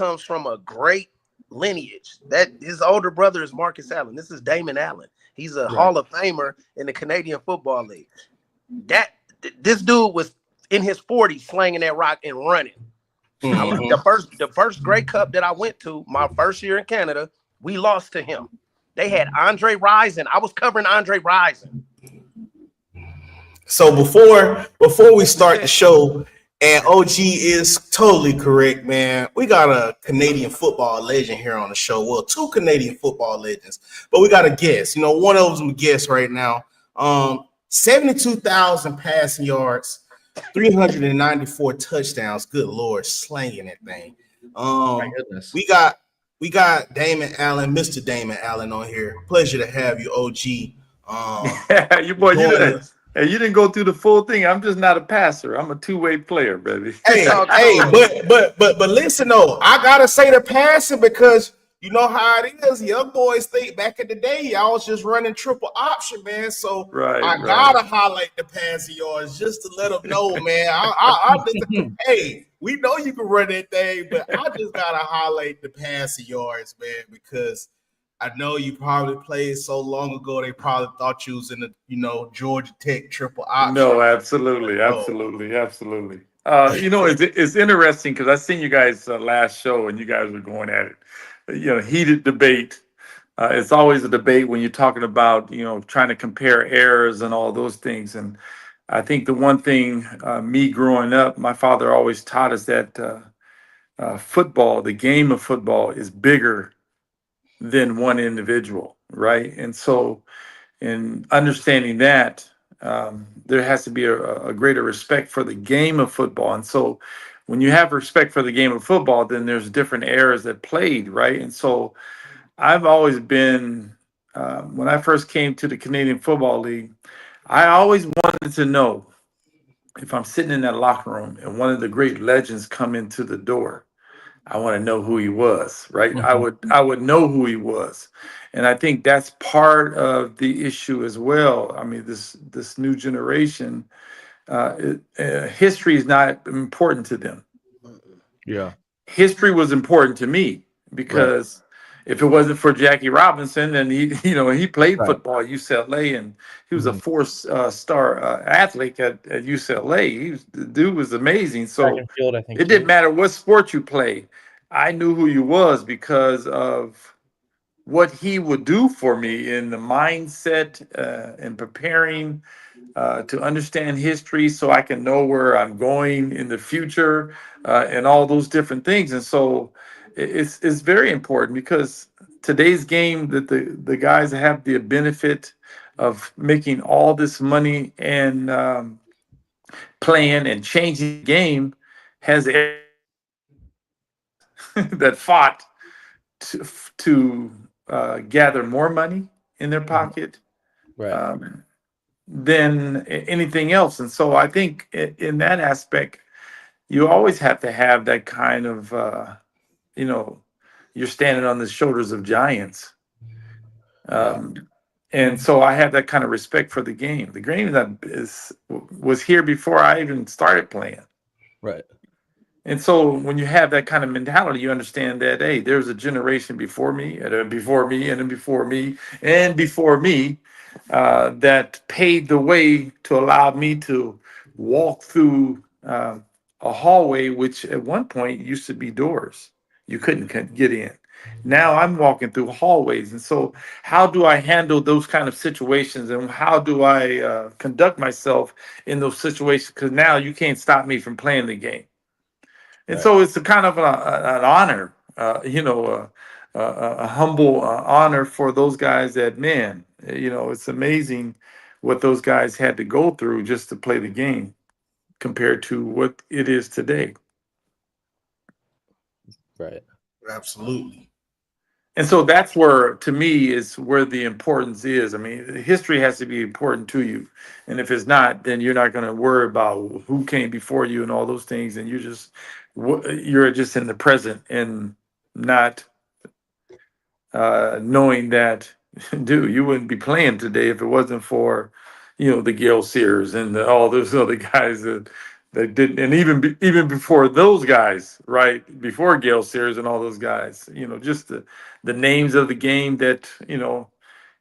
comes from a great lineage. That his older brother is Marcus Allen. This is Damon Allen. He's a Hall of Famer in the Canadian Football League. This dude was in his 40s slanging that rock and running. The first Grey Cup that I went to, my first year in Canada, we lost to him. They had Andre Rison. I was covering Andre Rison. So before we start the show, and OG is totally correct, man. We got a Canadian football legend here on the show. Well, two Canadian football legends, but we got a guest. You know, one of them's a guest right now. 72,000 passing yards, 394 touchdowns. Good Lord, slanging that thing. My goodness. We got Damon Allen, Mr. Damon Allen on here. Pleasure to have you, OG. You didn't go through the full thing. I'm just not a passer. I'm a two-way player, baby. But listen though, I gotta say the passing because you know how it is. Young boys think back in the day, y'all was just running triple option, man. So I gotta highlight the passing yards just to let them know, man. Hey, we know you can run that thing, but I just gotta highlight the passing yards, man, because I know you probably played so long ago, they probably thought you was in the, Georgia Tech triple option. No, absolutely. It's interesting because I seen you guys last show and you guys were going at it. Heated debate. It's always a debate when you're talking about, trying to compare errors and all those things. And I think the one thing, me growing up, my father always taught us that football, the game of football, is bigger than one individual, right? And so in understanding that, there has to be a greater respect for the game of football. And so when you have respect for the game of football, then there's different eras that played, right? And so I've always been, when I first came to the Canadian Football League, I always wanted to know if I'm sitting in that locker room and one of the great legends come into the door, I want to know who he was, right? Mm-hmm. I would know who he was. And I think that's part of the issue as well. I mean, this new generation, history is not important to them. Yeah. History was important to me because if it wasn't for Jackie Robinson, and he played football at UCLA, and he was a four-star athlete at UCLA. The dude was amazing. So field, I think it didn't matter what sport you play. I knew who he was because of what he would do for me in the mindset and preparing to understand history so I can know where I'm going in the future and all those different things. And so it's very important because today's game that the guys have the benefit of making all this money and playing and changing the game has that fought to gather more money in their pocket than anything else. And so I think in that aspect, you always have to have that kind of, you're standing on the shoulders of giants. And so I have that kind of respect for the game. The game that was here before I even started playing. Right. And so when you have that kind of mentality, you understand that, hey, there's a generation before me, and before me, and before me, and before me that paved the way to allow me to walk through a hallway, which at one point used to be doors. You couldn't get in. Now I'm walking through hallways. And so how do I handle those kind of situations, and how do I conduct myself in those situations? Because now you can't stop me from playing the game. And so it's a kind of an honor, a humble honor for those guys that, man, it's amazing what those guys had to go through just to play the game compared to what it is today. Right. Absolutely. And so that's where, to me, is where the importance is. I mean, history has to be important to you. And if it's not, then you're not going to worry about who came before you and all those things. And you're just in the present and not knowing that, dude, you wouldn't be playing today if it wasn't for, the Gale Sears and all those other guys that They didn't, and even before those guys, right? Before Gale Sears and all those guys, just the names of the game that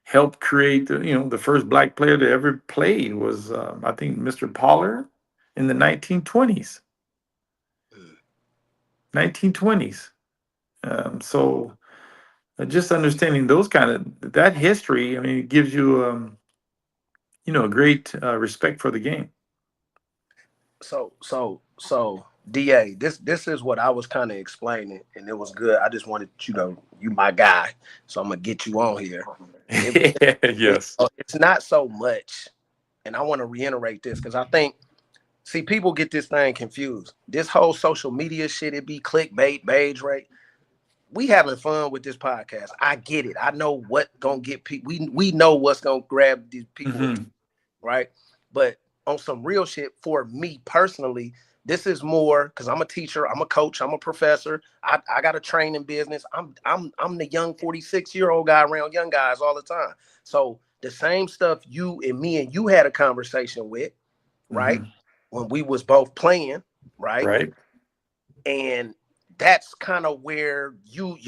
helped create the first black player to ever play was I think Mr. Pollard in the 1920s. 1920s. So just understanding those kind of that history, I mean, it gives you a great respect for the game. So DA, this is what I was kind of explaining, and it was good. I just wanted you my guy, so I'm gonna get you on here. Yes. It's not so much, and I want to reiterate this because I think, see, people get this thing confused. This whole social media shit, it be clickbait, beige rate. We having fun with this podcast. I get it. I know what gonna get people. We know what's gonna grab these people, right? But on some real shit, for me personally, this is more because I'm a teacher, I'm a coach, I'm a professor. I got a training business. I'm the young 46-year-old guy around young guys all the time. So the same stuff you and me and you had a conversation with, right? When we was both playing, right? Right. And that's kind of where you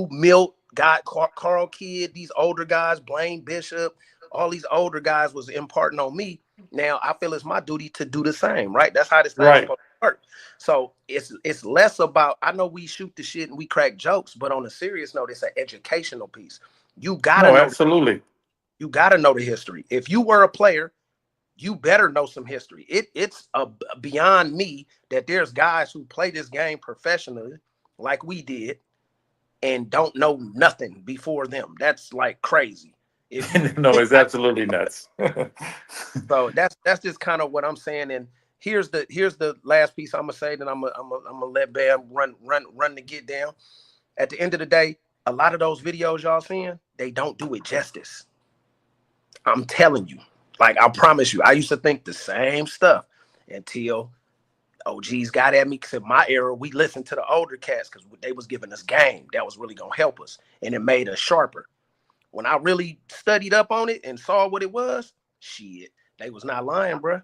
Milt, got Carl Kidd, these older guys, Blaine Bishop, all these older guys was imparting on me. Now I feel it's my duty to do the same, right? That's how this thing's supposed to work. So it's less about, I know we shoot the shit and we crack jokes, but on a serious note, it's an educational piece. You gotta know. Absolutely. You gotta know the history. If you were a player, you better know some history. It's beyond me that there's guys who play this game professionally like we did and don't know nothing before them. That's like crazy. No, it's absolutely nuts. So that's just kind of what I'm saying. And here's the last piece I'm gonna say. Then I'm gonna let Bam run the get down. At the end of the day, a lot of those videos y'all seeing, they don't do it justice. I'm telling you. Like, I promise you, I used to think the same stuff until OGs got at me. Because in my era, we listened to the older cats because they was giving us game. That was really going to help us. And it made us sharper. When I really studied up on it and saw what it was, shit, they was not lying, bro.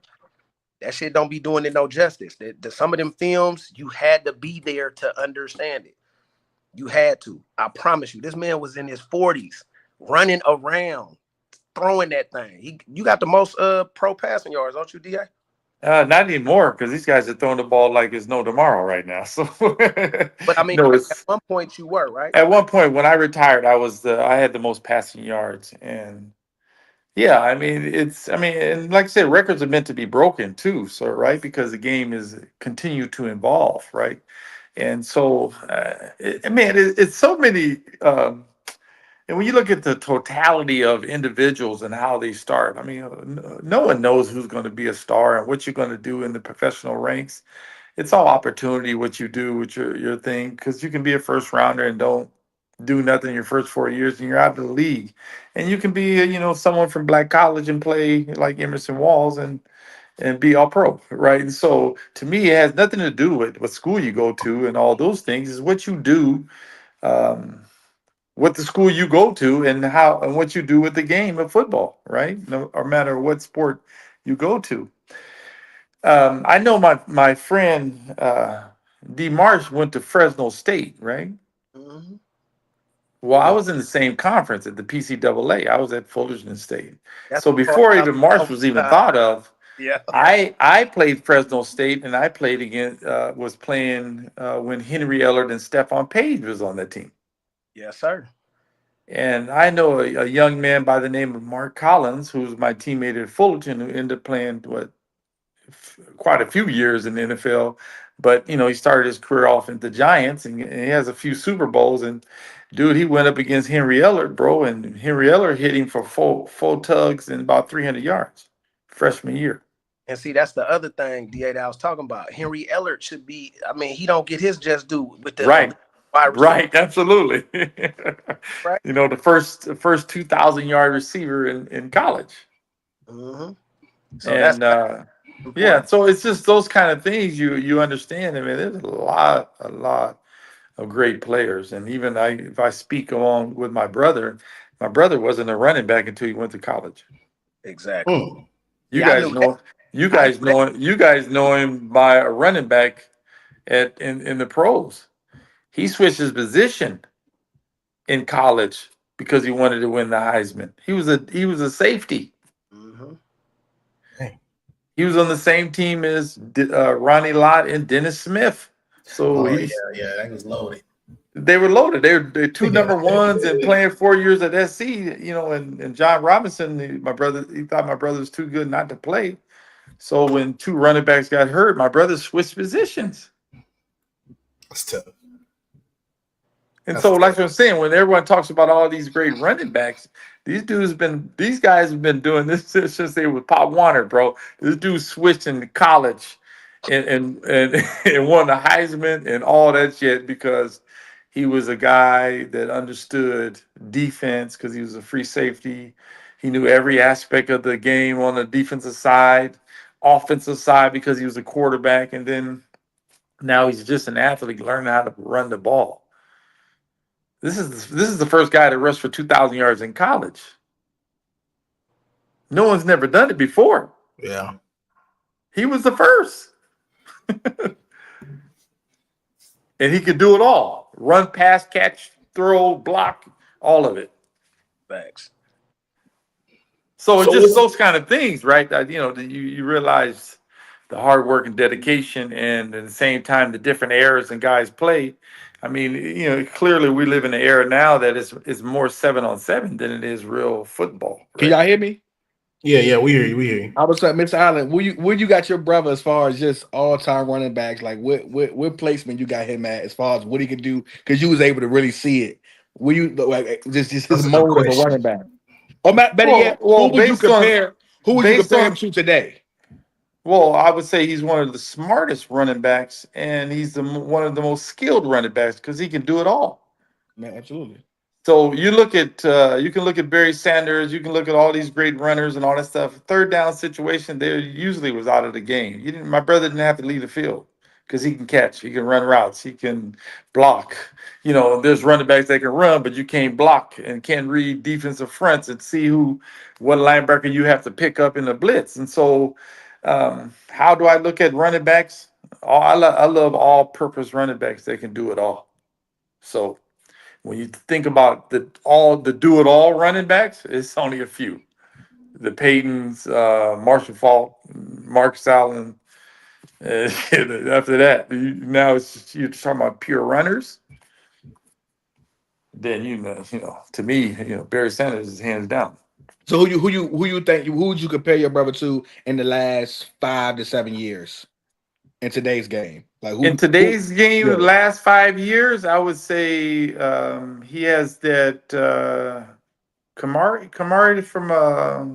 That shit don't be doing it no justice. Some of them films, you had to be there to understand it. You had to. I promise you, this man was in his 40s, running around, throwing that thing. You got the most pro passing yards, don't you, DA? Not anymore, because these guys are throwing the ball like it's no tomorrow right now. So, but I mean, no, at one point you were, right? At one point when I retired, I had the most passing yards, and yeah, I mean and like I said, records are meant to be broken too. So right, because the game is continue to evolve, right, and so it's so many. And when you look at the totality of individuals and how they start, I mean, no one knows who's going to be a star and what you're going to do in the professional ranks. It's all opportunity what you do with your thing, because you can be a first rounder and don't do nothing your first 4 years and you're out of the league. And you can be, someone from black college and play like Emerson Walls and be all pro, right? And so to me, it has nothing to do with what school you go to and all those things. Is what you do. What the school you go to and how and what you do with the game of football, right? No matter what sport you go to. I know my friend D. Marsh went to Fresno State, right? Mm-hmm. Well, I was in the same conference at the PCAA. I was at Fullerton State. That's So before even Marsh was even thought of, yeah, I played Fresno State, and I played was playing when Henry Ellard and Stephon Page was on the team. Yes, sir. And I know a young man by the name of Mark Collins, who was my teammate at Fullerton, who ended up playing quite a few years in the NFL. But he started his career off in the Giants, and he has a few Super Bowls. And dude, he went up against Henry Ellard, bro, and Henry Ellard hit him for four tugs and about 300 yards freshman year. And see, that's the other thing, DA, that I was talking about. Henry Ellard should be. I mean, he don't get his just due with the right. Wide right, absolutely. Right. The first 2,000-yard receiver in college. Mm-hmm. So and that's yeah, so it's just those kind of things you understand. I mean, there's a lot of great players, and even if I speak along with my brother wasn't a running back until he went to college. Exactly. You guys know You guys know him by a running back in the pros. He switched his position in college because he wanted to win the Heisman. He was a safety. Mm-hmm. He was on the same team as Ronnie Lott and Dennis Smith. So Oh yeah, that was loaded. they were loaded. They're two number ones and playing 4 years at SC. And John Robinson, my brother, he thought my brother was too good not to play. So when two running backs got hurt, my brother switched positions. That's tough. And so, like I'm saying, when everyone talks about all these great running backs, these guys have been doing this since they were Pop Warner, bro. This dude switched in college and and won the Heisman and all that shit because he was a guy that understood defense because he was a free safety. He knew every aspect of the game on the defensive side, offensive side because he was a quarterback, and then now he's just an athlete learning how to run the ball. This is the first guy to rush for 2,000 yards in college. No one's never done it before. Yeah. He was the first. And he could do it all. Run, pass, catch, throw, block, all of it. Facts. So it's just those kind of things, right? That you realize the hard work and dedication, and at the same time the different eras and guys play. I mean, clearly we live in an era now that is more 7-on-7 than it is real football. Right? Can y'all hear me? Yeah, we hear you. I was like, Mr. Allen, where you got your brother as far as just all-time running backs? Like, what placement you got him at as far as what he could do? Because you was able to really see it. Were you like just his mode of a running back? Or better yet, who would you compare? Who would you compare him to today? Well, I would say he's one of the smartest running backs, and he's one of the most skilled running backs because he can do it all. Man, absolutely. So you can look at Barry Sanders, you can look at all these great runners and all that stuff. Third down situation, they usually was out of the game. My brother didn't have to leave the field because he can catch, he can run routes, he can block. There's running backs that can run, but you can't block and can't read defensive fronts and see what linebacker you have to pick up in the blitz. And so, how do I look at running backs? I love all-purpose running backs that can do it all. So when you think about the do-it-all running backs, it's only a few. The Paytons, Marshall Faulk, Marcus Allen. After that, now you're talking about pure runners. Then to me, Barry Sanders is hands down. So who would you compare your brother to in the last 5 to 7 years in today's game? Like in today's game, the last 5 years, I would say he has that Kamari from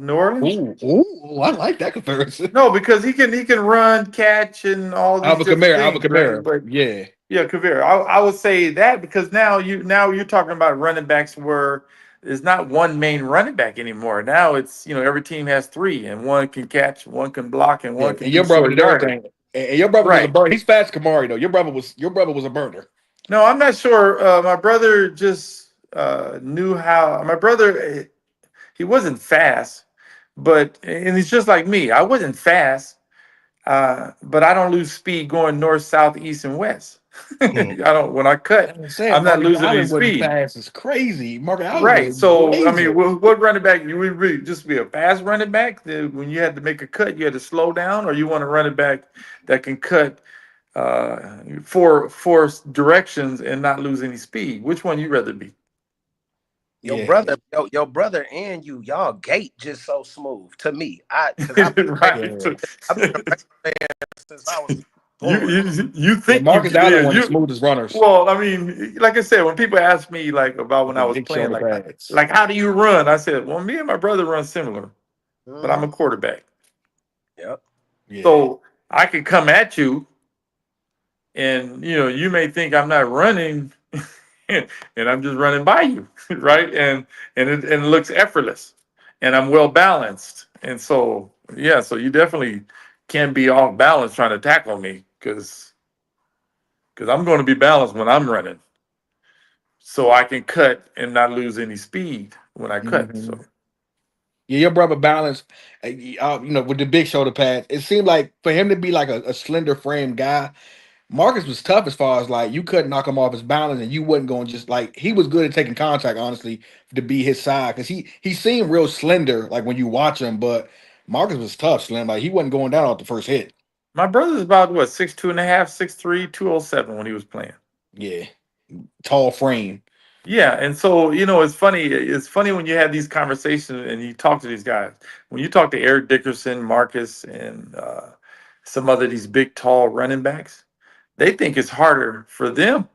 New Orleans. Ooh, I like that comparison. No, because he can run, catch, and all these different things. Right? But yeah, Kamara. I would say that because now you're talking about running backs where it's not one main running back anymore. Now it's every team has three, and one can catch, one can block, and one can. And your brother did everything. And your brother was a burner. He's fast, Kamari though. Your brother was a burner. No, I'm not sure. My brother just knew how. My brother, he wasn't fast, and he's just like me. I wasn't fast, but I don't lose speed going north, south, east, and west. I don't. When I cut, I'm not losing any speed. Fast is crazy, Mark Allen. Right. So amazing. I mean, what running back you would really just be a fast running back? When you had to make a cut, you had to slow down, or you want a running back that can cut four directions and not lose any speed? Which one you rather be? Your brother and y'all gait just so smooth to me. I've been right. I've been a fan since I was you think Marcus Allen one of the smoothest runners. Well, I mean, like I said, when people ask me about when I was playing, like how do you run? I said, well, me and my brother run similar, but I'm a quarterback. Yep. Yeah. So I can come at you, and you may think I'm not running, and I'm just running by you, right? And it looks effortless, and I'm well balanced, and so so you definitely can't be off balance trying to tackle me because I'm going to be balanced when I'm running, so I can cut and not lose any speed when I cut. So Yeah, your brother Balance, with the big shoulder pads, it seemed like for him to be like a slender frame guy, Marcus was tough as far as like you couldn't knock him off his balance, and you wasn't going just like he was good at taking contact. Honestly, to be his side, because he seemed real slender like when you watch him, but Marcus was tough, slim. Like he wasn't going down off the first hit. My brother's about what 6'2.5", 6'3", 207 when he was playing. Yeah, tall frame. Yeah, and so it's funny. It's funny when you have these conversations and you talk to these guys. When you talk to Eric Dickerson, Marcus, and some other these big, tall running backs, they think it's harder for them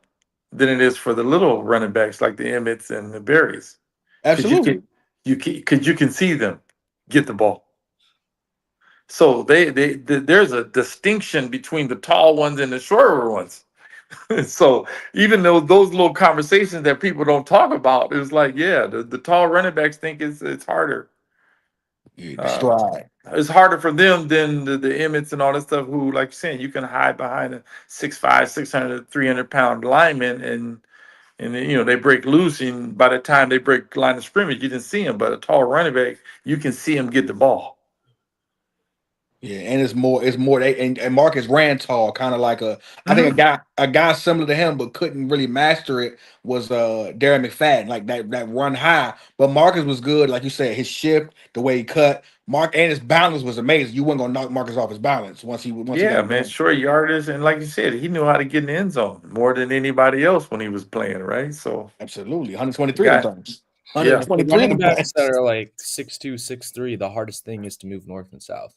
than it is for the little running backs like the Emmets and the Berries, because Absolutely. you can see them get the ball. So there's a distinction between the tall ones and the shorter ones. So even though those little conversations that people don't talk about, it's like, yeah, the tall running backs think it's harder. Yeah, the Uh, stride. it's harder for them than the Emmets and all that stuff who, like you're saying, you can hide behind a 6'5", 600, 300-pound lineman and then, they break loose, and by the time they break line of scrimmage, you didn't see him. But a tall running back, you can see him get the ball. Yeah, and it's more and Marcus ran tall, kind of like I think Hmm. a guy similar to him but couldn't really master it was Darren McFadden, like that run high. But Marcus was good, like you said, his shift, the way he cut, and his balance was amazing. You weren't gonna knock Marcus off his balance once he Yeah, got man, going. short yardage, and like you said, he knew how to get in the end zone more than anybody else when he was playing, right? So, Absolutely. 123 of guy, them things. yeah, For 123 of running them backs that things. are like 6'2", 6'3", the hardest thing is to move north and south.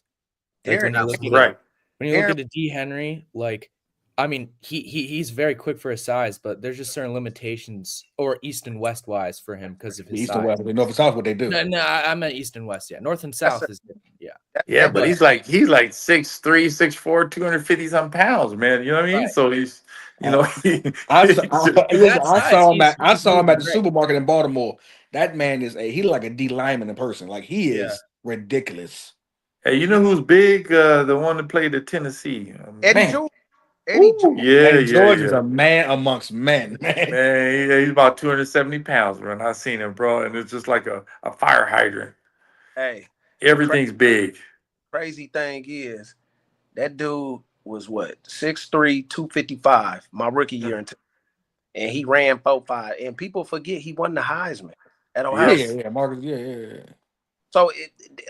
Like when Aaron, you look at right. Aaron, a D Henry, like I mean, he's very quick for his size, but there's just certain limitations, or east and west wise for him because of his East and size. West, north and south, what they do. No, I meant east and west. Yeah, north and that's south is different. Yeah, Yeah, that but dude. he's like 6'3", 6'4", 250 some pounds, man. You know what I mean? right. So he's, I, he's just- listen, That size, I he's saw him moving at the great. supermarket in Baltimore. That man he's like a D lineman in person. Like he Yeah, is ridiculous. hey, you know who's big? The one that played at Tennessee. Eddie Man. George. Eddie George. Ooh, Yeah, Eddie yeah, George is yeah. a man amongst men, man. Man, he's about 270 pounds, man. I seen him, bro, and it's just like a fire hydrant. Hey, the Everything's big. crazy thing is that dude was what 6'3", 255 my rookie year, and he ran 4.5. And people forget he won the Heisman at Ohio Yep. State. Yeah, Marcus. Yeah. So,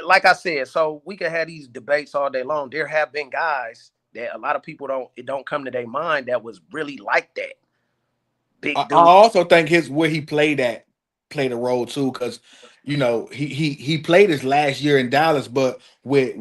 like I said, so we can have these debates all day long. There have been guys that a lot of people don't come to their mind that was really like that. I Big dude. also think his where he played a role too, because he played his last year in Dallas, but with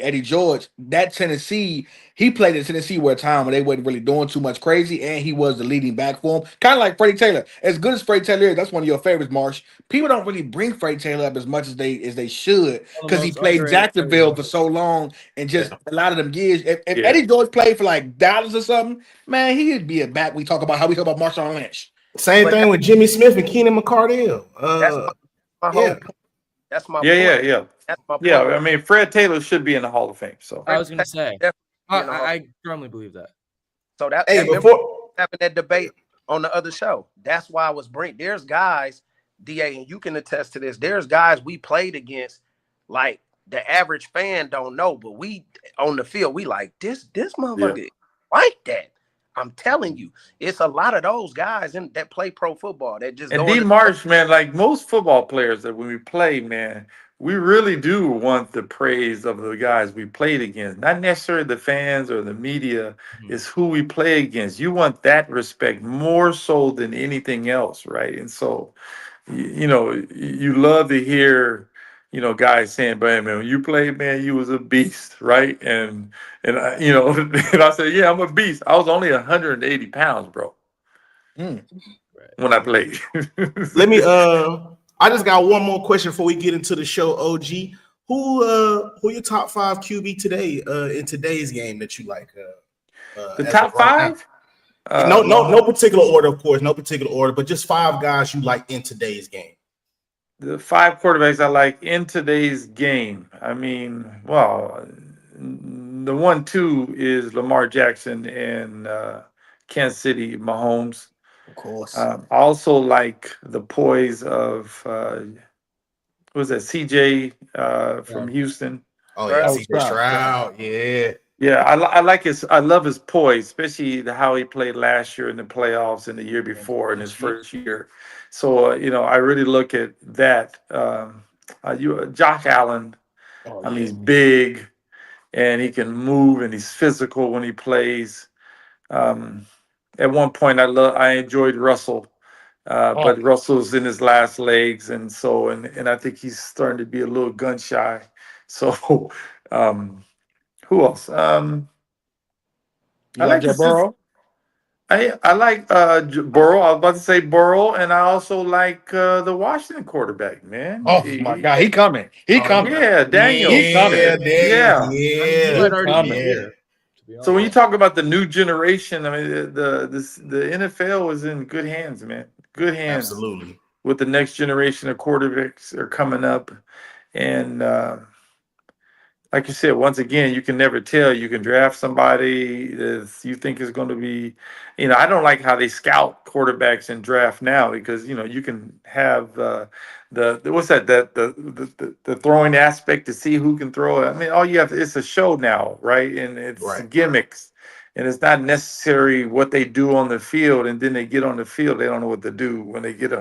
Eddie George, that Tennessee, he played in Tennessee where a time when they wasn't really doing too much crazy, and he was the leading back for him, kind of like Freddie Taylor. As good as Freddie Taylor is, that's one of your favorites, Marsh. People don't really bring Freddie Taylor up as much as they should one of the because he most played in underrated players Jacksonville for ever. so long, and just Yeah. a lot of them years. If Yeah. Eddie George played for like Dallas or something, man, he'd be a back. We talk about how we talk about Marshawn Lynch. Same But thing with Jimmy Smith and Keenan McCardell. that's my whole Yeah. point. That's my Yeah, yeah, point. yeah. That's my Yeah, point. I mean, Fred Taylor should be in the Hall of Fame. So, I was gonna say, Definitely, you know, I firmly believe that. so that Hey, remember before having that debate on the other show. That's why I was bring. There's guys, Da, and you can attest to this. There's guys we played against, like the average fan don't know, but we on the field we like this yeah. motherfucker like that. I'm telling you, it's a lot of those guys that play pro football that just And go D into. Marsh, man, like most football players that when we play, man, we really do want the praise of the guys we played against. Not necessarily the fans or the media, Mhm. it's who we play against. You want that respect more so than anything else, right? And so, you love to hear, guys saying, "But man, when you played, man, you was a beast, right?" And I, and I said, "Yeah, I'm a beast. I was only 180 pounds, bro, Mm. Right. when I played." let me I just got one more question before we get into the show. OG, who your top 5 QB today in today's game that you like The as of top right now? five? No particular order, of course, no particular order, but just 5 guys you like in today's game. The 5 quarterbacks I like in today's game. I mean, well, the 1-2 is Lamar Jackson and Kansas City Of course. I also like the poise of was that CJ from Houston. Oh yeah, Right. CJ Stroud. Yeah. Yeah, I like I love his poise, especially how he played last year in the playoffs and the year before in his first year. So I really look at that. Josh Allen. Oh I mean, yeah. he's big and he can move and he's physical when he plays. Um, at one point, I enjoyed Russell, Oh, but Russell's in his last legs, and I think he's starting to be a little gun shy. So, um, who else? you I like like Joe this. Burrow? I like Burrow. I was about to say Burrow, and I also like the Washington quarterback. Man, Oh my God, he coming. He Oh coming. yeah, He Daniels. coming. yeah, Daniels. Yeah. I mean, he Yeah. might already be coming. Yeah. here. To be So when you honest, talk about the new generation, I mean the NFL is in good hands, man. Good hands Absolutely. with the next generation of quarterbacks are coming up, and like you said, once again, you can never tell. You can draft somebody that you think is going to be, I don't like how they scout quarterbacks in draft now because you can have the what's that the throwing aspect to see who can throw it. I mean, all you have it's a show now, right? And it's Right. gimmicks, and it's not necessary what they do on the field. And then they get on the field, they don't know what to do when they get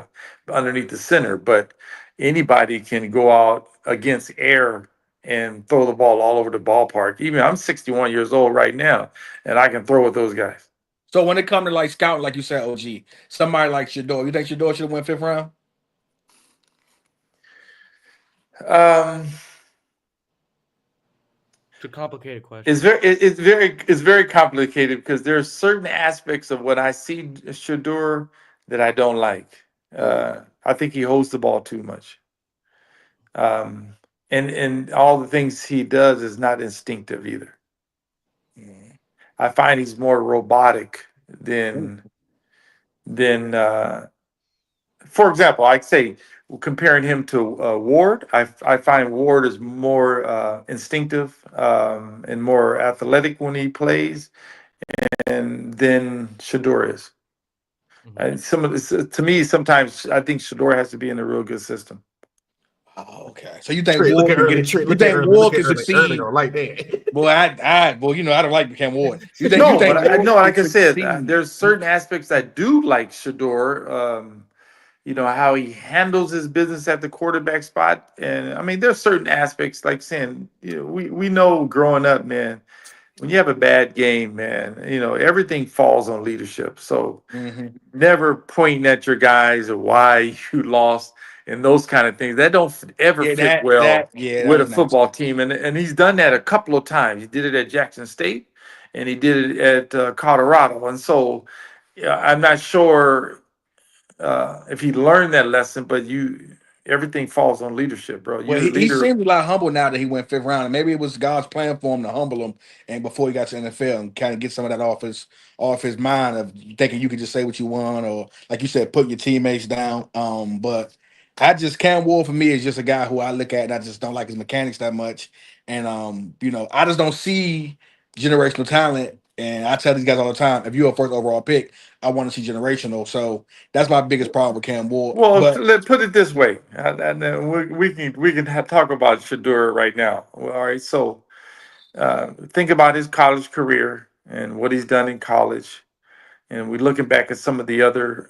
underneath the center. But anybody can go out against air and throw the ball all over the ballpark. Even I'm 61 years old right now, and I can throw with those guys. So when it comes to like scouting, like you said, OG, somebody like Shedeur, you think Shedeur should have went 5th round? Um, it's a complicated question. it's very complicated because there are certain aspects of what I see Shedeur that I don't like. I think he holds the ball too much. And all the things he does is not instinctive either. I find he's more robotic than for example, I'd say comparing him to Ward, I find Ward is more instinctive and more athletic when he plays, and then Shedeur is. And to me, sometimes I think Shedeur has to be in a real good system. Oh, okay. So you think Trey, look Ward at could early. get? Trey, You look at think early. Look Ward at could early. Early succeed? don't like that. Boy, well, I don't like Cam Ward. You No, think but I Ward know, could like I said, succeed? there's certain aspects I do like Shedeur. How he handles his business at the quarterback spot, and I mean, there's certain aspects like saying, we know growing up, man, when you have a bad game, man, everything falls on leadership. So Mm-hmm. never pointing at your guys or why you lost and those kind of things that don't ever Yeah, fit well that with a was nasty. football team. And he's done that a couple of times. He did it at Jackson State, and he did it at Colorado. And so, yeah, I'm not sure if he learned that lesson, but everything falls on leadership, bro. Well, You're a he leader. seems a lot humble now that he went 5th round, and maybe it was God's plan for him to humble him, and before he got to NFL, and kind of get some of that off his mind of thinking you can just say what you want, or like you said, put your teammates down. But Cam Ward for me is just a guy who I look at and I just don't like his mechanics that much, and I just don't see generational talent. And I tell these guys all the time, if you're a first overall pick, I want to see generational. So that's my biggest problem with Cam Ward. Well, But let's put it this way, and we can talk about Shedeur right now. Well, all right, so think about his college career and what he's done in college, and we're looking back at some of the other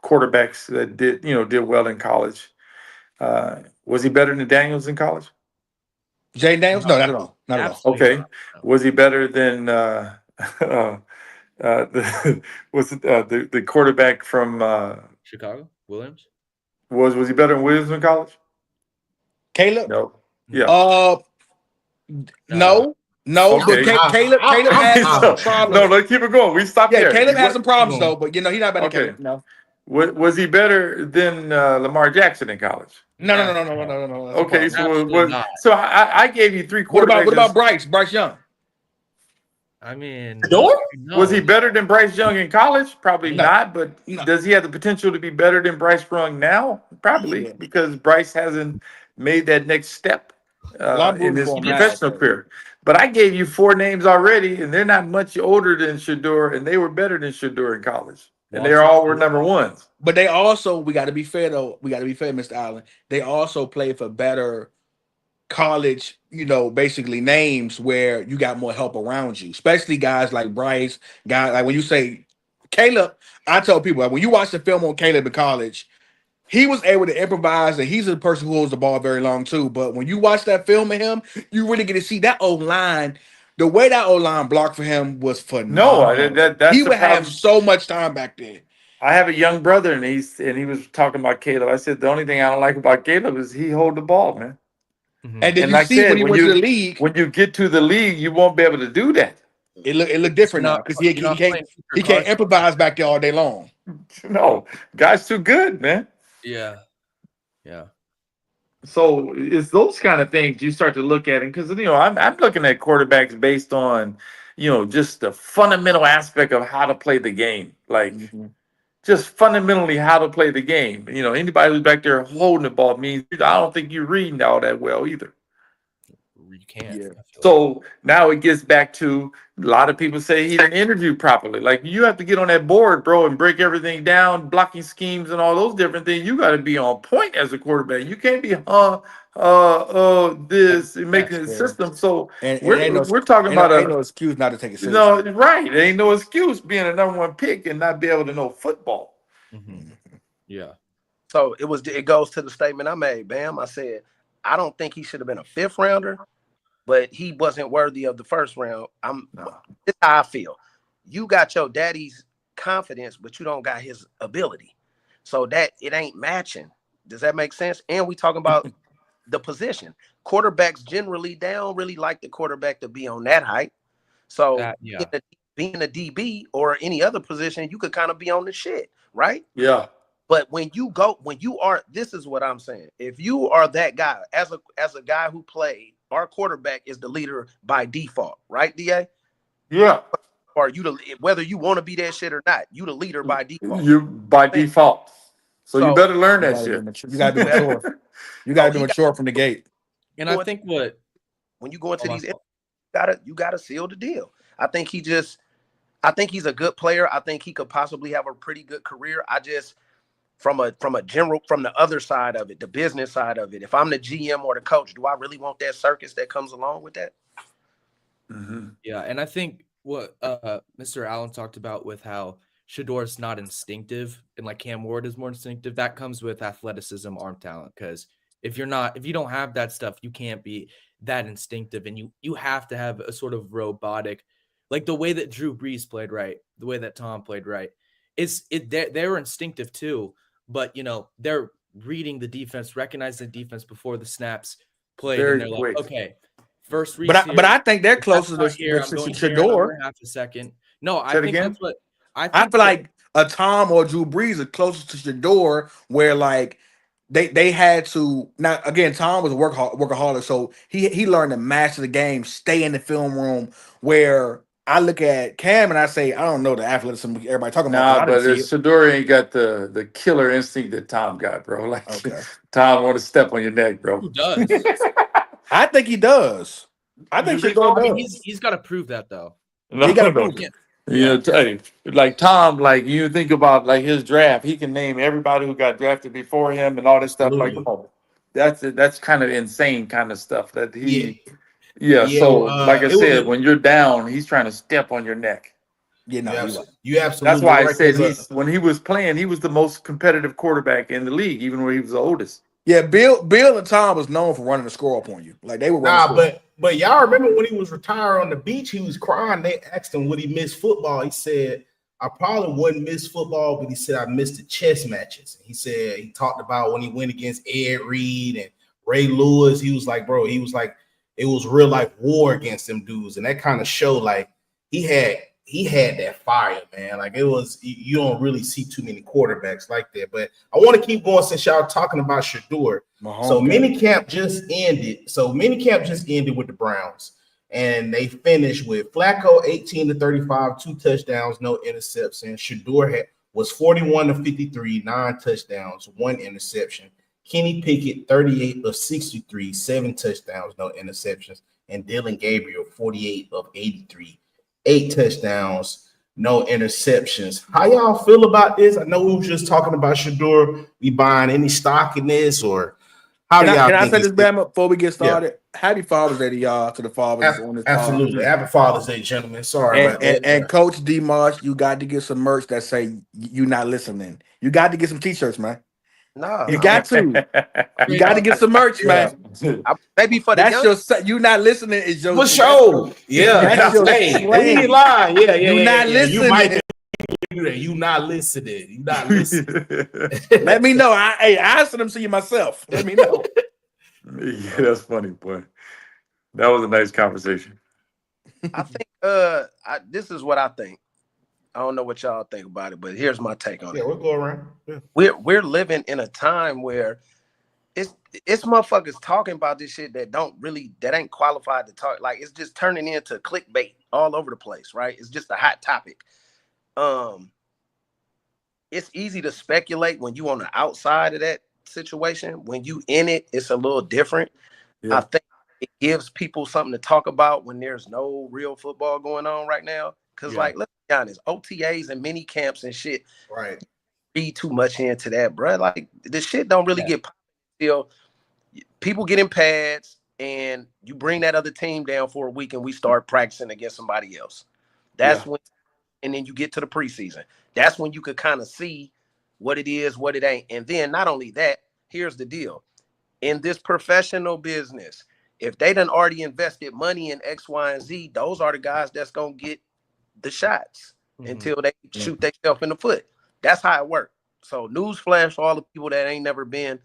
quarterbacks that did well in college. Was he better than Daniels in college? Jay Daniels, no, No, not at all, not at all. absolutely Okay. not. No. Was he better than the the quarterback from Chicago, Williams. was he better than Williams in college? Caleb, No. Yeah. uh, Uh, no, but Okay. Caleb I had mean, some so, no, problems. let's keep it going. We stop Yeah, there. Caleb had some problems Come though, on. but he's not better than Okay. Caleb. No, Was he better than Lamar Jackson in college? no, no, no, no, no, no, no, no, no, no. That's a Okay, problem. so absolutely not. I gave you three What quarterbacks. about Bryce? Bryce Young? I mean, Door? Was he no. better than Bryce Young in college? Probably No, not, but no. does he have the potential to be better than Bryce Young now? Probably, Yeah. because Bryce hasn't made that next step Well, I'm in rooting his for him now. professional career. But I gave you four names already, and they're not much older than Shedeur, and they were better than Shedeur in college. and they all were number ones. But they also, we got to be fair though. We got to be fair, Mr. Allen. They also play for better college, basically names where you got more help around you, especially guys like Bryce, guys like when you say Caleb. I tell people like, when you watch the film on Caleb in college, he was able to improvise, and he's a person who holds the ball very long too. But when you watch that film of him, you really get to see that O line. The way that O line blocked for him was phenomenal. That's he the would problem. have so much time back there. I have a young brother, and he was talking about Caleb. I said the only thing I don't like about Caleb is he hold the ball, man. And then you like see said, when he went to the league, when you get to the league, you won't be able to do that. It look different now because he can't improvise back there all day long. No, guy's too good, man. Yeah. So it's those kind of things you start to look at, because I'm looking at quarterbacks based on just the fundamental aspect of how to play the game, like just fundamentally how to play the game. Anybody who's back there holding the ball means I don't think you're reading all that well either. You can't. Yeah. So now it gets back to a lot of people say he didn't interview properly. Like, you have to get on that board, bro, and break everything down, blocking schemes and all those different things. You got to be on point as a quarterback. You can't be this and making the system. So we're talking about ain't no excuse not to take it seriously. No, right. There ain't no excuse being a number one pick and not be able to know football. Yeah. So it goes to the statement I made, Bam. I said, I don't think he should have been a 5th rounder, but he wasn't worthy of the 1st round. This is how I feel. You got your daddy's confidence, but you don't got his ability. So that it ain't matching. Does that make sense? And we talking about the position. Quarterbacks generally, they don't really like the quarterback to be on that height. So being a DB or any other position, you could kind of be on the shit, right? Yeah. But this is what I'm saying. If you are that guy, as a guy who played, our quarterback is the leader by default, right, DA? Yeah. Or whether you want to be that shit or not, you the leader by default. You by default. So you better learn that shit. You gotta be mature. You gotta be mature from the gate. And I think when you go into these, you gotta seal the deal. I think he's a good player. I think he could possibly have a pretty good career. From the other side of it, the business side of it, if I'm the GM or the coach, do I really want that circus that comes along with that? Yeah, and I think what Mr. Allen talked about with how Shedeur is not instinctive and like Cam Ward is more instinctive, that comes with athleticism, arm talent. Because if you don't have that stuff, you can't be that instinctive, and you have to have a sort of robotic, like the way that Drew Brees played right, the way that Tom played right. They were instinctive too. But, they're reading the defense, recognizing the defense before the snaps played. Very and they're quick. like, okay, first read. But I think they're closer to Shedeur. Half a second. No, I think again? that's what I feel like a Tom or Drew Brees are closer to Shedeur, where like they had to. Now again, Tom was a workaholic, so he learned to master the game, stay in the film room. Where I look at Cam and I say, I don't know the athleticism everybody talking about. But Shedeur ain't got the killer instinct that Tom got, bro. Like, Tom want to step on your neck, bro. Who does? I think he does. I think Shedeur does. He's got to prove that though. He got to prove it. Like Tom, like you think about like his draft, he can name everybody who got drafted before him and all this stuff. Like, that's kind of insane kind of stuff that he. So like I said, when you're down, he's trying to step on your neck. You absolutely. That's why I said when he was playing, he was the most competitive quarterback in the league, even when he was the oldest. Yeah, Bill and Tom was known for running the score up on you. Like they were running. But y'all remember when he was retired on the beach, he was crying. They asked him would he miss football. He said, I probably wouldn't miss football, but he said I missed the chess matches. He said he talked about when he went against Ed Reed and Ray Lewis. He was like, bro, it was real life war against them dudes. And that kind of showed like he had that fire, man. Like it was, you don't really see too many quarterbacks like that. But I want to keep going since y'all talking about Shedeur. So minicamp just ended with the Browns. And they finished with Flacco 18-35, 2 touchdowns, no interception. Shedeur was 41-53, 9 touchdowns, 1 interception. Kenny Pickett, 38 of 63, 7 touchdowns, no interceptions. And Dylan Gabriel, 48 of 83, 8 touchdowns, no interceptions. How y'all feel about this? I know we were just talking about Shedeur. We buying any stock in this, or how do y'all Can I think say this, Bama, before we get Yeah, started? Happy Father's Day to y'all, to the fathers on this pod. absolutely. Happy Father's Day, gentlemen. Sorry about that. And Coach D Marsh, you got to get some merch that say you not listening. You got to get some t-shirts, man. Nah, You got to. You got to get some merch, man. maybe for the That's young. you not listening is your For sure. Yeah. that's your Hey, we slang. ain't lying. Yeah. You not You might listening. do that. You not listening. You not listening. Let me know. I asked them to you myself. Let me know. Yeah, that's funny, boy. That was a nice conversation. I think this is what I think. I don't know what y'all think about it, but here's my take on it. Yeah, we'll go around. Yeah. We're living in a time where it's motherfuckers talking about this shit that ain't qualified to talk. Like, it's just turning into clickbait all over the place, right? It's just a hot topic. It's easy to speculate when you on the outside of that situation. When you in it, it's a little different. Yeah. I think it gives people something to talk about when there's no real football going on right now. Because, like, let's be honest, OTAs and mini camps and shit, Right. read too much into that, bro. Like, the shit don't really get popped until people get in pads and you bring that other team down for a week and we start practicing against somebody else. That's when, and then you get to the preseason. That's when you could kind of see what it is, what it ain't. And then not only that, here's the deal. In this professional business, if they done already invested money in X, Y, and Z, those are the guys that's going to get the shots until they shoot themselves in the foot. That's how it works. So newsflash for all the people that ain't never been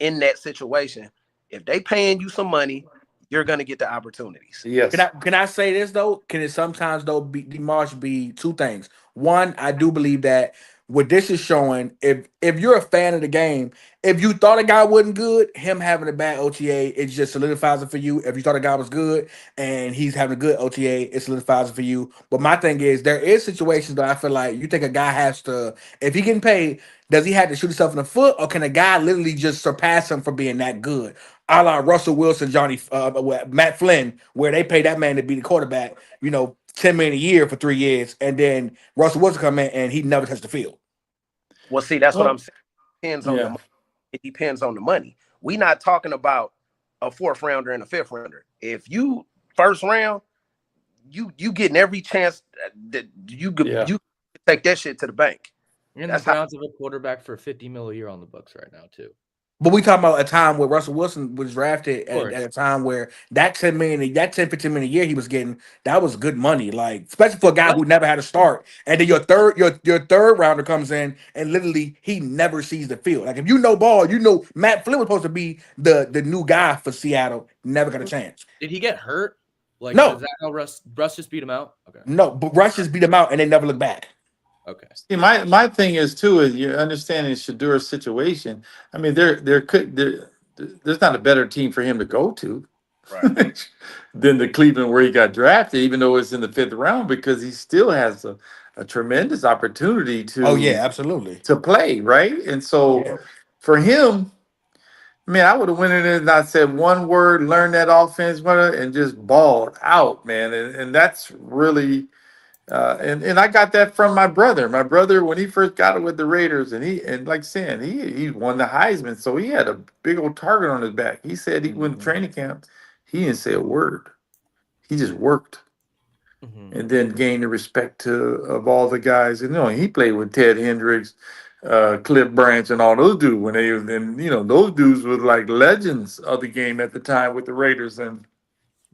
in that situation. If they paying you some money, you're going to get the opportunities. Yes. Can I say this though? Can it sometimes though be Demarsh be two things? One, I do believe that what this is showing, if you're a fan of the game, if you thought a guy wasn't good, him having a bad OTA, it just solidifies it for you. If you thought a guy was good and he's having a good OTA, it solidifies it for you. But my thing is, there is situations that I feel like you think a guy has to, if he getting paid, does he have to shoot himself in the foot, or can a guy literally just surpass him for being that good? A la Russell Wilson, Matt Flynn, where they pay that man to be the quarterback, $10 million a year for 3 years, and then Russell Wilson come in and he never touched the field. Well, see, that's what I'm saying. Depends on the money. It depends on the money. We not talking about a 4th rounder and a 5th rounder. If you first round, you getting every chance that you take that shit to the bank. And the Browns have a quarterback for $50 million a year on the books right now too. But we talking about a time where Russell Wilson was drafted at a time where that $10 million, that $10-15 million a year he was getting, that was good money. Like, especially for a guy who never had a start. And then your third rounder comes in and literally he never sees the field. Like, if you know ball, Matt Flynn was supposed to be the new guy for Seattle. Never got a chance. Did he get hurt? Like, no. Is that how Russ just beat him out? Okay. No, but Russ just beat him out and they never look back. Okay. See, my thing is too is you're understanding Shedeur's situation. I mean, there's not a better team for him to go to, right, than the Cleveland where he got drafted, even though it's in the 5th round, because he still has a tremendous opportunity to. Oh yeah, absolutely. To play, right? And so for him, man, I would have went in there and not said one word, learned that offense, and just balled out, man. And that's really. And I got that from my brother. My brother, when he first got it with the Raiders, and like saying he won the Heisman, so he had a big old target on his back. He said he went to training camp, he didn't say a word. He just worked, and then gained the respect of all the guys. And he played with Ted Hendricks, Cliff Branch, and all those dudes when they was in. Those dudes were like legends of the game at the time with the Raiders. And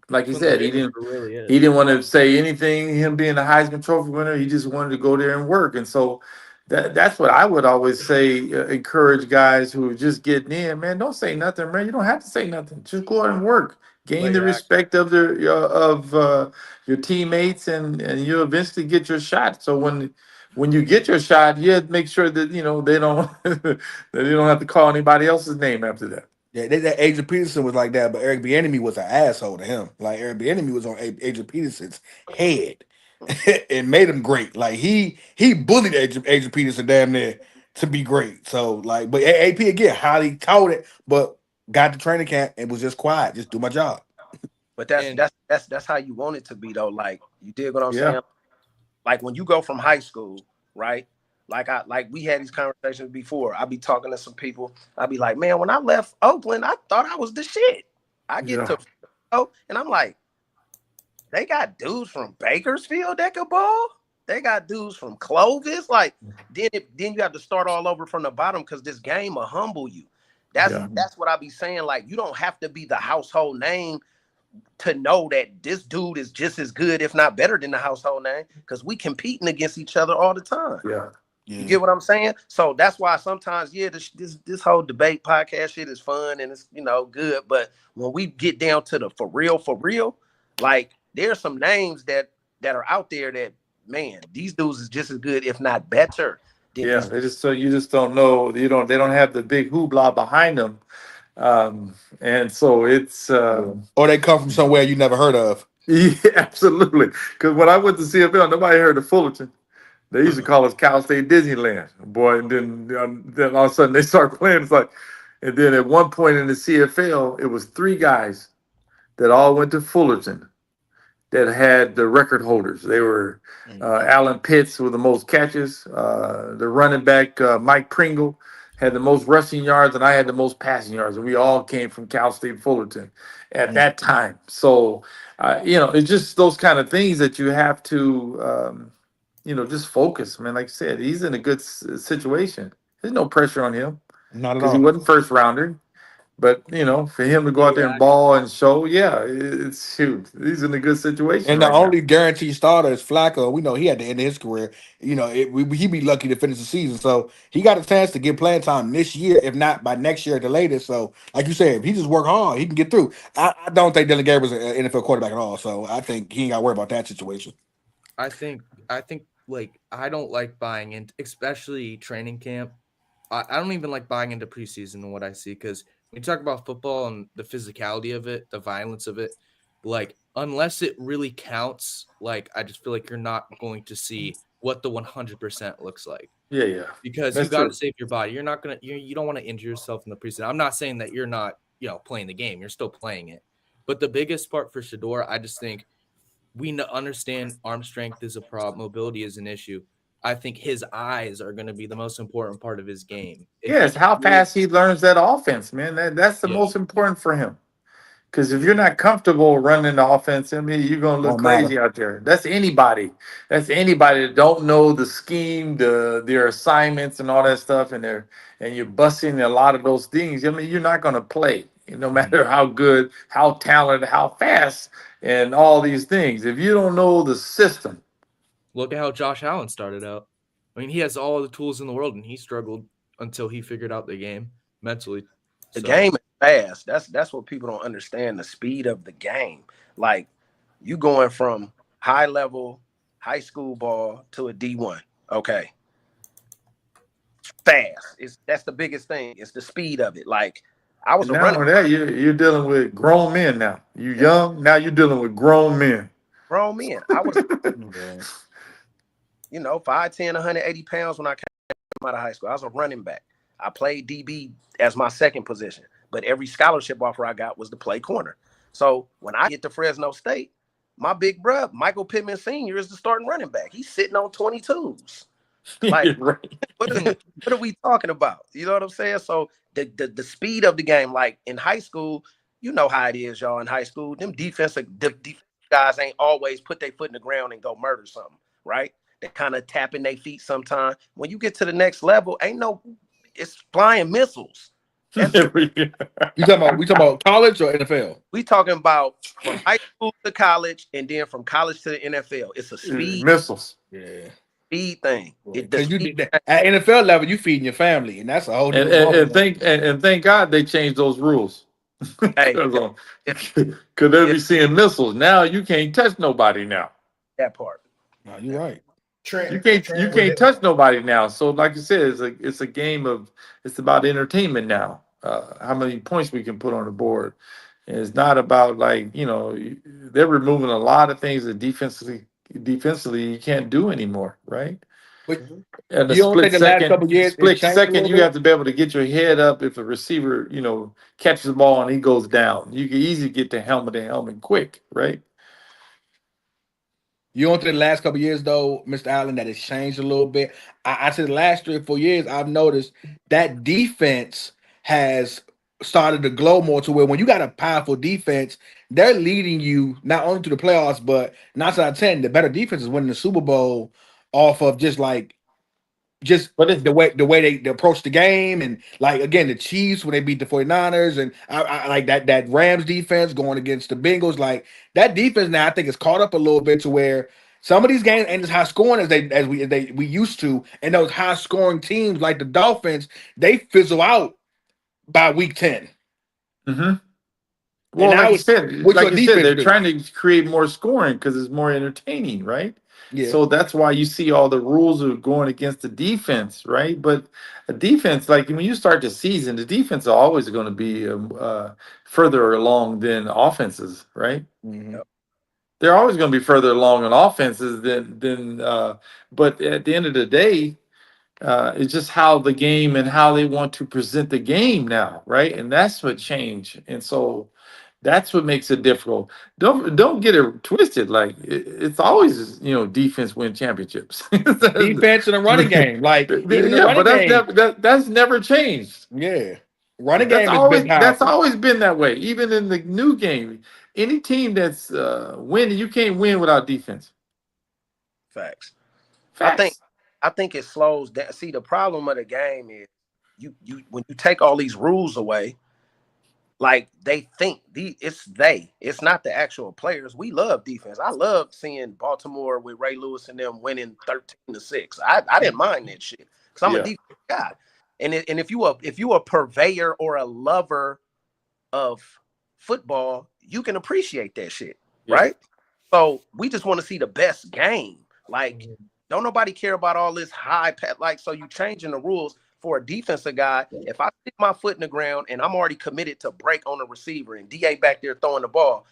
like he said, he didn't want to say anything. Him being a Heisman Trophy winner, he just wanted to go there and work. And so that's what I would always say. Encourage guys who are just getting in. Man, don't say nothing, man. You don't have to say nothing. Just go out and work. Gain the respect of your teammates, and you'll eventually get your shot. So when you get your shot, you have to make sure that they don't that you don't have to call anybody else's name after that. Yeah, that Adrian Peterson was like that, but Eric Bieniemy was an asshole to him. Like, Eric Bieniemy was on Adrian Peterson's head and made him great. Like, he bullied Adrian Peterson damn near to be great. So, like, but AP again, highly touted, but got to training camp and was just quiet, just do my job. But that's how you want it to be though. Like, you dig what I'm saying? like when you go from high school, right? Like we had these conversations before. I'd be talking to some people. I'd be like, man, when I left Oakland, I thought I was the shit. I get to and I'm like, they got dudes from Bakersfield that could ball. They got dudes from Clovis. Like then you have to start all over from the bottom because this game will humble you. That's what I be saying. Like you don't have to be the household name to know that this dude is just as good, if not better than the household name, because we competing against each other all the time. Yeah. You get what I'm saying? So that's why sometimes, this whole debate podcast shit is fun and it's good. But when we get down to the for real, like there's some names that are out there that, man, these dudes is just as good, if not better. They just you just don't know. They don't have the big hoopla behind them. And so it's or they come from somewhere you never heard of. Yeah, absolutely. Because when I went to CFL, nobody heard of Fullerton. They used to call us Cal State Disneyland, boy. And then all of a sudden they start playing. It's like, and then at one point in the CFL, it was 3 guys that all went to Fullerton that had the record holders. They were Alan Pitts with the most catches. The running back Mike Pringle had the most rushing yards, and I had the most passing yards. And we all came from Cal State Fullerton at that time. So, it's just those kind of things that you have to, just focus, man. Like I said, he's in a good situation. There's no pressure on him. Not at all. Because he wasn't first rounder. But, for him to go out there and ball and show, it's huge. He's in a good situation. And the only guaranteed starter is Flacco. We know he had the end of his career. He'd be lucky to finish the season. So he got a chance to get playing time this year, if not by next year at the latest. So, like you said, if he just work hard, he can get through. I don't think Dylan Gabriel's an NFL quarterback at all. So I think he ain't got to worry about that situation. I think like I don't like buying into, especially training camp. I don't even like buying into preseason and what I see, because when you talk about football and the physicality of it, the violence of it, like unless it really counts, like I just feel like you're not going to see what the 100% looks like. Yeah. Because you got to save your body. You're not gonna you don't want to injure yourself in the preseason. I'm not saying that you're not playing the game. You're still playing it. But the biggest part for Shedeur, I just think we understand arm strength is a problem, mobility is an issue. I think his eyes are going to be the most important part of his game. Yes, how fast he learns that offense, man. That's the most important for him. Because if you're not comfortable running the offense, I mean, you're going to look crazy out there. That's anybody. That don't know the scheme, their assignments and all that stuff, and you're busting a lot of those things. I mean, you're not going to play, no matter how good, how talented, how fast, and all these things. If you don't know the system. Look at how Josh Allen started out. I mean, he has all the tools in the world, and he struggled until he figured out the game mentally. The game is fast. That's what people don't understand, the speed of the game. Like, you going from high level, high school ball to a D1. Okay. Fast. That's the biggest thing. It's the speed of it. Like, I was running. That you're dealing with grown men now. You young, now you're dealing with grown men. Grown men. I was 5'10", 180 pounds when I came out of high school. I was a running back. I played DB as my second position, but every scholarship offer I got was to play corner. So when I get to Fresno State, my big brother, Michael Pittman Sr., is the starting running back. He's sitting on 22s. Like, what are we talking about? You know what I'm saying? So the speed of the game, like in high school, you know how it is, y'all. In high school, them defensive guys ain't always put their foot in the ground and go murder something, right? They kind of tapping their feet sometimes. When you get to the next level, it's flying missiles. We talking about college or NFL? We talking about from high school to college, and then from college to the NFL. It's a speed missiles. Yeah. Speed thing. At NFL level, you feeding your family, and that's a whole thank God they changed those rules. Because they'll be seeing missiles. Now you can't touch nobody now. That part. No, you're right. You can't touch nobody now. So, like you said, it's a game of, it's about entertainment now. How many points we can put on the board. And it's not about they're removing a lot of things that defensively you can't do anymore, right? But and the split second, you have to be able to get your head up if a receiver, catches the ball and he goes down. You can easily get to helmet quick, right? You know, through the last couple of years, though, Mr. Allen, that has changed a little bit. I said the last 3 or 4 years, I've noticed that defense has started to glow more to where when you got a powerful defense, they're leading you not only to the playoffs, but 9 out of 10, the better defense is winning the Super Bowl off of But it's the way they approach the game. And like again, the Chiefs when they beat the 49ers, and I like that Rams defense going against the Bengals. Like that defense now I think is caught up a little bit to where some of these games ain't as high scoring as we used to, and those high scoring teams like the Dolphins, they fizzle out by week 10. mm-hmm. And Well, now it's what like your you said, defense they're do. trying to create more scoring because it's more entertaining, right? Yeah. So that's why you see all the rules are going against the defense, right? But a defense, like when you start the season, the defense are always going to be further along than offenses, right? Mm-hmm. They're always going to be further along on offenses than. But at the end of the day, it's just how the game and how they want to present the game now, right? And that's what changed. And so that's what makes it difficult. Don't get it twisted. Like it's always defense win championships. Defense and a running game. Like even the Yeah, but running game. that's never changed. Yeah. Running game has been That's powerful. always been that way. Even in the new game, any team that's winning, you can't win without defense. Facts. Facts. I think it slows down. See, the problem of the game is you when you take all these rules away, like they think it's not the actual players. We love defense. I love seeing Baltimore with Ray Lewis and them winning 13-6. I didn't mind that shit because I'm a defense guy. And if you a purveyor or a lover of football, you can appreciate that shit, right? So we just want to see the best game. Like, don't nobody care about all this high pat. Like, so you changing the rules for a defensive guy. If I stick my foot in the ground and I'm already committed to break on the receiver and DA back there throwing the ball,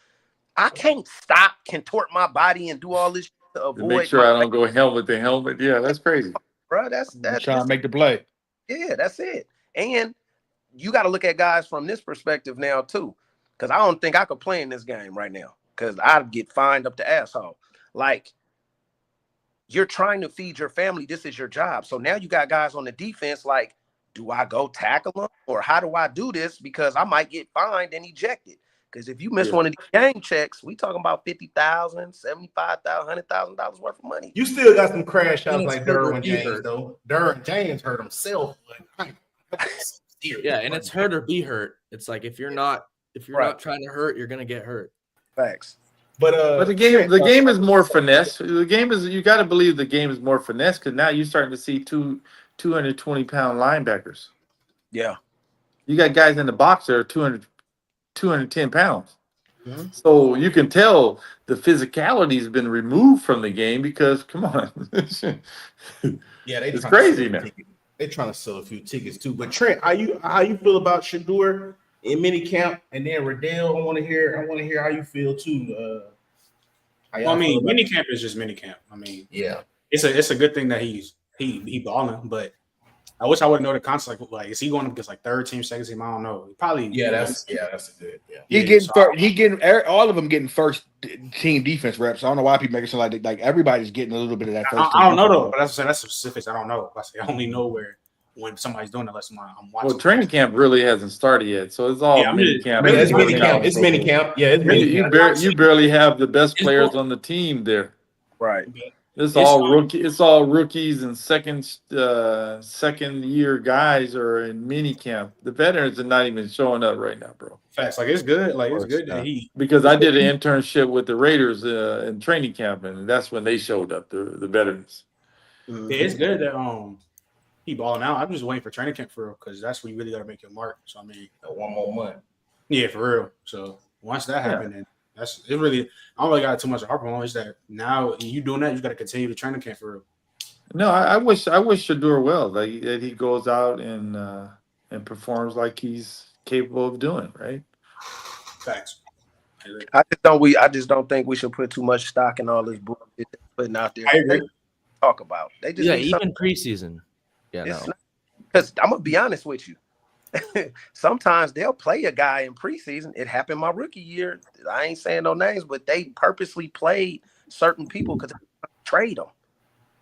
I can't stop, contort my body and do all this to avoid. To make sure I don't go helmet to helmet. Yeah, that's crazy, bro. That's trying to make the play. Yeah, that's it. And you got to look at guys from this perspective now too, because I don't think I could play in this game right now because I'd get fined up the asshole. Like, you're trying to feed your family. This is your job. So now you got guys on the defense like, do I go tackle them or how do I do this? Because I might get fined and ejected. Because if you miss one of these game checks, we talking about $50,000, $75,000, $100,000 worth of money. You still got some crash outs like Derwin James, though. Derwin James hurt himself. Yeah, and it's hurt or be hurt. It's like if you're not trying to hurt, you're gonna get hurt. Facts. But the game is more finesse. The game is, you got to believe the game is more finesse because now you're starting to see 220-pound linebackers. Yeah. You got guys in the box that are 210 pounds. Mm-hmm. So you can tell the physicality has been removed from the game because, come on. Yeah, it's crazy now. They're trying to sell a few tickets too. But Trent, how you feel about Shedeur in minicamp, and then Riddell? I want to hear how you feel too. I mean, minicamp is just minicamp. I mean, yeah, it's a good thing that he balling, but I wish I would know the concept. Like, is he going up against like third team, second team? I don't know. Probably. That's a good. Yeah, He getting all of them getting first team defense reps. I don't know why people make it sound like everybody's getting a little bit of that. I don't know though, but that's specifics. I don't know. I only know when somebody's doing it unless I'm watching. Well, training camp really hasn't started yet, so it's all mini camp. It's mini camp. It's mini camp. Yeah, it's mini camp. You barely have the best players on the team there. Right. It's all rookies and second year guys are in mini camp. The veterans are not even showing up right now, bro. Facts. Like, it's good. Like, it's good that because I did an internship with the Raiders in training camp, and that's when they showed up, the veterans. Yeah, it's good that he balling out. I'm just waiting for training camp for real because that's when you really got to make your mark. So I mean, one more month. Yeah, for real. So once that happened, then that's it. Really, I don't really got too much to harp on. Is that now you doing that? You got to continue the training camp for real. No, I wish Shedeur well. Like that he goes out and performs like he's capable of doing. Right. Facts. I just don't think we should put too much stock in all this bullshit putting out there. I agree. Talk about. They just even preseason. Yeah, because I'm gonna be honest with you. Sometimes they'll play a guy in preseason. It happened my rookie year. I ain't saying no names, but they purposely played certain people because they trade them.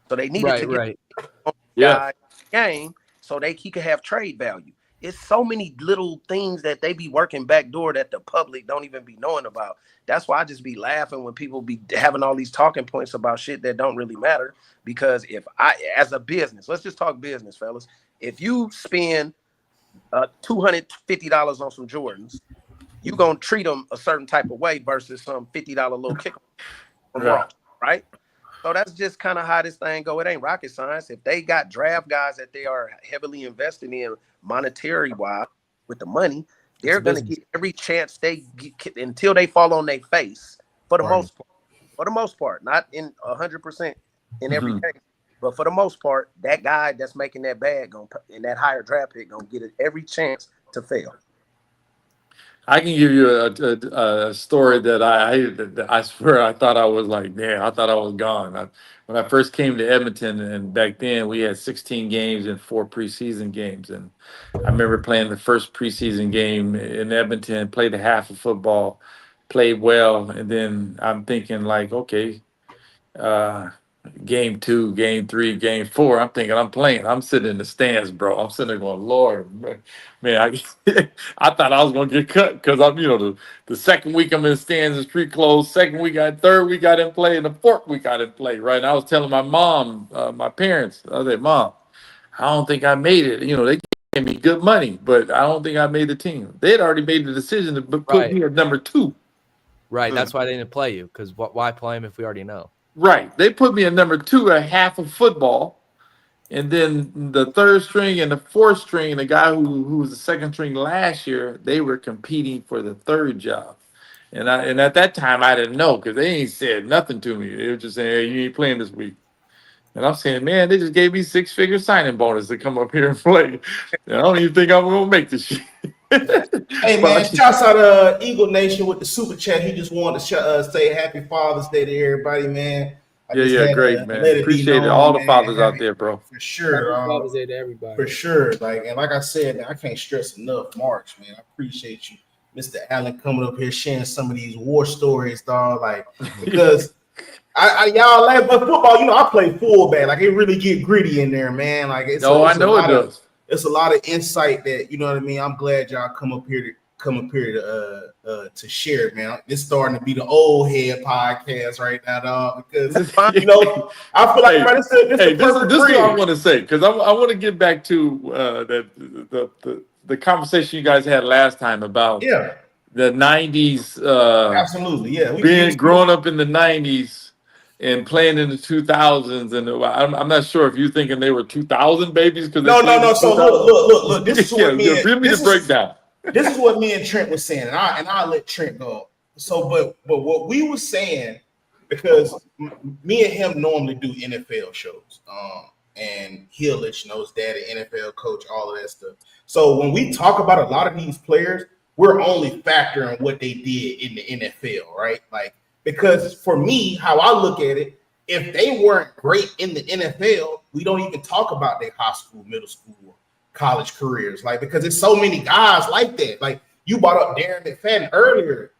So they needed to get Yeah. game so he could have trade value. It's so many little things that they be working backdoor that the public don't even be knowing about. That's why I just be laughing when people be having all these talking points about shit that don't really matter. Because if as a business, let's just talk business, fellas. If you spend $250 on some Jordans, you gonna treat them a certain type of way versus some $50 little kicker from Raw, right? So that's just kind of how this thing go. It ain't rocket science. If they got draft guys that they are heavily invested in monetary wise with the money, they're gonna get every chance they get until they fall on their face. For the most part, not in 100% in every case, but for the most part, that guy that's making that bag in that higher draft pick gonna get every chance to fail. I can give you a story that I swear I thought I was like, damn, I thought I was gone. When I first came to Edmonton, and back then we had 16 games and 4 preseason games. And I remember playing the first preseason game in Edmonton, played a half of football, played well. And then I'm thinking like, okay, game 2, game 3, game 4. I'm thinking I'm playing. I'm sitting in the stands, bro. I'm sitting there going, Lord, man, I thought I was gonna get cut because I'm, the second week I'm in the stands is pre-closed. Second week, third week I didn't play, and the fourth week I didn't play. Right? And I was telling my mom, my parents, I was like, Mom, I don't think I made it. They gave me good money, but I don't think I made the team. They had already made the decision to put me at number 2. Right. That's why they didn't play you, because why play him if we already know? Right. They put me at number 2 at half of football. And then the third string and the fourth string, the guy who was the second string last year, they were competing for the third job. And at that time, I didn't know because they ain't said nothing to me. They were just saying, hey, you ain't playing this week. And I'm saying, man, they just gave me 6-figure signing bonus to come up here and play. And I don't even think I'm going to make this shit. Hey, man, shouts out Eagle Nation with the super chat. He just wanted to say Happy Father's Day to everybody, man. Great, man. Appreciate it. All the fathers out there, bro. For sure. Father's Day to everybody. For sure. Like I said, man, I can't stress enough, March, man. I appreciate you, Mr. Allen, coming up here sharing some of these war stories, dog. Like, because y'all laugh, but football, I play fullback. Like, it really get gritty in there, man. Like, I know it does. It's a lot of insight that, you know what I mean. I'm glad y'all come up here to share, man. It's starting to be the old head podcast right now, dog. Because I feel like this is what I want to say, because I want to get back to the conversation you guys had last time about the 90s. Absolutely, yeah. Growing up in the 90s. And playing in the 2000s, and I'm not sure if you're thinking they were 2000 babies because no. So look. This is what give me the breakdown. This is what me and Trent was saying, and I'll let Trent go. So, but what we were saying, because me and him normally do NFL shows, and he'll let you know his dad, an NFL coach, all of that stuff. So when we talk about a lot of these players, we're only factoring what they did in the NFL, right? Like. Because for me, how I look at it, if they weren't great in the NFL, we don't even talk about their high school, middle school, college careers. Like, because there's so many guys like that. Like, you brought up Darren McFadden earlier.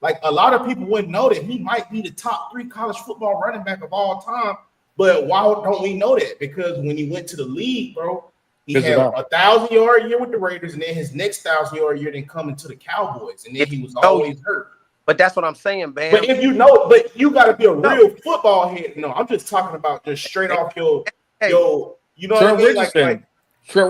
Like, a lot of people wouldn't know that he might be the top 3 college football running back of all time. But why don't we know that? Because when he went to the league, bro, he had a 1,000-yard year with the Raiders, and then his next 1,000-yard year then coming to the Cowboys, and then he was always hurt. But that's what I'm saying, man. But if you got to be a real football head. No, I'm just talking about just straight off your you know what I mean? Like Trent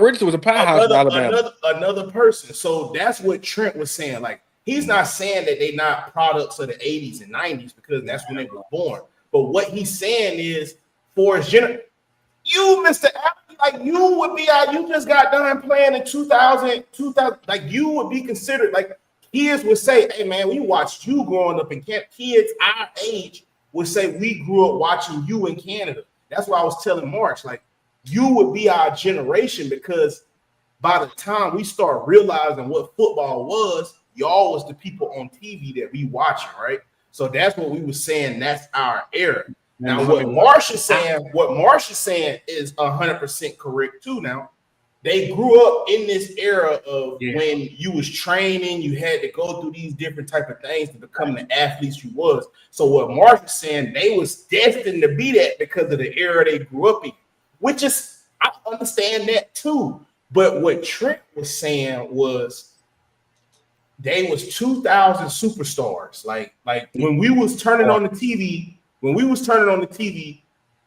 Richardson was a powerhouse in Alabama. Another person. So that's what Trent was saying. Like, he's not saying that they're not products of the 80s and 90s because that's when they were born. But what he's saying is, for his you, Mr. Allen, like, you would be out. You just got done playing in 2000. Like, you would be considered like. Kids would say, hey, man, we watched you growing up in Canada. Kids our age would say we grew up watching you in Canada. That's why I was telling March, like, you would be our generation because by the time we start realizing what football was, y'all was the people on TV that we watching, right? So that's what we were saying. That's our era. Now, what Marsh is saying is 100% correct too now. they grew up in this era of when you was training, you had to go through these different type of things to become the athletes you was. So what Mark is saying, they was destined to be that because of the era they grew up in, which is, I understand that too. But what Trent was saying was they was 2000 superstars. Like when we was turning on the TV,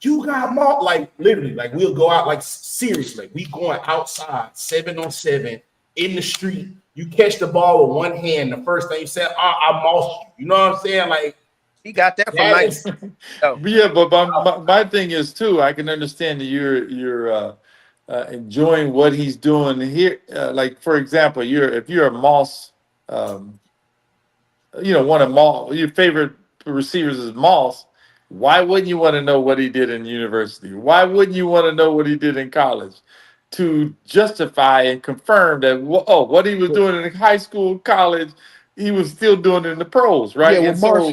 you got more, like literally, like we'll go out, like seriously, we going outside 7-on-7 in the street. You catch the ball with one hand. The first thing you said, I mossed you. You know what I'm saying? Like he got that from nice. Yeah, but my thing is too. I can understand that you're enjoying what he's doing here. Like for example, if you're a Moss, one of Moss, your favorite receivers is Moss. Why wouldn't you want to know what he did in university? Why wouldn't you want to know what he did in college? To justify and confirm that what he was doing in high school, college, he was still doing it in the pros, right? Yeah, well,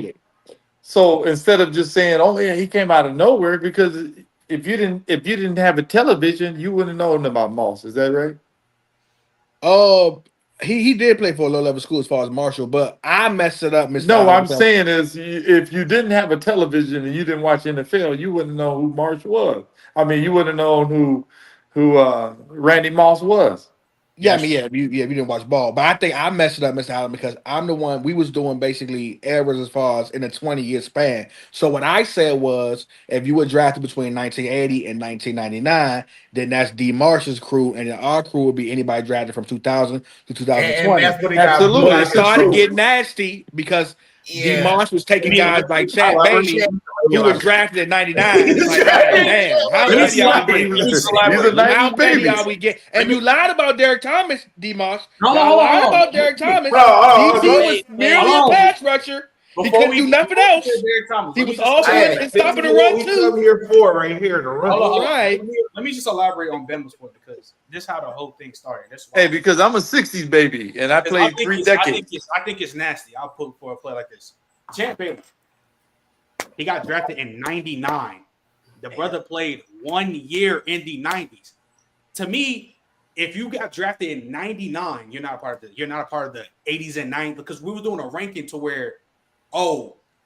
So instead of just saying, "Oh yeah, he came out of nowhere," because if you didn't have a television, you wouldn't have known about Moss. Is that right? He did play for a low level school as far as Marshall, but I messed it up. No, I'm saying is if you didn't have a television and you didn't watch NFL, you wouldn't know who Marshall was. I mean, you wouldn't know who Randy Moss was. Yeah, I mean, if you didn't watch ball, but I think I messed it up, Mr. Allen, because I'm the one we was doing basically errors as far as in a 20-year span. So what I said was, if you were drafted between 1980 and 1999, then that's D. Marsh's crew, and then our crew would be anybody drafted from 2000 to 2020. And that's what Absolutely, I started getting nasty because D. Marsh was taking guys like Chad Bailey, who was drafted in 99. It's like, damn, how many are we getting? And you lied about Derek Thomas, D. Marsh. You lied about Derek Thomas. DC was merely a pass rusher. He couldn't do nothing else. He was also in stopping the run too. Come here for right here to run. Hold on. Let me just elaborate on Bama's point because this is how the whole thing started. Hey, because I'm a '60s baby and I played 3 decades. I think it's nasty. I'll put for a play like this. Champ Bailey, he got drafted in '99. The brother played 1 year in the '90s. To me, if you got drafted in '99, you're not a part of the '80s and '90s because we were doing a ranking to where,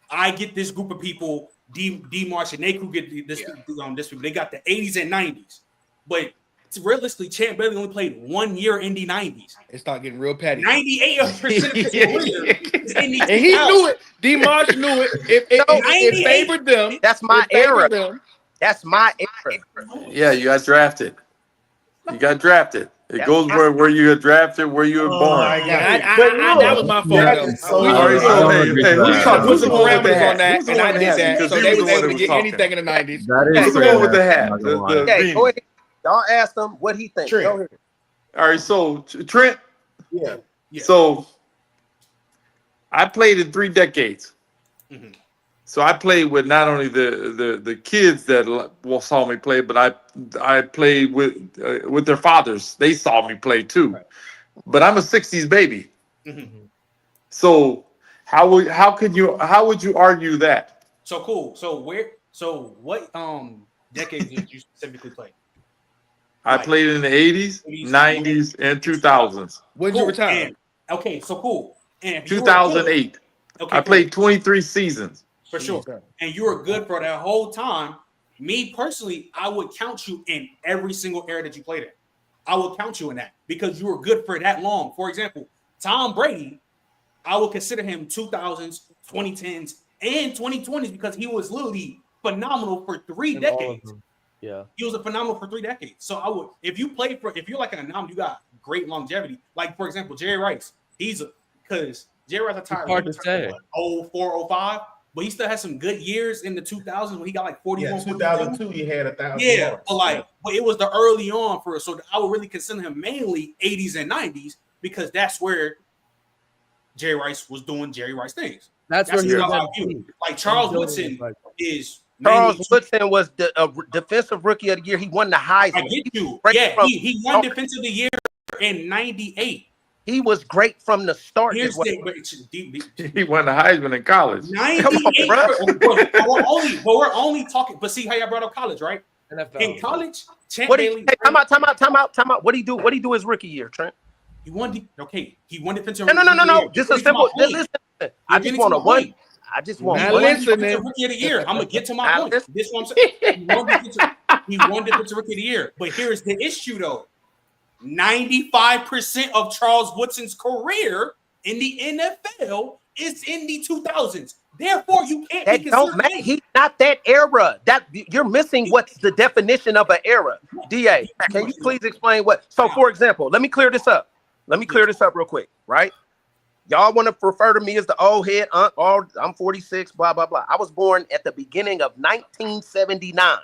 I get this group of people, D Marsh and they could get this people. They got the '80s and '90s, but realistically, Champ Bailey only played 1 year in the '90s. It started getting real petty. 98% of his career is in the and he knew it. D. Marsh knew it. It favored them. That's my era. That's my era. Yeah, you got drafted. It goes where you got drafted, where you were born. That was my fault. Put some parameters on that, and I did that. So they was able to get anything in the '90s. Who's the one with the hat? Okay, go ahead. Y'all ask him what he thinks. Go ahead. All right, so Trent. Yeah. So I played in 3 decades. Mm-hmm. So I played with not only the kids that saw me play, but I played with their fathers. They saw me play too. Right. But I'm a '60s baby. Mm-hmm. So how would you argue that? So cool. So what decades did you specifically play? I played in the 80s, 90s, and 2000s. When did you retire? Okay, so cool. And 2008. I played 23 seasons. For sure. And you were good for that whole time. Me personally, I would count you in every single era that you played in. I would count you in that because you were good for that long. For example, Tom Brady, I would consider him 2000s, 2010s, and 2020s because he was literally phenomenal for 3 decades. Yeah, he was a phenomenal for 3 decades. So I would, if you're like an anomaly, you got great longevity. Like for example, Jerry Rice, because Jerry Rice retired. Hard to say. 04, 05, but he still had some good years in the 2000s when he got like 41. Yeah, 2002 he had 1,000. Yeah, but it was the early on for us. So I would really consider him mainly 80s and 90s because that's where Jerry Rice was doing Jerry Rice things. That's where he was like Charles Woodson is. Charles Woodson was the defensive rookie of the year. He won the Heisman. I get you. Yeah, he won defensive of the year in '98. He was great from the start. He won the Heisman in college. 98. But we're only talking. But see how y'all brought up college, right? NFL. In college, Champ What Bailey. time out. What do he do his rookie year, Trent? He won defensive. No. Just a simple. Listen. I just want point. I just want Not one. listening. Rookie of the year. I'm gonna get to my Now point. listen. This is what I'm saying. He won defensive rookie of the year. But here's the issue, though. 95% of Charles Woodson's career in the NFL is in the 2000s. Therefore, you can't That don't matter. He's not that era. That you're missing what's the definition of an era. DA, can you please explain what? So, for example, let me clear this up. Real quick, right? Y'all want to refer to me as the old head? I'm 46, blah, blah, blah. I was born at the beginning of 1979.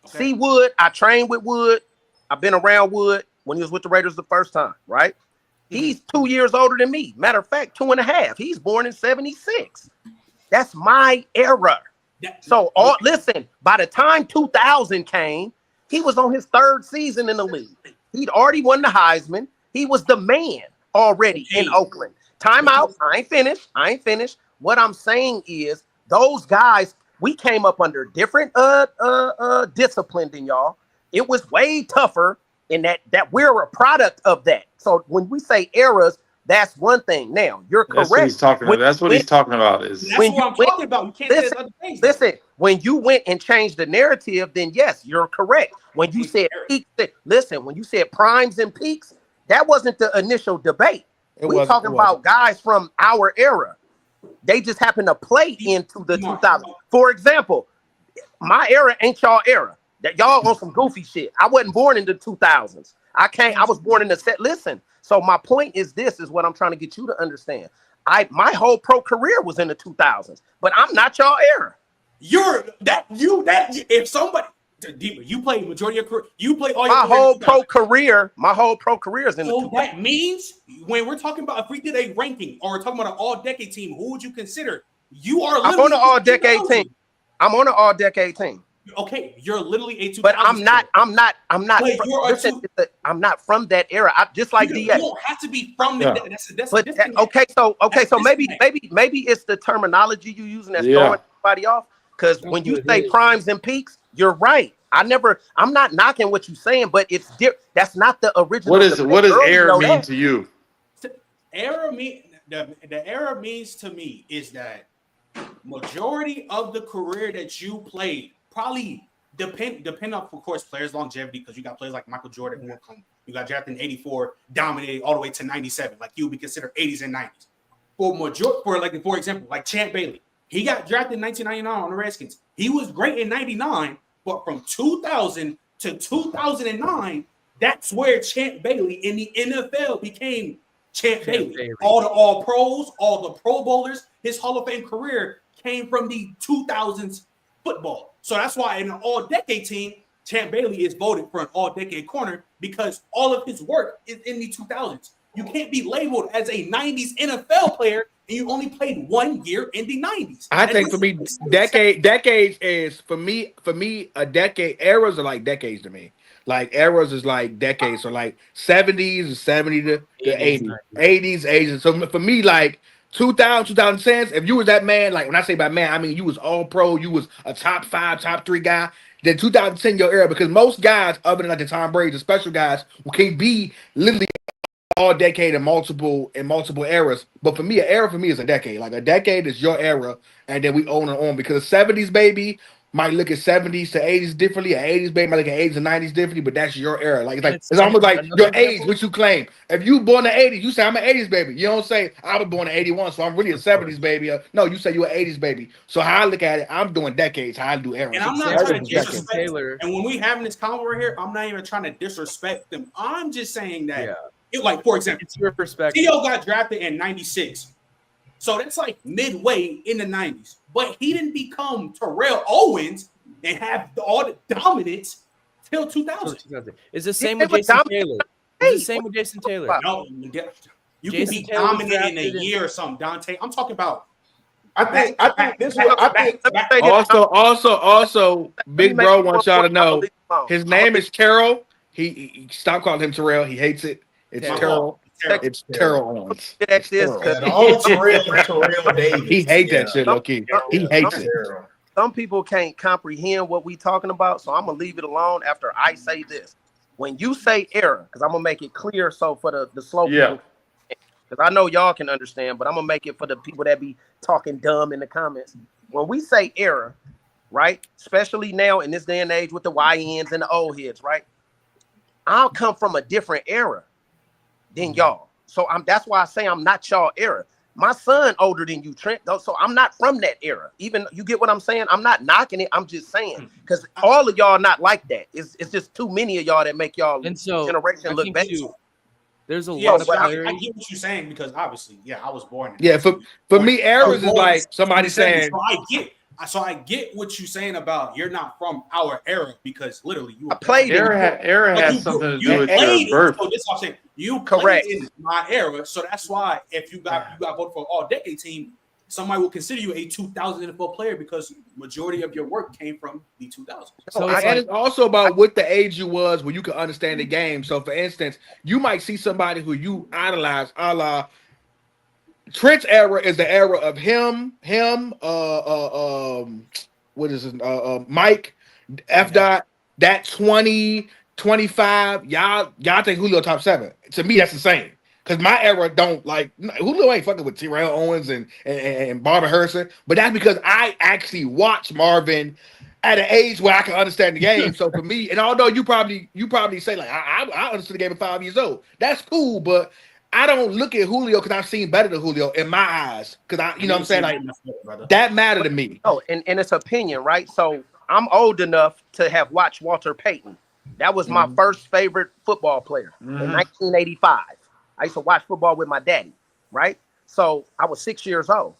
Okay. See Wood. I trained with Wood. I've been around Wood when he was with the Raiders the first time, right? He's 2 years older than me. Matter of fact, 2.5. He's born in 76. That's my era. So, listen, by the time 2000 came, he was on his 3rd season in the league. He'd already won the Heisman. He was the man already in Oakland. Timeout. I ain't finished. What I'm saying is those guys, we came up under different discipline than y'all. It was way tougher in that we're a product of that. So when we say eras, that's one thing. Now you're correct. That's what he's talking about. That's what he's talking about. Is when you talking about. You can't say other things. Listen, when you went and changed the narrative, then yes, you're correct. When you said peaks, when you said primes and peaks, that wasn't the initial debate. We're talking about guys from our era. They just happen to play into the 2000s. For example, my era ain't y'all era. That y'all on some goofy shit. I wasn't born in the 2000s. I was born in the set. Listen. So my point is this is what I'm trying to get you to understand. My whole pro career was in the 2000s, but I'm not y'all era. If somebody you play majority of your career, you play all your my whole pro career is in the 2000s. That means when we're talking about if we did a ranking or we're talking about an all-decade team, who would you consider? You are I'm on an all-decade team. I'm on an all-decade team. Okay, you're literally a 2000s. But I'm not. I'm not from that era. I just like DA. You don't have to be from that. So maybe it's the terminology you using that's throwing everybody off. Because when you say primes and peaks, you're right. I'm not knocking what you're saying, but it's that's not the original. What does era mean to you? Era the era means to me is that majority of the career that you played. Probably depend on, of course, players' longevity because you got players like Michael Jordan who will come. You got drafted in '84, dominated all the way to '97. Like you would be considered '80s and '90s. For example, like Champ Bailey, he got drafted in 1999 on the Redskins. He was great in '99, but from 2000 to 2009, that's where Champ Bailey in the NFL became Champ Bailey. All the All Pros, all the Pro Bowlers, his Hall of Fame career came from the 2000s football. So that's why in an all-decade team, Champ Bailey is voted for an all-decade corner because all of his work is in the 2000s. You can't be labeled as a 90s NFL player and you only played 1 year in the 90s. I think for me, decades is for me a decade. Eras are like decades to me. Like eras is like decades. So like 70s is 70 to 80, 80s. So for me, like 2000, 2010s, if you was that man, like when I say by man, I mean you was all pro, you was a top 5, top 3 guy. Then 2010 your era, because most guys, other than like the Tom Brady, the special guys, can be literally all decade in multiple eras. But for me, an era for me is a decade. Like a decade is your era, and then we own and on because the 70s baby might look at 70s to 80s differently. An 80s baby might look at 80s and 90s differently, but that's your era. Like it's almost like your age, which you claim. If you born in the 80s, you say I'm an 80s baby. You don't say I was born in 81, so I'm really a 70s baby. No, you say you're an 80s baby. So how I look at it, I'm doing decades. How I do eras. And I'm not trying to disrespect Taylor. And when we having this convo right here, I'm not even trying to disrespect them. I'm just saying that, like for example, it's your perspective. T.O. got drafted in '96. So that's like midway in the 90s. But he didn't become Terrell Owens and have all the dominance till 2000. It's the same with Jason Taylor. It's the same with Jason Taylor. No, you can be dominant in a year or something, Dante. I'm talking about. I think this is what I think. Also, Big Bro wants y'all to know his name is Terrell. He stopped calling him Terrell. He hates it. It's Terrell. It's Terrell Owens. Terrell Davis. He hates that shit, low-key. He hates it. some people can't comprehend what we talking about, so I'm gonna leave it alone after I say this. When you say era, because I'm gonna make it clear so for the slow people, because I know y'all can understand, but I'm gonna make it for the people that be talking dumb in the comments. When we say era, right? Especially now in this day and age with the YNs and the old heads, right? I'll come from a different era than y'all. So that's why I say I'm not y'all era. My son older than you, Trent, though, so I'm not from that era. Even you get what I'm saying? I'm not knocking it. I'm just saying because all of y'all not like that. It's just too many of y'all that make y'all generation look bad. There's a lot of I get what you're saying because obviously, I was born. For me, eras is like somebody saying. So I get what you're saying about you're not from our era because literally you played era has something to do with your birth. So this is what I'm saying. You correct played in my era, so that's why if you got voted for an all-decade team, somebody will consider you a 2000 NFL player because majority of your work came from the 2000s. So it's also about what the age you was when you could understand the game. So for instance, you might see somebody who you idolize, a la Trent's era is the era of him, what is it? Mike, F. Dot, that 20, 25. Y'all think Julio top 7. To me, that's the same. Because my era don't like Julio ain't fucking with Terrell Owens and Barbara Herson, but that's because I actually watched Marvin at an age where I can understand the game. So for me, and although you probably say like I understood the game at 5 years old, that's cool, but I don't look at Julio because I've seen better than Julio in my eyes. Because you know what I'm saying? Like that mattered to me. Oh, and it's opinion, right? So I'm old enough to have watched Walter Payton. That was my first favorite football player in 1985. I used to watch football with my daddy, right? So I was 6 years old.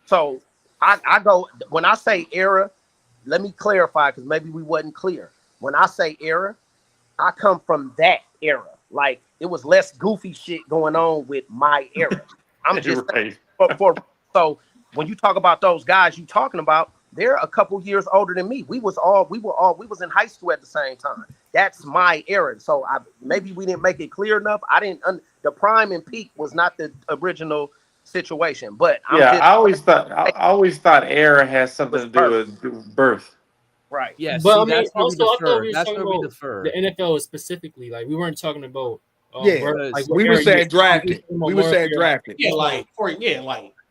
So I go when I say era, let me clarify because maybe we wasn't clear. When I say era, I come from that era. Like it was less goofy shit going on with my era. I'm just saying, so when you talk about those guys you talking about, they're a couple years older than me. We was in high school at the same time. That's my era. So maybe we didn't make it clear enough. The prime and peak was not the original situation. But I always thought era has something to do with birth. Right. Yeah. But see, I mean, that's where also I thought we were that's talking where we about defer. the NFL specifically. Like we weren't talking about like we were saying drafted. We were saying drafted. Yeah, like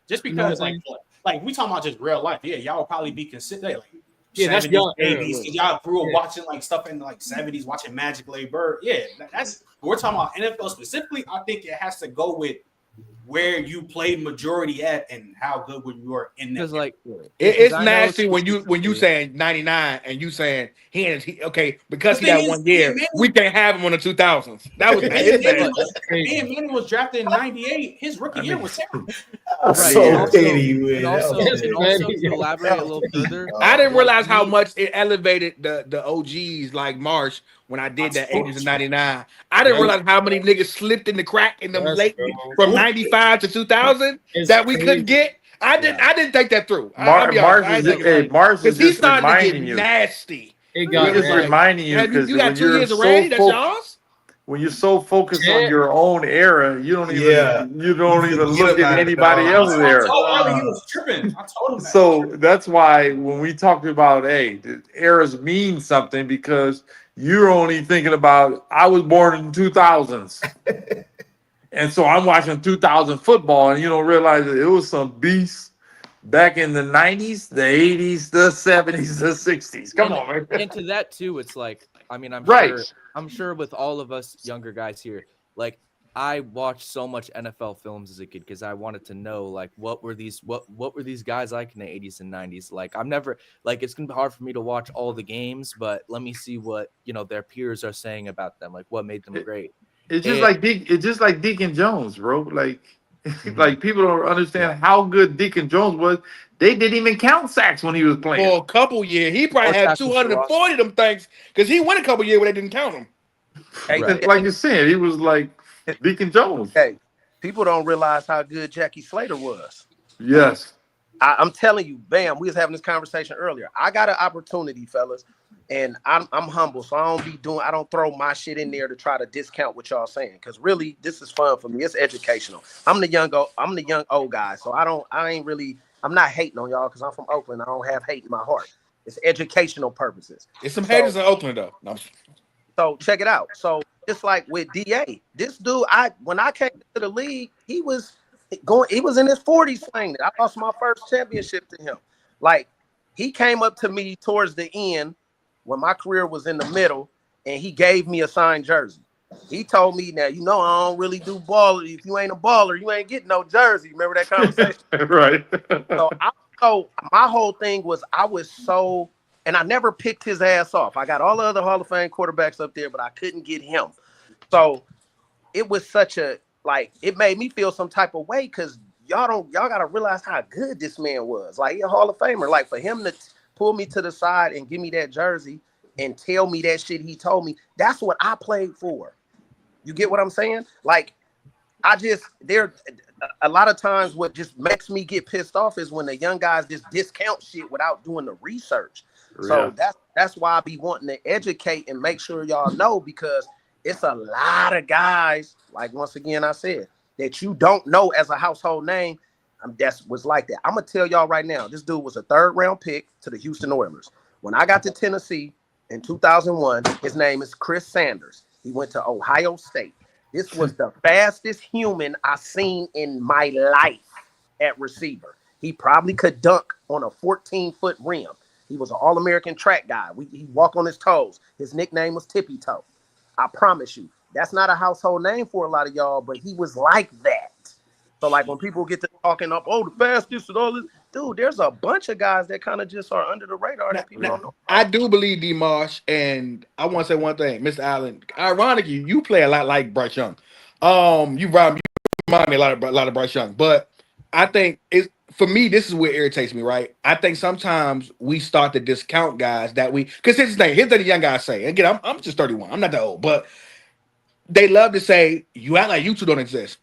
just because like we talking about just real life. Yeah, y'all will probably be considered like 70s, that's y'all 80s. Y'all grew up watching like stuff in like 70s, watching Magic Larry Bird. Yeah, that's we're talking about NFL specifically. I think it has to go with where you played majority at and how good you were in that. Like it's nasty when you saying 99 and you saying because he had 1 year, we can't have him on the 2000s. That was Manny was drafted in 98. His rookie year was terrible. So petty, man. Also to elaborate a little further, I didn't realize how much it elevated the OGs like Marsh when I did that 80s and 99. I didn't realize how many niggas slipped in the crack in them late from 95 to 2000 that we couldn't get. I didn't think that through. Marsh is he's starting to get you. Nasty. We're just reminding you because you got 2 years already. That's yours. When you're so focused on your own era, you don't even look at anybody else's era. He was tripping. I told him that. So that's why when we talk about the eras mean something because you're only thinking about I was born in the 2000s. And so I'm watching 2000 football and you don't realize that it was some beasts back in the 90s, the 80s, the 70s, the 60s. Come on, man. And to that too, it's like, I mean, I'm sure with all of us younger guys here, like I watched so much NFL films as a kid because I wanted to know like what were these guys like in the 80s and 90s. Like I'm never like it's gonna be hard for me to watch all the games, but let me see what their peers are saying about them, like what made them great. It's just like Deacon Jones, bro. Like like people don't understand how good Deacon Jones was. They didn't even count sacks when he was playing. For a couple years. He probably had 240 of them things because he went a couple years where they didn't count him. Right. Like you said, he was like Deacon Jones. Hey, people don't realize how good Jackie Slater was. Yes. I'm telling you, bam, we was having this conversation earlier. I got an opportunity, fellas, and I'm humble, so I don't throw my shit in there to try to discount what y'all saying, because really, this is fun for me. It's educational. I'm the young old guy, so I ain't really I'm not hating on y'all because I'm from Oakland. I don't have hate in my heart. It's educational purposes. It's some haters in Oakland though. No. So check it out. So just like with DA, this dude, when I came to the league, he was in his 40s playing it. I lost my first championship to him. Like, he came up to me towards the end when my career was in the middle, and he gave me a signed jersey. He told me, now, you know, I don't really do baller. If you ain't a baller, you ain't getting no jersey. Remember that conversation? Right. So my whole thing was and I never picked his ass off. I got all the other Hall of Fame quarterbacks up there, but I couldn't get him. So it was it made me feel some type of way because y'all got to realize how good this man was. Like, he a Hall of Famer. Like, for him to pull me to the side and give me that jersey and tell me that shit he told me, that's what I played for. You get what I'm saying? Like, there a lot of times what just makes me get pissed off is when the young guys just discount shit without doing the research. So that's why I be wanting to educate and make sure y'all know, because it's a lot of guys, like, once again I said, that you don't know as a household name. That's what's like that. I'm gonna tell y'all right now, this dude was a 3rd round pick to the Houston Oilers. When I got to Tennessee in 2001, his name is Chris Sanders. He went to Ohio State. This was the fastest human I seen in my life at receiver. He probably could dunk on a 14-foot rim. He was an All-American track guy. He walked on his toes. His nickname was Tippy Toe. I promise you, that's not a household name for a lot of y'all, but he was like that. So, like, when people get to talking up, the fastest and all this, dude, there's a bunch of guys that kind of just are under the radar that people don't know. I do believe D. Marsh, and I want to say one thing, Mr. Allen. Ironically, you play a lot like Bryce Young. You remind me a lot of Bryce Young, but I think for me, this is what irritates me, right? I think sometimes we start to discount guys because here's the thing. Here's what the young guys say. Again, I'm just 31. I'm not that old, but they love to say, you act like YouTube don't exist.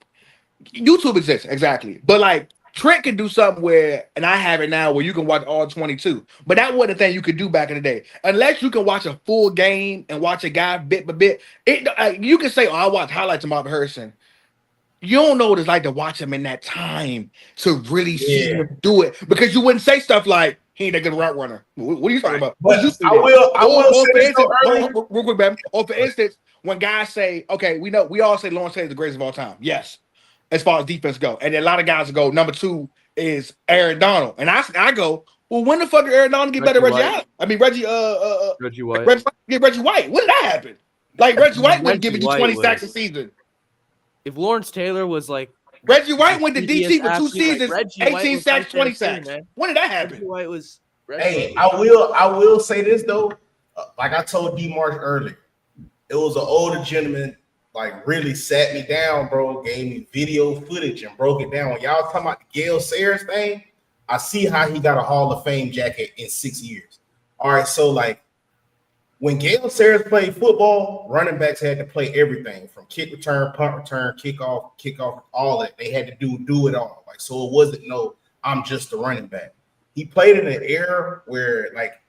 YouTube exists, exactly. But like, Trent can do something and I have it now, where you can watch all 22. But that wasn't a thing you could do back in the day. Unless you can watch a full game and watch a guy bit by bit. You can say, I watch highlights of Marvin Harrison. You don't know what it's like to watch him in that time to really see him do it, because you wouldn't say stuff like, he ain't a good route runner. What are you talking about? But I will say real quick, man. Or for instance, when guys say, okay, we all say Lawrence Taylor is the greatest of all time. Yes, as far as defense go. And then a lot of guys go, number 2 is Aaron Donald. And I go, well, when the fuck did Aaron Donald get better than Reggie Allen? I mean, Reggie White. Reggie White. When did that happen? Like, Reggie White wasn't giving you 20 sacks a season. If Lawrence Taylor was like, Reggie White went to DC for 2 seasons, 18 sacks, 20 sacks. Man. When did that happen? Reggie White was. I will say this though. Like I told D. Marsh earlier, it was an older gentleman, like, really sat me down, bro, gave me video footage and broke it down. When y'all talking about the Gale Sayers thing, I see how he got a Hall of Fame jacket in 6 years. All right, so like, when Gale Sayers played football, running backs had to play everything from kick return, punt return, kickoff, all that. They had to do it all. Like, so it wasn't I'm just a running back. He played in an era where, like,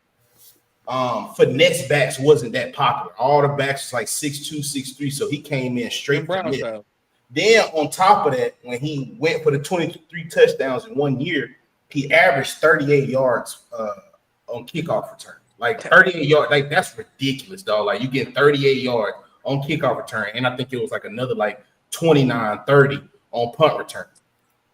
finesse backs wasn't that popular. All the backs was like 6'2", 6'3", so he came in straight from it. Then on top of that, when he went for the 23 touchdowns in 1 year, he averaged 38 yards on kickoff return. Like 38 yards, like, that's ridiculous, dog. Like, you get 38 yards on kickoff return, and I think it was like another like 29, 30 on punt return.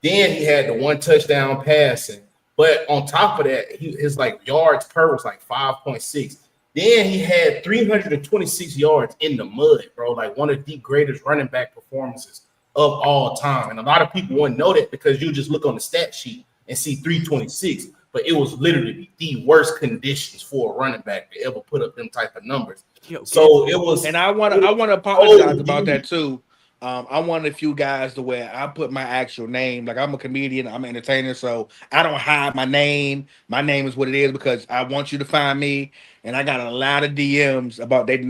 Then he had the 1 touchdown passing, but on top of that, his like yards per was like 5.6. Then he had 326 yards in the mud, bro. Like, one of the greatest running back performances of all time. And a lot of people wouldn't know that because you just look on the stat sheet and see 326. But it was literally the worst conditions for a running back to ever put up them type of numbers. So it was, and I want to apologize about that too. I'm one of the few guys to where I put my actual name. Like, I'm a comedian, I'm an entertainer, so I don't hide my name. My name is what it is because I want you to find me. And I got a lot of DMs about they did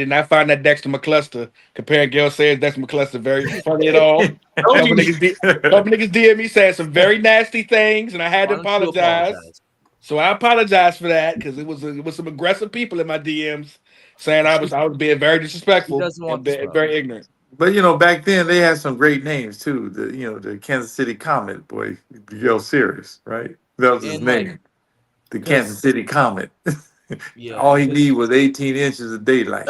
not find that Dexter McCluster. Comparing Gale Sayers, Dexter McCluster, very funny at all. Couple niggas DM me saying some very nasty things, and I had to apologize. So I apologize for that because it was some aggressive people in my DMs saying I was being very disrespectful and very ignorant. But back then they had some great names too. The Kansas City Comet, boy, Yo Sirius, right? That was his name. The Kansas City Comet. Yeah. All he needed was 18 inches of daylight.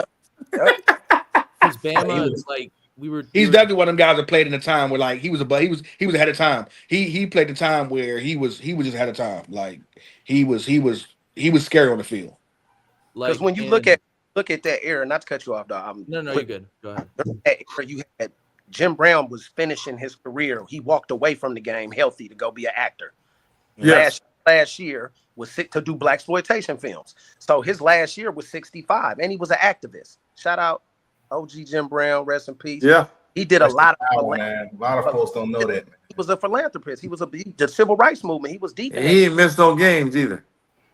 Because Bama, like he's definitely one of them guys that played in a time where like he was ahead of time. He played the time where he was just ahead of time. Like he was scary on the field. Because when you look at that era, not to cut you off, dog. No, you're good. Go ahead. That era, you had Jim Brown was finishing his career. He walked away from the game healthy to go be an actor. Yes. Last year was sick to do blaxploitation films. So his last year was 65, and he was an activist. Shout out OG Jim Brown, rest in peace. Yeah. He did a lot of a lot of folks don't know that. He was a philanthropist. He was the civil rights movement. He was deep in He didn't miss no games either.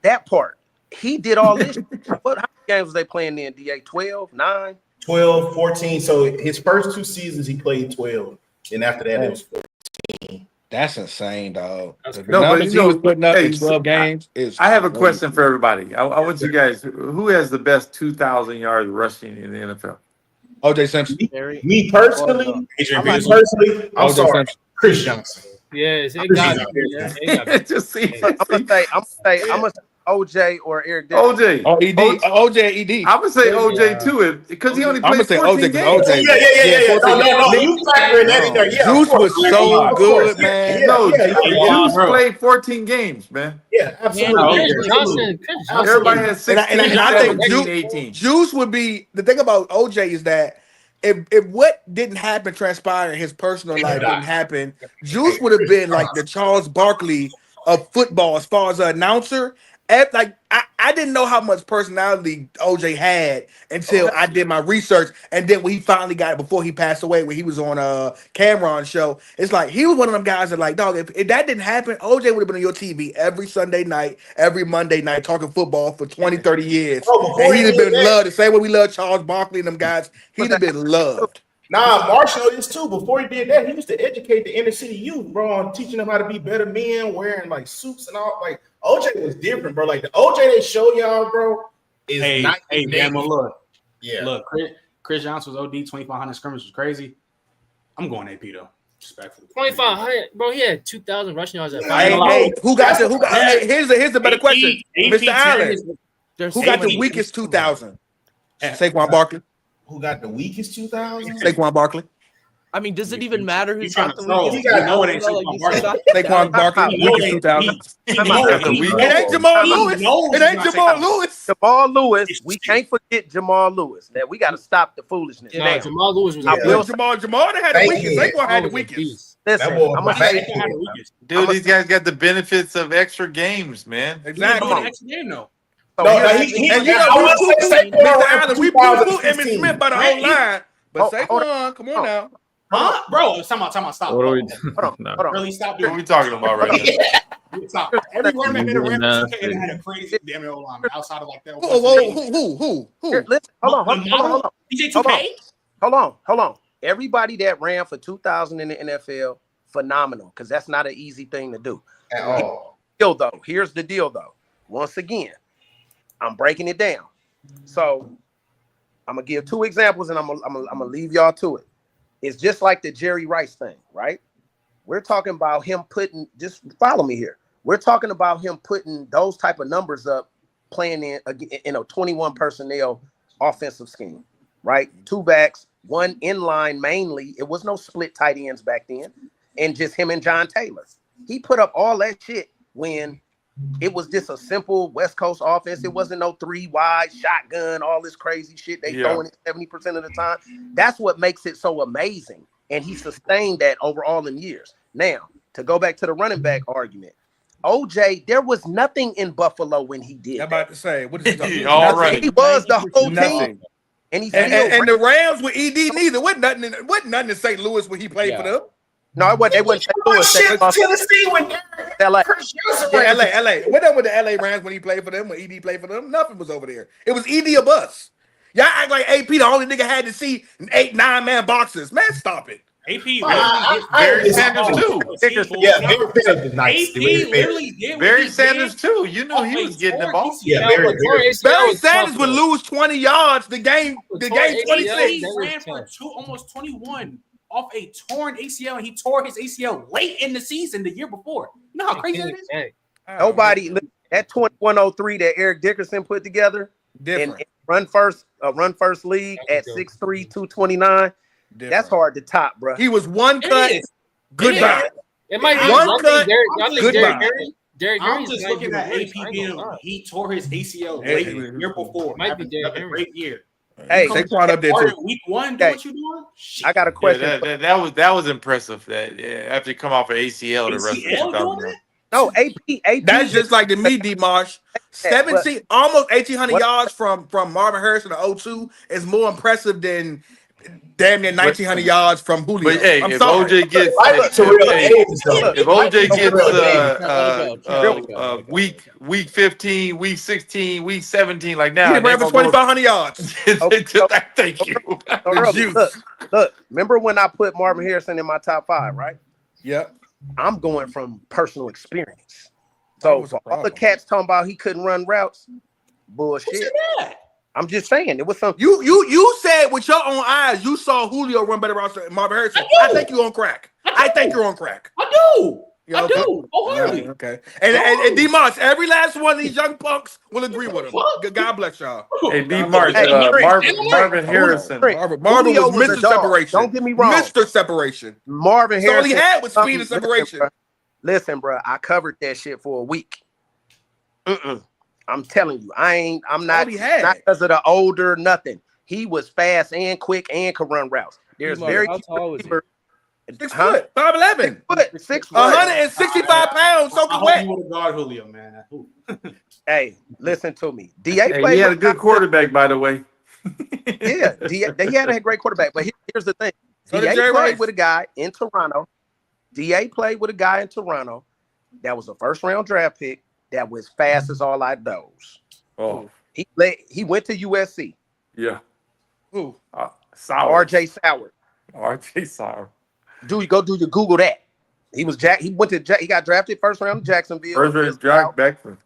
that part. He did all this. How many games was they playing then, DA? 12, 9? 12, 14. So his first 2 seasons he played 12. And after that it was 14. That's insane, dog. No, but he was putting up in 12 games. I have a question for everybody. I want you guys, who has the best 2,000 yards rushing in the NFL? OJ Simpson. Me personally, I'm sorry, Simpson. Chris Johnson. Yes, it got it. Just see. I'm gonna say OJ or Eric Dickerson. OJ. Oh, ED. OJ ED. I'm gonna say OJ too, because he only I'm played gonna say 14 OJ. games. OJ. Yeah. No, you factor in that in there. Yeah, Juice was so good, man. Juice played 14 games, man. Yeah, absolutely. Chris Johnson. Everybody has 16, and I think 17, 18. Juice would be the thing about OJ is that if what didn't happen transpired in his personal life didn't happen, Juice would have been like the Charles Barkley of football as far as an announcer. Like I didn't know how much personality OJ had until I did my research, and then when he finally got it before he passed away, when he was on Cameron's show, it's like he was one of them guys that like, dog, if that didn't happen, OJ would have been on your TV every Sunday night, every Monday night talking football for 20, 30 years. And he'd have been loved the same way we love Charles Barkley and them guys. He'd have been loved. Nah, Marshall is too. Before he did that, he used to educate the inner city youth, bro, on teaching them how to be better men, wearing like suits and all. Like OJ was different, bro. Like the OJ they show y'all, bro, is not. Hey, Damon, look. Yeah. Look, Chris Johnson was OD, 2,500 scrimmage was crazy. I'm going AP though, respectfully. 2,500, bro. He had 2,000 rushing yards at Hey, who got hey, here's the better question, Mr. Allen. Who got the weakest 2,000? Saquon Barkley. Who got the weakest 2,000? Saquon Barkley. I mean, does it even matter who's trying got to the throw. weakest? You gotta know it ain't Saquon Barkley. Saquon Barkley, weakest 2,000. It ain't Jamal Lewis. It ain't Jamal Lewis. Jamal Lewis. We can't forget Jamal Lewis. Now we got to stop the foolishness. No, Jamal Lewis was. Jamal had the weakest. Saquon had the weakest. Listen, I'm gonna say, Dude, these guys got the benefits of extra games, man. Exactly. we boo Emmitt Smith by the whole line. But Saquon, come on now. Huh? Bro, time out, stop. What are we hold on. Really stop What are we talking about right now? Stop. Every running back in the Rams had a crazy damn line outside of like that. Who? Here, listen, hold on. DJ 2K? Hold on. Everybody that ran for 2,000 in the NFL, phenomenal, because that's not an easy thing to do. At all. Here's the deal, though. Once again, I'm breaking it down. So I'm gonna give 2 examples, and I'm gonna leave y'all to it. It's just like the Jerry Rice thing, right? We're talking about him putting. Just follow me here. We're talking about him putting those type of numbers up, playing in a 21 personnel offensive scheme, right? 2 backs, 1 in line mainly. It was no split tight ends back then, and just him and John Taylor. He put up all that shit when it was just a simple West Coast offense. It wasn't no 3 wide shotgun, all this crazy shit they throwing it 70% of the time. That's what makes it so amazing. And he sustained that over all them years. Now, to go back to the running back argument, OJ, there was nothing in Buffalo when he did. I'm about to say, what is he All right. He was the whole team. And the Rams with ED neither. Wasn't nothing in St. Louis when he played for them. No, it wasn't. They wouldn't St. Louis. Tennessee when LA. LA. What happened with the LA Rams when he played for them? When ED played for them? Nothing was over there. It was ED or bus. Y'all act like AP the only nigga had to see 8, 9 man boxes. Man, stop it. AP Barry Sanders too. Yeah, Barry Sanders is nice. AP literally did Barry Sanders too. You knew he was getting the ball. Yeah, Barry Sanders would lose 20 yards the game 26. He ran for almost 21 off a torn ACL, and he tore his ACL late in the season the year before. You know how crazy that is? Nobody that 2103 that Eric Dickerson put together in run first league at 6'3", 229. That's hard to top, bro. He was one cut. Goodbye. It might be one cut. Goodbye. I'm just looking at AP being he tore his ACL late the year before. Might be a great year. Hey, they brought up there too. Week 1, do what you doing? I got a question. Yeah, that was impressive. That after you come off an ACL, the rest of the no, AP. That's just like the me, D Marsh. 17, almost 1,800 yards from Marvin Harrison to 0-2 is more impressive than damn near 1,900 yards from Julio. But hey, I'm if sorry. OJ gets week 15, week 16, week 17, like now, he ran for 2,500 yards. Thank you. Look, remember when I put Marvin Harrison in my top 5, right? Yep. I'm going from personal experience. So for all the cats talking about he couldn't run routes, bullshit. I'm just saying it was something. You said with your own eyes you saw Julio run better routes than Marvin Harrison. I think you're on crack. I think you're on crack. I do. I do. Wholeheartedly. Okay. And D Marsh, every last one of these young punks will agree with him. God bless y'all. Hey, D Marsh, Marvin Harrison. Marvin was Mr. Separation. Don't get me wrong. Mr. Separation. Marvin Harrison. All he had was speed and separation. Listen, bro, I covered that shit for a week. I'm telling you, I'm not because of the older nothing. He was fast and quick and could run routes. There's very how tall was he? 6 foot, 5'11", 6 foot, 165 pounds, soaking wet. You would have guard Julio, man. Hey, listen to me. DA he had a good quarterback, by the way. Yeah, he had a great quarterback. But here's the thing: DA played with a guy in Toronto. DA played with a guy in Toronto that was a first-round draft pick that was fast as all out those. Oh, he went to USC. Yeah. Who? RJ Sauer. RJ Sauer. Go do your Google that. He got drafted first round in Jacksonville. First round draft Beckford.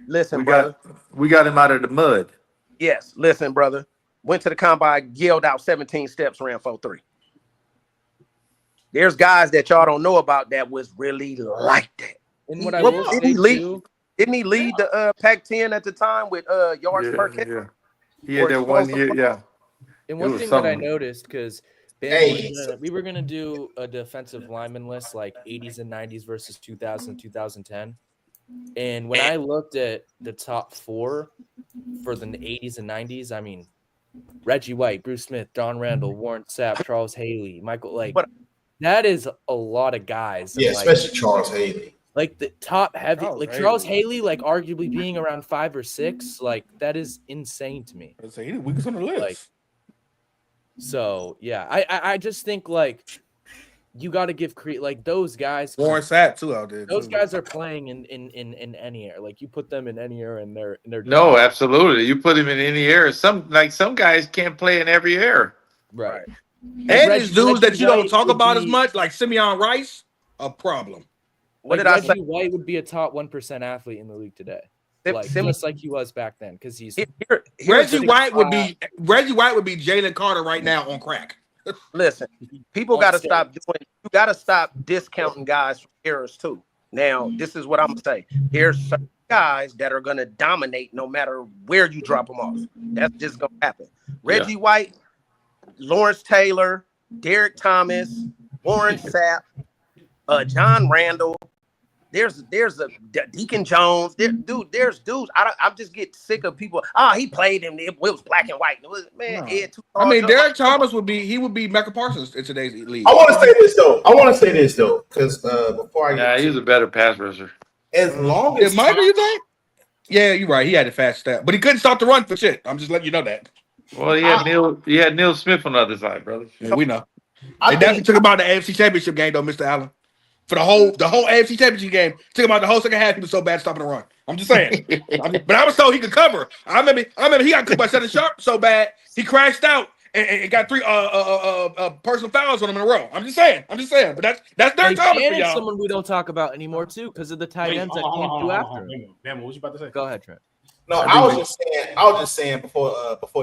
Listen, brother. We got him out of the mud. Yes, listen, brother. Went to the combine, yelled out 17 steps, ran 4.3. There's guys that y'all don't know about that was really like that. And what I will say too, didn't he lead the Pac-10 at the time with yards per catch? Yeah. He had that 1 year, yeah. And one thing that I noticed, because we were gonna do a defensive lineman list like 80s and 90s versus 2000 2010. And when I looked at the top 4 for the 80s and 90s, I mean, Reggie White, Bruce Smith, Don Randall, Warren Sapp, Charles Haley, Michael, that is a lot of guys. Yeah, especially Charles Haley. Like the top heavy, Charles Haley, like arguably being around 5 or 6, like that is insane to me. He the weakest on the list. So yeah, I just think like you got to give like those guys. Warren Sapp too out there. Those guys are playing in any air. Like you put them in any air, and they're no, absolutely. You put them in any air. Some guys can't play in every air. Right. And there's dudes that you don't talk about as much, like Simeon Rice, a problem. What did I say? Reggie White would be a top 1% athlete in the league today. Just like he was back then, because he's Reggie White would be Jalen Carter right now on crack. Listen, people got to stop doing. You got to stop discounting guys for errors too. Now, this is what I'm gonna say. Here's some guys that are gonna dominate no matter where you drop them off. That's just gonna happen. Reggie White, Lawrence Taylor, Derek Thomas, Warren Sapp, John Randall. There's a Deacon Jones. There's dudes. I just get sick of people. He played him. It was black and white. It was, man. Derek Thomas would be Mecca Parsons in today's league. I want to say this though, because before he was a better pass rusher. As long as Michael, you think? Yeah, you're right. He had a fast step, but he couldn't stop the run for shit. I'm just letting you know that. Well, he had Neil Smith on the other side, brother. Yeah, we know. They definitely took him out the AFC Championship game though, Mr. Allen. For the whole AFC Championship game, took him out the whole second half. He was so bad stopping the run. I'm just saying. But I was told he could cover. I remember he got cooked by Shannon Sharp so bad he crashed out and got 3 personal fouls on him in a row. I'm just saying. But that's Dirk Thomas for y'all. Someone we don't talk about anymore too, because of the tight ends that came through after him. Damon, what you about to say? Go ahead, Trent. No, I was just saying before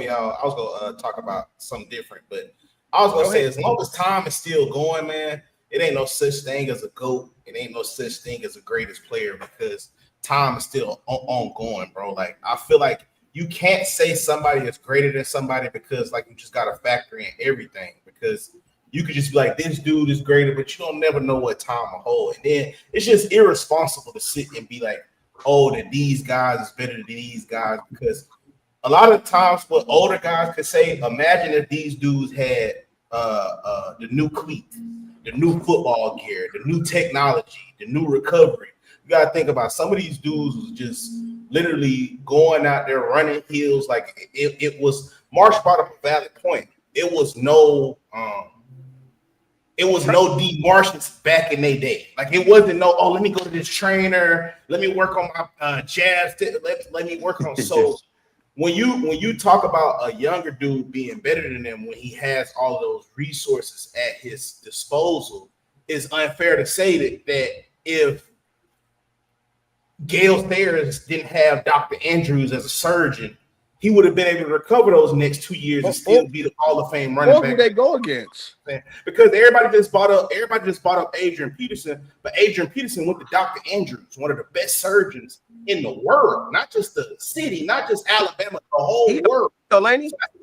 y'all, I was gonna talk about something different, but I was gonna say as long as time is still going, man, it ain't no such thing as a GOAT. It ain't no such thing as a greatest player because time is still ongoing, bro. Like I feel like you can't say somebody is greater than somebody because like you just gotta factor in everything because you could just be like this dude is greater, but you don't never know what time will hold. And then it's just irresponsible to sit and be like, oh, that these guys is better than these guys because a lot of times what older guys could say, imagine if these dudes had the new cleat, the new football gear, the new technology, the new recovery. You got to think about some of these dudes was just literally going out there running hills. Like it was, Marsh brought up a valid point. It was no D Martians back in their day. Like it wasn't no, oh, let me go to this trainer. Let me work on my jabs. Let me work on. So when you talk about a younger dude being better than them when he has all of those resources at his disposal, it's unfair to say that if Gale Sayers didn't have Dr. Andrews as a surgeon, he would have been able to recover those next 2 years and still be the Hall of Fame running back. Who they go against? Because everybody just brought up Adrian Peterson, but Adrian Peterson went to Dr. Andrews, one of the best surgeons in the world, not just the city, not just Alabama, the whole world.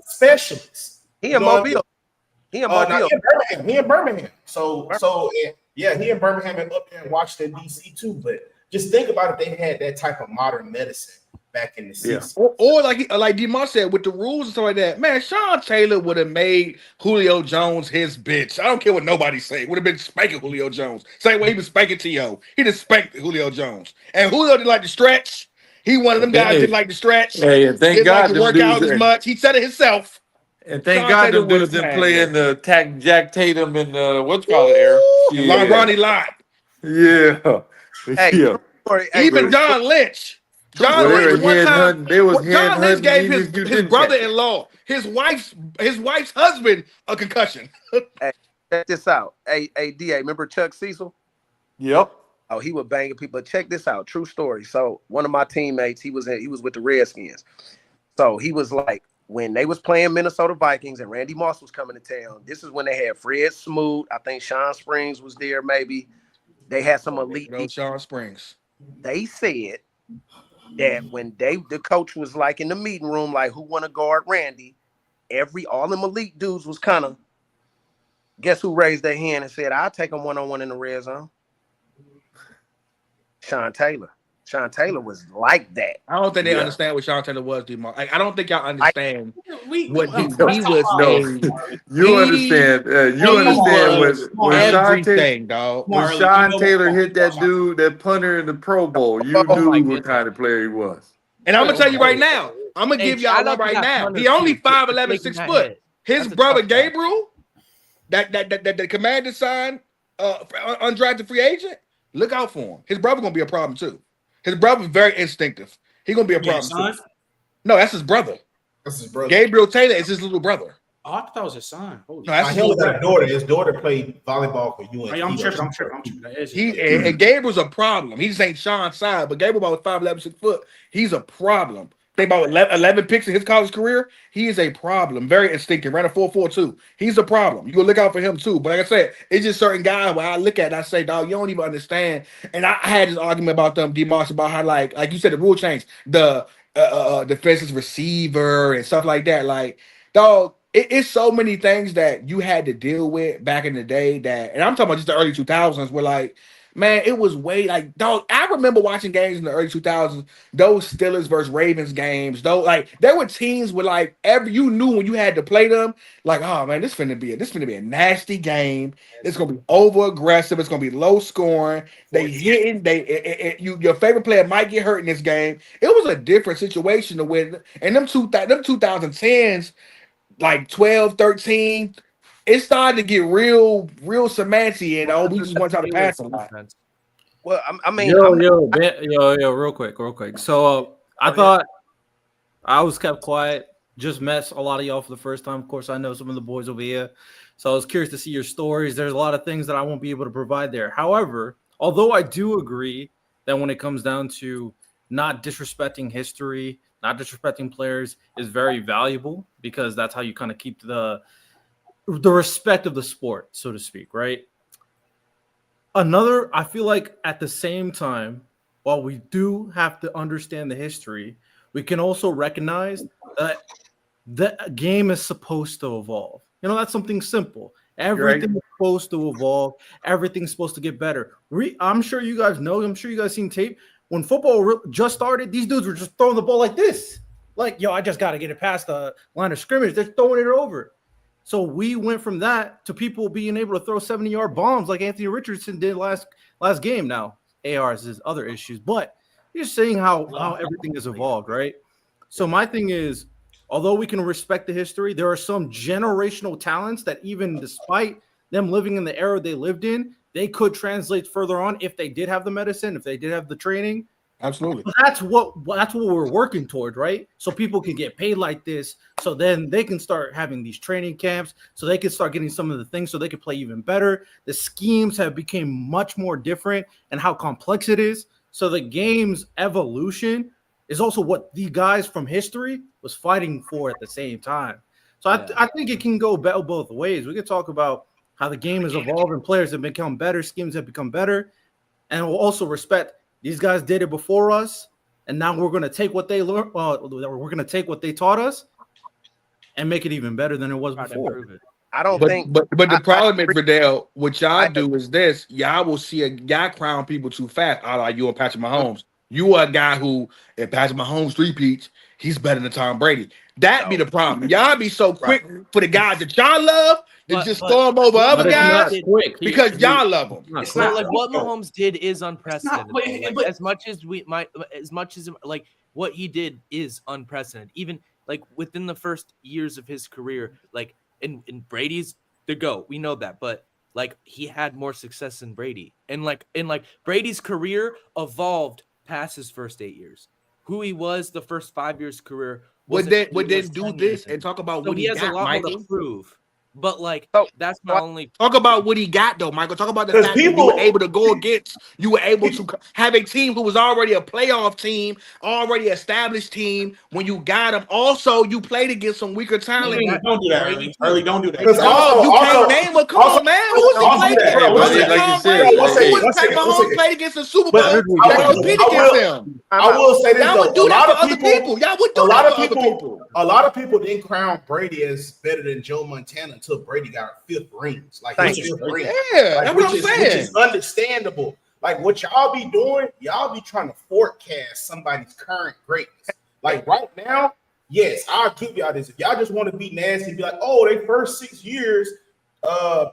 Specialist. He in Mobile. He in Mobile. He in Birmingham. So yeah, he in Birmingham and up there in Washington, D.C. too. But just think about if they had that type of modern medicine back in the 60s. Or like DeMar said, with the rules and stuff like that, man, Sean Taylor would have made Julio Jones his bitch. I don't care what nobody say. Would have been spanking Julio Jones. Same way he was spanking T.O. He just spanked Julio Jones. And Julio didn't like to stretch. He one of them guys didn't like to stretch. Hey, and thank God like to work out as much. He said it himself. And thank God them dudes didn't play in the Jack Tatum and what's called era. Ronnie Lott. Yeah. Hey, even John Lynch. John Lynch one time. John Lynch gave his brother-in-law, his wife's husband, a concussion. Hey, check this out. Hey, DA, remember Chuck Cecil? Yep. Oh, he was banging people. But check this out. True story. So one of my teammates, he was with the Redskins. So he was like, when they was playing Minnesota Vikings and Randy Moss was coming to town, this is when they had Fred Smoot. I think Sean Springs was there maybe. They had some elite. Sean Springs. They said that when the coach was like in the meeting room, like who want to guard Randy, all them elite dudes was kind of, guess who raised their hand and said, I'll take him one-on-one in the red zone? Sean Taylor. Sean Taylor was like that. I don't think they understand what Sean Taylor was, DeMar. I don't think y'all understand what he was. You understand when Sean Taylor hit that dude, that punter in the Pro Bowl, you knew what kind of player he was. And I'm gonna tell you right now, I'm gonna give y'all one right now. He only 5'11", 6 foot. His brother Gabriel, that the Commander signed, undrafted free agent. Look out for him. His brother gonna be a problem too. His brother's very instinctive. He gonna be a problem. No, that's his brother. That's his brother. Gabriel Taylor is his little brother. Oh, I thought that was his son. Holy he was got a daughter. His daughter played volleyball for UNC. I'm tripping. And Gabriel's a problem. He just ain't Sean's side, but Gabriel about 5'11", 6 foot. He's a problem. Think about 11 picks in his college career. He is a problem. Very instinctive. Ran a 4.42. He's a problem. You go look out for him too. But like I said, it's just certain guys where I look at and I say, dog, you don't even understand. And I had this argument about them, DeMarcus, about how like you said, the rule change, the defensive receiver and stuff like that. Like, dog, it's so many things that you had to deal with back in the day that, and I'm talking about just the early 2000s where like, man, it was way like, dog. I remember watching games in the early 2000s, those Steelers versus Ravens games. Though, like there were teams where like you knew when you had to play them, like, oh man, this finna be a nasty game. It's gonna be over aggressive. It's gonna be low scoring. They hitting. Your favorite player might get hurt in this game. It was a different situation to win. And them 2010s, like 12, 13. It started to get real semancy, and we just want to try to pass a lot. Well, I mean, real quick. So I thought I was kept quiet just met a lot of y'all for the first time. Of course, I know some of the boys over here. So I was curious to see your stories. There's a lot of things that I won't be able to provide there. However, although I do agree that when it comes down to not disrespecting history, not disrespecting players is very valuable, because that's how you kind of keep the respect of the sport, so to speak, right? I feel like at the same time, while we do have to understand the history, we can also recognize that the game is supposed to evolve. You know, that's something simple. Everything is supposed to evolve. Everything's supposed to get better. I'm sure you guys know. I'm sure you guys seen tape. When football just started, these dudes were just throwing the ball like this. Like, yo, I just got to get it past the line of scrimmage. They're throwing it over. So we went from that to people being able to throw 70-yard bombs like Anthony Richardson did last game. Now, ARs is other issues, but you're saying how everything has evolved, right? So my thing is, although we can respect the history, there are some generational talents that even despite them living in the era they lived in, they could translate further on if they did have the medicine, if they did have the training. Absolutely. But that's what we're working toward, right? So people can get paid like this, so then they can start having these training camps, so they can start getting some of the things, so they can play even better. The schemes have become much more different and how complex it is. So the game's evolution is also what the guys from history was fighting for at the same time. So I think it can go both ways. We could talk about how the game has evolved and players have become better, schemes have become better, and we'll also respect these guys did it before us, and now we're going to take what they learned. We're going to take what they taught us and make it even better than it was before. I don't think. But the problem is, Verdell, what y'all do is this: y'all will see y'all crown people too fast. Like you and Patrick Mahomes. You are a guy who, if Patrick Mahomes three-peats, he's better than Tom Brady. That be the problem. Y'all be so quick for the guys that y'all love to just throw them over other guys because y'all love them. It's not like what Mahomes did is unprecedented. Like, as much as like what he did is unprecedented. Even like within the first years of his career, like in Brady's the GOAT, we know that, but like he had more success than Brady, and like Brady's career evolved past his first 8 years. Who he was the first 5 years career. Would then do this and talk about what he has got, a lot Michael. more to prove. But like that's my only talk about what he got though, Michael. Talk about the fact that you were able to go against, you were able to have a team who was already a playoff team, already established team. When you got them, also you played against some weaker talent. Don't do that, Early. Don't do that. You can't name a come on, man. Who's he played against? Mahomes played against the Super Bowl. Y'all compete against them. I will say this though. Y'all would do that for other people. Y'all would do that for other people. A lot of people didn't crown Brady as better than Joe Montana until Brady got 5th rings. Like his 5th ring. Yeah, that's what I'm saying. Which is understandable. Like what y'all be doing, y'all be trying to forecast somebody's current greatness. Like right now, yes, I'll give y'all this. If y'all just want to be nasty, be like, oh, they first 6 years,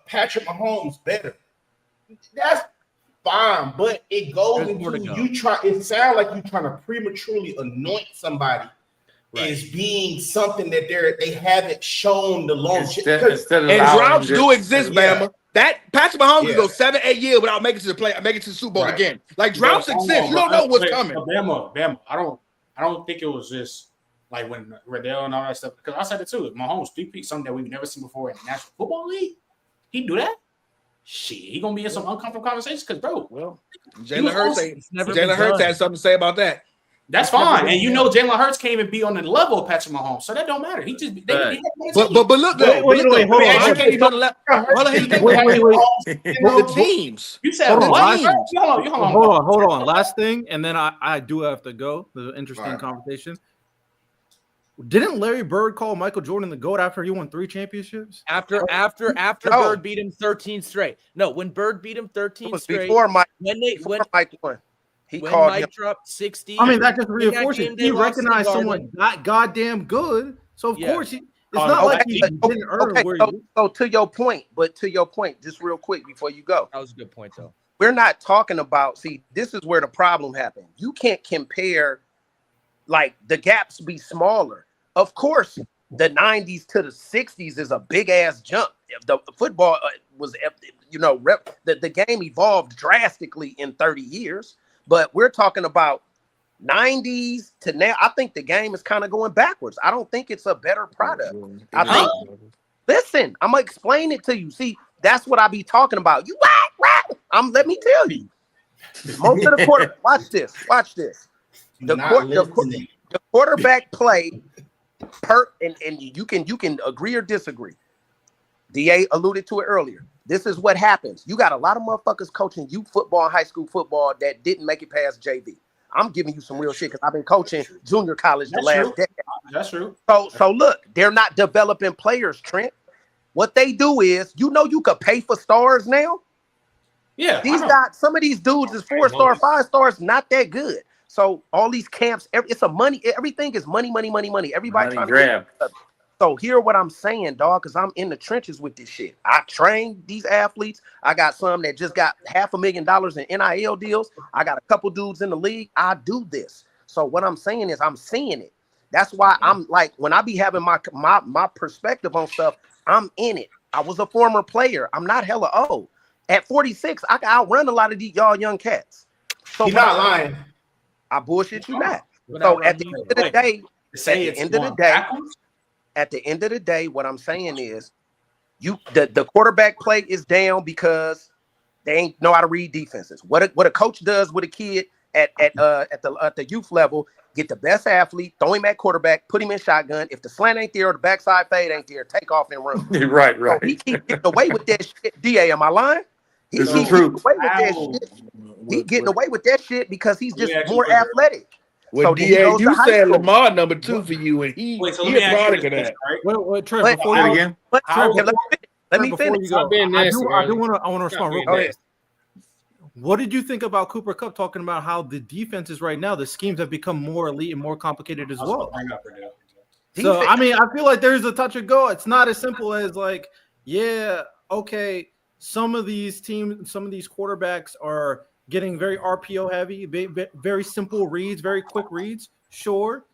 Patrick Mahomes better. That's fine, but it goes into you try. It sounds like you trying to prematurely anoint somebody as being something that they haven't shown the longevity. And droughts do exist, Bama. That Patrick Mahomes can go 7-8 years without making it to the Super Bowl again. Like droughts exist. You don't know what's coming. Bama. I don't think it was just like when Riddell and all that stuff. Because I said it too. If Mahomes three-peat, something that we've never seen before in the National Football League, he'd do that. Shit, he gonna be in some uncomfortable conversations because, bro. Well, Jalen Hurts had something to say about that. That's fine, and you know Jalen Hurts can't even be on the level of Patrick Mahomes, so that don't matter. He just but look, the teams. You said hold on. Last thing, and then I do have to go. There's an interesting conversation. Didn't Larry Bird call Michael Jordan the GOAT after he won 3 championships? After Bird beat him 13 straight. No, when Bird beat him 13 straight. Before Mike won. When Mike dropped 60. I mean, that just reinforces he recognized someone that goddamn good. So of course it's not like he didn't earn where he. So to your point, just real quick before you go. That was a good point, though. We're not talking about. See, this is where the problem happened. You can't compare. Like the gaps be smaller. Of course, the 90s to the 60s is a big ass jump. The football was, the game evolved drastically in 30 years. But we're talking about 90s to now, I think the game is kind of going backwards. I don't think it's a better product. I think, listen, I'm gonna explain it to you. See, that's what I be talking about. You let me tell you. Most of the quarter, watch this. The quarterback play and you can agree or disagree. DA alluded to it earlier. This is what happens. You got a lot of motherfuckers coaching youth football and high school football that didn't make it past JV. I'm giving you some real shit because I've been coaching junior college the last decade. That's true. So look, they're not developing players, Trent. What they do is, you could pay for stars now. Yeah, these guys, some of these dudes is 4-star, 5 stars, not that good. So all these camps, it's a money. Everything is money. Everybody trying to grab. So hear what I'm saying, dog, because I'm in the trenches with this shit. I train these athletes. I got some that just got $500,000 in NIL deals. I got a couple dudes in the league. I do this. So what I'm saying is I'm seeing it. That's why I'm like, when I be having my perspective on stuff, I'm in it. I was a former player. I'm not hella old. At 46, I can outrun a lot of these y'all young cats. So you're not lying. I bullshit you not. So at the end of the day, at the end of the day, what I'm saying is, the quarterback play is down because they ain't know how to read defenses. What a coach does with a kid at the youth level, get the best athlete, throw him at quarterback, put him in shotgun. If the slant ain't there or the backside fade ain't there, take off and run. Right. So he keep getting away with that shit. DA, am I lying? He keep getting away with that shit. He getting away with that shit because he's just more athletic. Well, so DA, you said Lamar number 2 for you, and he a product of that. Wait, Trent, before you again. Let me finish. I want to respond real quick. What did you think about Cooper Kupp talking about how the defenses right now, the schemes have become more elite and more complicated as well? So, I mean, I feel like there's a touch of go. It's not as simple as like, yeah, okay, some of these teams, some of these quarterbacks are getting very RPO heavy, very simple reads, very quick reads, sure.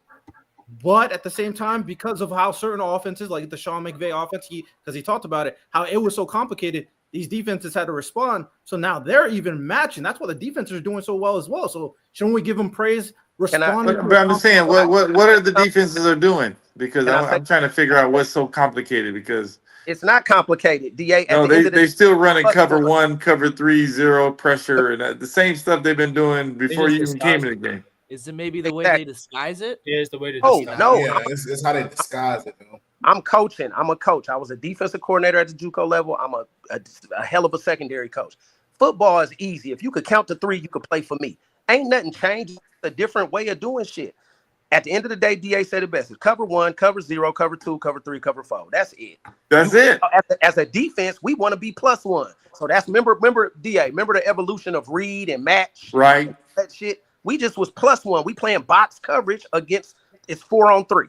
But at the same time, because of how certain offenses, like the Sean McVay offense, because he talked about it, how it was so complicated, these defenses had to respond. So now they're even matching. That's why the defenses are doing so well as well. So shouldn't we give them praise? But I'm just saying, what are the defenses are doing? Because I'm trying to figure out what's so complicated. Because it's not complicated. DA. No, they still running cover 1, cover 3, 0 pressure, and the same stuff they've been doing before you even came in the game. Is it maybe the way they disguise it? Yeah, it's the way to disguise it. No. Yeah, it's how they disguise it, though. I'm coaching. I'm a coach. I was a defensive coordinator at the JUCO level. I'm a hell of a secondary coach. Football is easy. If you could count to 3, you could play for me. Ain't nothing changed. It's a different way of doing shit. At the end of the day, DA said it best. It's cover 1, cover 0, cover 2, cover 3, cover 4. That's it. That's it. As a defense, we want to be +1. So that's remember DA. Remember the evolution of read and match. Right. That shit. We just was +1. We playing box coverage against. It's 4-on-3.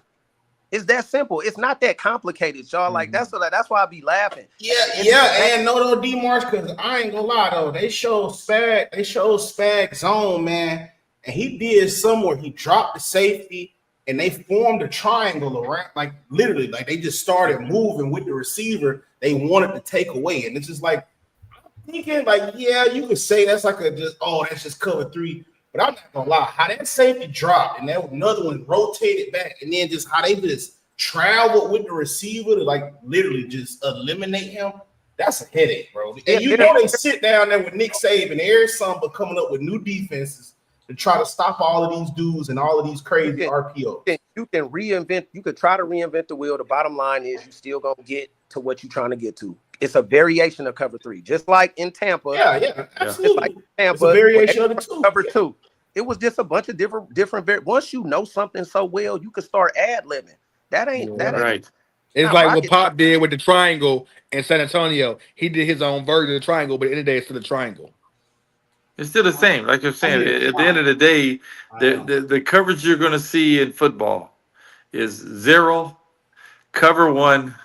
It's that simple. It's not that complicated, y'all. Like that's why I be laughing. Yeah. And no, D-Marsh, because I ain't gonna lie though. They showed Spag zone, man. And he did somewhere. He dropped the safety and they formed a triangle around, like literally, like they just started moving with the receiver they wanted to take away. And it's just like, I'm thinking, like, yeah, you could say that's like that's just cover 3. But I'm not gonna lie, how that safety dropped and then another one rotated back, and then just how they just traveled with the receiver to like literally just eliminate him. That's a headache, bro. And they sit down there with Nick Saban every summer coming up with new defenses to try to stop all of these dudes and all of these crazy RPOs. You can reinvent. You could try to reinvent the wheel. The bottom line is you still gonna get to what you're trying to get to. It's a variation of cover 3, just like in Tampa. Yeah, absolutely. Like Tampa, it's a variation of the 2. Cover 2. It was just a bunch of different. Once you know something so well, you can start ad-libbing. That ain't right. It's like what Pop did with the triangle in San Antonio. He did his own version of the triangle, but at the end of the day, it's still the triangle. It's still the same. Like you're saying, at the end of the day, the coverage you're going to see in football is 0, cover 1,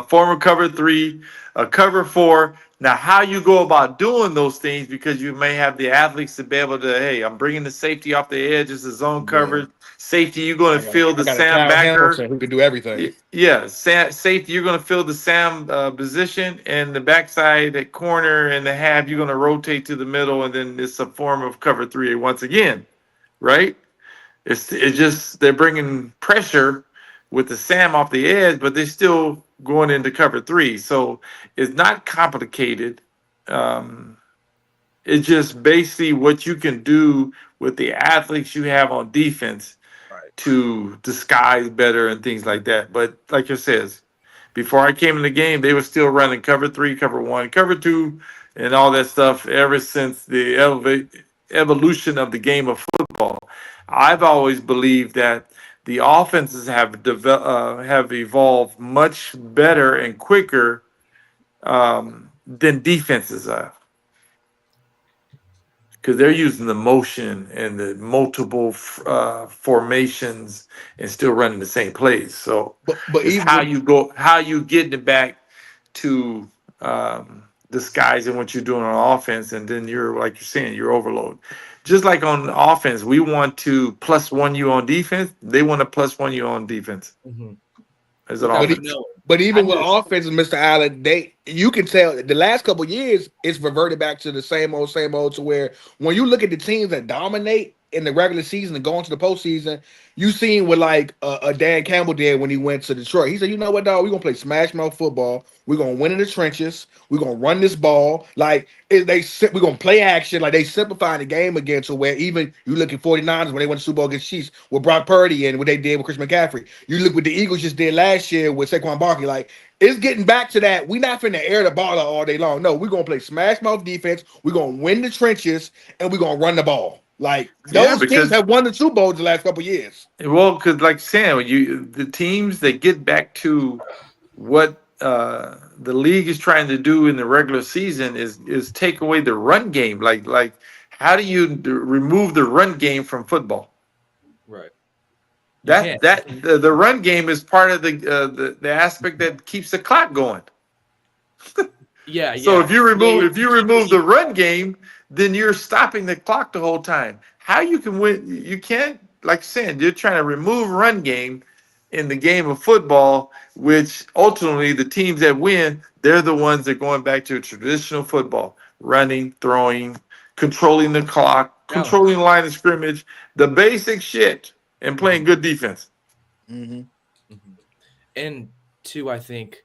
former cover 3, a cover 4. Now, how you go about doing those things, because you may have the athletes to be able to, hey, I'm bringing the safety off the edge. It's a zone coverage. Safety, you're going to fill the Sam backer. Who can do everything. Yeah, safety, you're going to fill the Sam position, and the backside, that corner, and the half, you're going to rotate to the middle, and then it's a form of cover 3 once again. right? It's just they're bringing pressure with the Sam off the edge, but they're still going into cover 3. So it's not complicated. It's just basically what you can do with the athletes you have on defense to disguise better and things like that. But like it says, before I came in the game, they were still running cover 3, cover 1, cover 2, and all that stuff ever since the evolution of the game of football. I've always believed that the offenses have evolved much better and quicker than defenses have, because they're using the motion and the multiple formations and still running the same plays. So But it's even how you getting it back to disguising what you're doing on offense, and then you're, like you're saying, you're overload. Just like on offense, we want to +1 you on defense. They want to +1 you on defense. As an offense. But even with offenses, Mr. Allen, you can tell the last couple of years it's reverted back to the same old, to where when you look at the teams that dominate in the regular season and go into the postseason, you seen what like Dan Campbell did when he went to Detroit. He said, "You know what, dog? We're gonna play smash mouth football. We're gonna win in the trenches. We're gonna run this ball. Like we're gonna play action. Like they simplifying the game again to where even you look at 49ers when they went to Super Bowl against Chiefs with Brock Purdy and what they did with Chris McCaffrey. You look what the Eagles just did last year with Saquon Barkley. Like it's getting back to that. We're not finna air the ball out all day long. No, we're gonna play smash mouth defense. We're gonna win the trenches and we're gonna run the ball. Like those teams have won the Super Bowl the last couple of years. Well, because like Sam, the teams that get back to what the league is trying to do in the regular season is take away the run game. Like how do you remove the run game from football? Right. The run game is part of the aspect that keeps the clock going. So if you remove the run game, then you're stopping the clock the whole time. How you can win? You can't, like saying, you're trying to remove run game in the game of football, which ultimately the teams that win, they're the ones that are going back to traditional football, running, throwing, controlling the clock, controlling the line of scrimmage, the basic shit, and playing good defense. And two, I think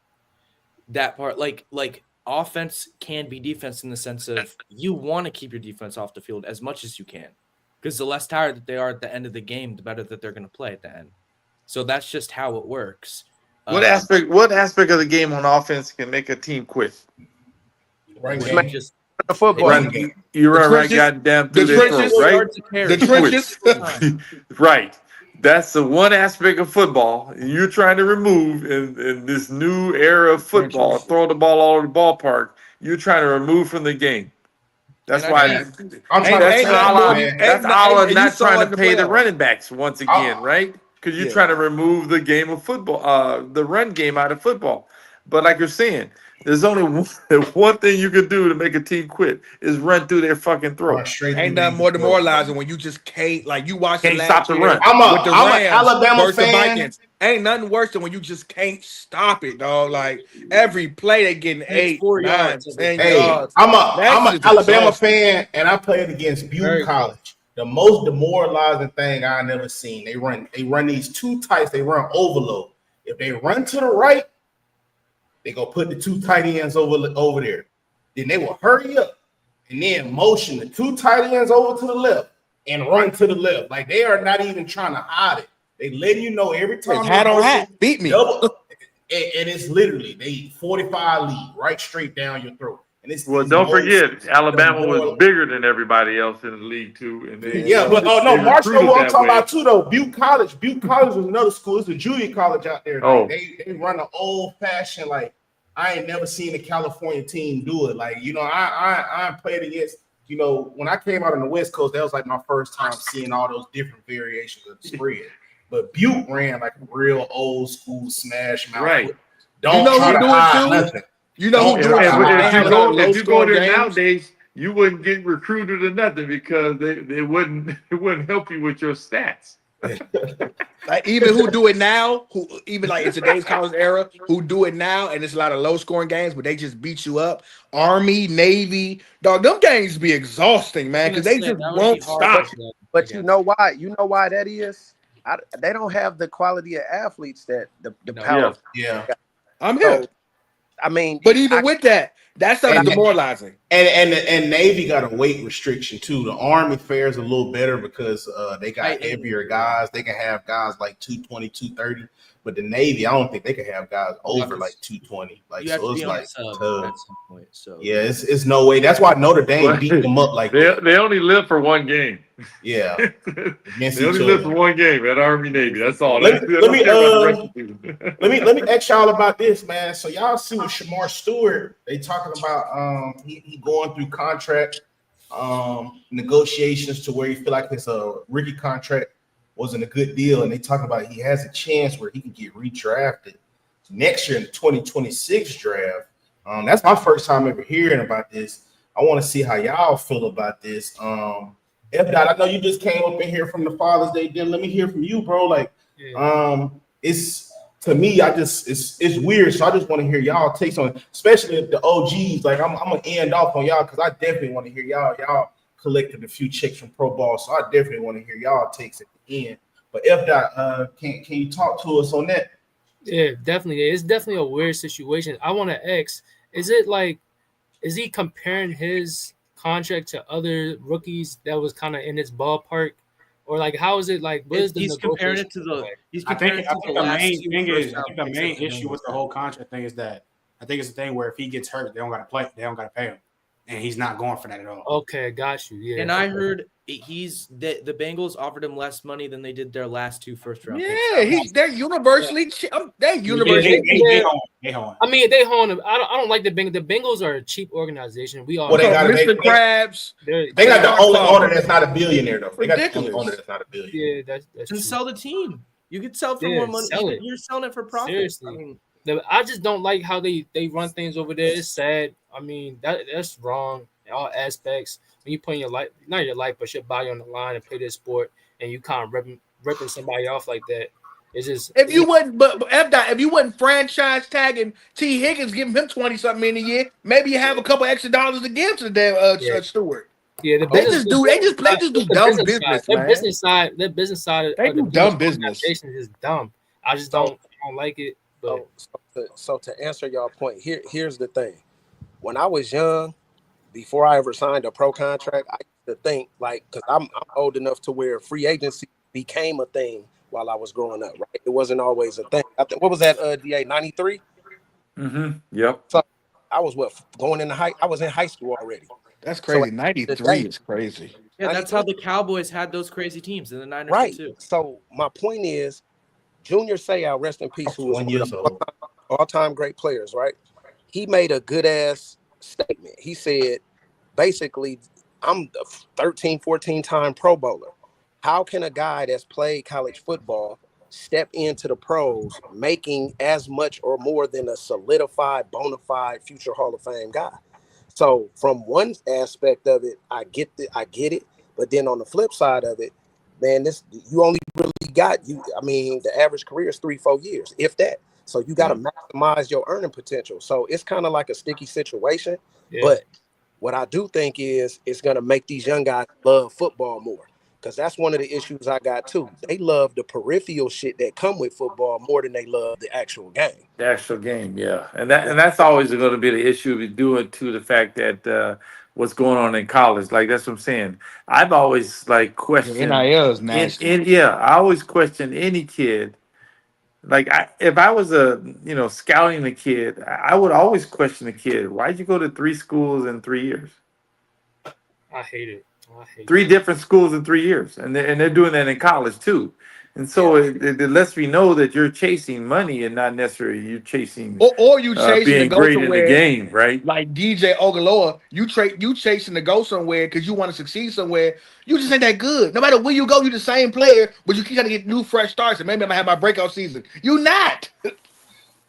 that part, like offense can be defense in the sense of you want to keep your defense off the field as much as you can, because the less tired that they are at the end of the game, the better that they're going to play at the end. So that's just how it works. What aspect of the game on offense can make a team quit? Run game. Just the football. Run game. You run right goddamn through their throat, right? The trenches. Right. That's the one aspect of football you're trying to remove in this new era of football. Throw the ball all over the ballpark. You're trying to remove from the game. That's why I'm trying that's all not trying to pay the running backs once again, right? Because you're trying to remove the game of football, the run game out of football. But like you're saying, there's only one thing you can do to make a team quit is run through their fucking throat. Ain't nothing more demoralizing when you just can't, like you watch Can't stop the run. I'm an Alabama fan. Ain't nothing worse than when you just can't stop it, dog. Like every play they getting 8, 9, 10 yards. I'm an Alabama fan, and I played against Butte College. The most demoralizing thing I never seen. They run these two tights. They run overload. If they run to the right, they go put the two tight ends over there. Then they will hurry up and then motion the two tight ends over to the left and run to the left. Like they are not even trying to hide it. They letting you know every time. Hat on hat, beat me. And it's literally they 45 lead right straight down your throat. And don't forget, Alabama was bigger than everybody else in the league too. And they, but Marshall, what I'm talking about too though. Butte College was another school. It's a junior college out there. Like, they run an old fashioned, like I ain't never seen a California team do it. Like I played against. When I came out on the West Coast, that was like my first time seeing all those different variations of the spread. But Butte ran like a real old school smash mouth. Right. Don't try to hide nothing. You know who doing it? If you go there nowadays, you wouldn't get recruited or nothing because it wouldn't help you with your stats. Like even who do it now, who even like in today's college era, who do it now, and it's a lot of low scoring games, but they just beat you up. Army, Navy, dog, them games be exhausting, man, because they just won't stop. But you know why? You know why that is? They don't have the quality of athletes that the power. Yeah. I'm here. So, I mean, but even with that, that stuff is demoralizing. And Navy got a weight restriction too. The Army fares a little better because they got heavier guys. They can have guys like 220, 230. But the Navy, I don't think they can have guys over like 220. Like so, it's like tough. At some point, so yeah, it's no way. That's why Notre Dame beat them up like they only live for one game. Yeah, they only live for one game at Army Navy. That's all. Let me ask y'all about this, man. So y'all see with Shemar Stewart, they talking about he going through contract negotiations to where he feel like his rookie contract wasn't a good deal, and they talk about he has a chance where he can get redrafted next year in the 2026 draft. That's my first time ever hearing about this. I want to see how y'all feel about this. F-Dot, I know you just came up in here from the Father's Day dinner. Let me hear from you, bro. Like, it's to me, it's weird. So I just want to hear y'all takes on it, especially if the OGs. Like, I'm gonna end off on y'all because I definitely want to hear y'all. Y'all collected a few checks from Pro Ball, so I definitely want to hear y'all takes at the end. But F-Dot, can you talk to us on that? Yeah, definitely. It's definitely a weird situation. I want to ask, is he comparing his contract to other rookies that was kind of in his ballpark? Or like, how is it like? What is he's comparing it to the? He's comparing it to the main thing is, I think the main issue with the whole contract thing is that I think it's the thing where if he gets hurt, they don't got to play. They don't got to pay him, and he's not going for that at all. Okay, got you. Yeah, and I heard the Bengals offered him less money than they did their last 2 first-round picks. Yeah, they're universally. They're universally. I mean, they hold him. I don't like the Bengals. The Bengals are a cheap organization. We all. Well, they got Mr. Krabs. They got the only owner that's not a billionaire, though. They got the only owner that's not a billionaire. Yeah, that's and sell the team. You could sell for more money. You're selling it for profit. Seriously. I just don't like how they run things over there. It's sad. I mean, that's wrong in all aspects. When you put your life, not your life, but your body on the line and play this sport, and you kind of ripping somebody off like that, it's just if you wouldn't franchise tagging T. Higgins, giving him 20-something million a year, maybe you have a couple extra dollars to give to the damn Stewart. Yeah, they just do dumb business. Their business side. They do dumb business. Is dumb. I just don't like it. But. So to answer your point, here's the thing. When I was young, before I ever signed a pro contract, I used to think like, because I'm old enough to where free agency became a thing while I was growing up. Right, it wasn't always a thing. I think what was that? DA 93. Yep. So I was going into I was in high school already. That's crazy. So 93 is crazy. Yeah, that's how the Cowboys had those crazy teams in the 90s right. too. So my point is, Junior Seau, rest in peace, who was one of the all-time great players, right? He made a good-ass statement. He said, basically, I'm the 13, 14-time Pro Bowler. How can a guy that's played college football step into the pros making as much or more than a solidified, bona fide future Hall of Fame guy? So from one aspect of it, I get it. But then on the flip side of it, man, you only really got the average career is 3-4 years, if that. So you got to maximize your earning potential. So it's kind of like a sticky situation. Yeah. But what I do think is it's going to make these young guys love football more, because that's one of the issues I got too. They love the peripheral shit that come with football more than they love the actual game. The actual game, yeah. And that's always going to be the issue we do it to the fact that what's going on in college. Like, that's what I'm saying. I've always questioned NIL is nasty. I always question any kid. Like, if I was scouting a kid, I would always question the kid. Why'd you go to 3 schools in 3 years? I hate it. 3 different schools in 3 years, and they're doing that in college too. And so it lets me know that you're chasing money and not necessarily you're chasing or you chasing being to go great somewhere, in the game, right? Like DJ Ogaloa, you chasing to go somewhere because you want to succeed somewhere. You just ain't that good. No matter where you go, you're the same player, but you keep trying to get new, fresh starts. And maybe I'm gonna have my breakout season. You not.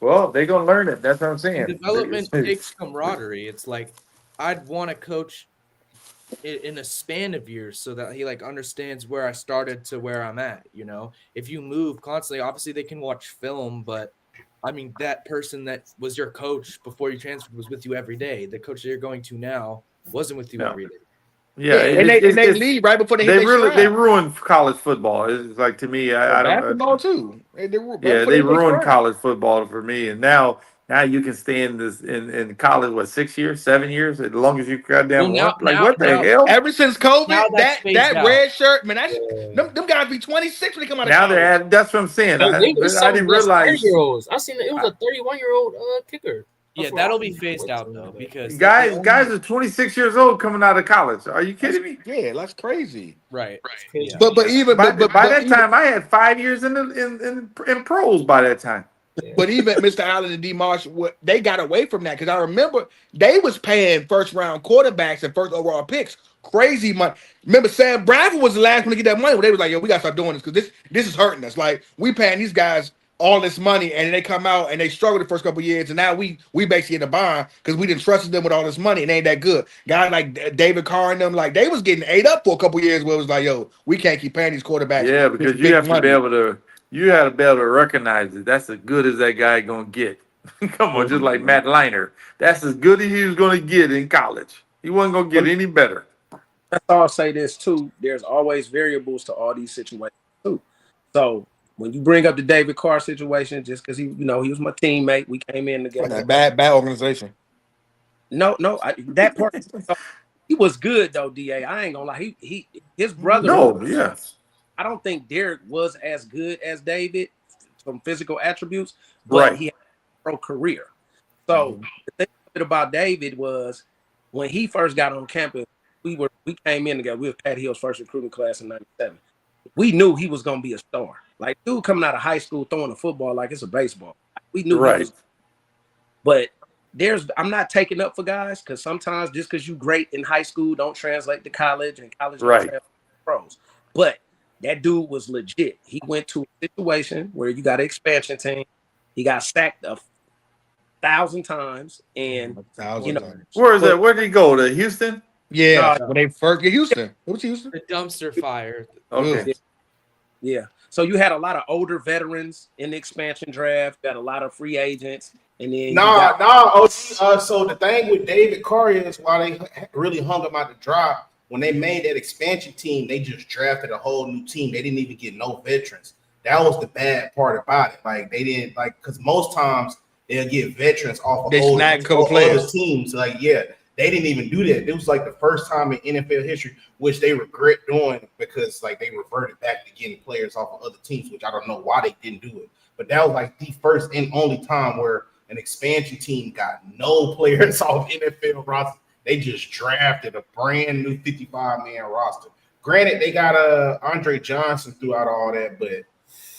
Well, they're gonna learn it. That's what I'm saying. Development takes camaraderie. It's like I'd want to coach in a span of years so that he like understands where I started to where I'm at. You know, if you move constantly, obviously they can watch film, but I mean, that person that was your coach before you transferred was with you every day. The coach that you're going to now wasn't with you every day. Yeah, and they leave right before they hit their they stride. ruined college football. It's like, to me, I don't. Basketball too. Right Yeah, before they they hit their ruined stride. college football for me. And now you can stay in college, what, 6 years, 7 years, as long as you Well, goddamn want. Like, what the now hell? Ever since now COVID, that's phased that out. red shirt, man, that's them guys be 26 when they come out of Now college. that's what I'm saying. They were I some didn't best realize 30-year-olds. I seen it was a 31-year-old kicker. Yeah, that'll be phased out though because guys are 26 years old coming out of college. Are you kidding me? Yeah, that's crazy. right. Yeah. But By that even time, I had 5 years in pros. By that time, but even Mr. Allen and D. Marsh, they got away from that because I remember they was paying first round quarterbacks and first overall picks crazy money. Remember Sam Bradford was the last one to get that money. They was like, "Yo, we gotta start doing this because this is hurting us. Like we paying these guys all this money and they come out and they struggle the first couple of years and now we basically in a bind because we didn't trust them with all this money and they ain't that good. Guys like David Carr and them, like they was getting ate up for a couple of years where it was like, yo, we can't keep paying these quarterbacks. yeah, this because you big have to money. be able to. You have to be able to recognize it. That's as good as that guy gonna get. Come on, just like Matt Leinart. That's as good as he was gonna get in college. He wasn't gonna get any better. That's all I'll say this too. There's always variables to all these situations too. So when you bring up the David Carr situation, just because he was my teammate, we came in together. Bad organization. No, that part he was good though. Da, I ain't gonna lie. His brother. No, yeah. I don't think Derek was as good as David from physical attributes, but he had a pro career. So the thing about David was when he first got on campus, we came in together. We were Pat Hill's first recruiting class in '97. We knew he was gonna be a star. Like dude coming out of high school throwing a football like it's a baseball. We knew he was. But I'm not taking up for guys because sometimes just because you great in high school don't translate to college and college don't translate to pros. But that dude was legit. He went to a situation where you got an expansion team. He got sacked 1,000 times. And where is that? Where did he go? To Houston? Yeah, when they first get Houston. It was Houston. The dumpster fire. Okay. Yeah. So you had a lot of older veterans in the expansion draft. You got a lot of free agents. And then so the thing with David Carr is why they really hung him out the drop. When they made that expansion team, they just drafted a whole new team. They didn't even get no veterans. That was the bad part about it. Like they didn't because most times they'll get veterans off of other teams. Like they didn't even do that. It was like the first time in NFL history, which they regret doing because like they reverted back to getting players off of other teams, which I don't know why they didn't do it. But that was like the first and only time where an expansion team got no players off NFL roster. They just drafted a brand new 55-man roster. Granted, they got Andre Johnson throughout all that, but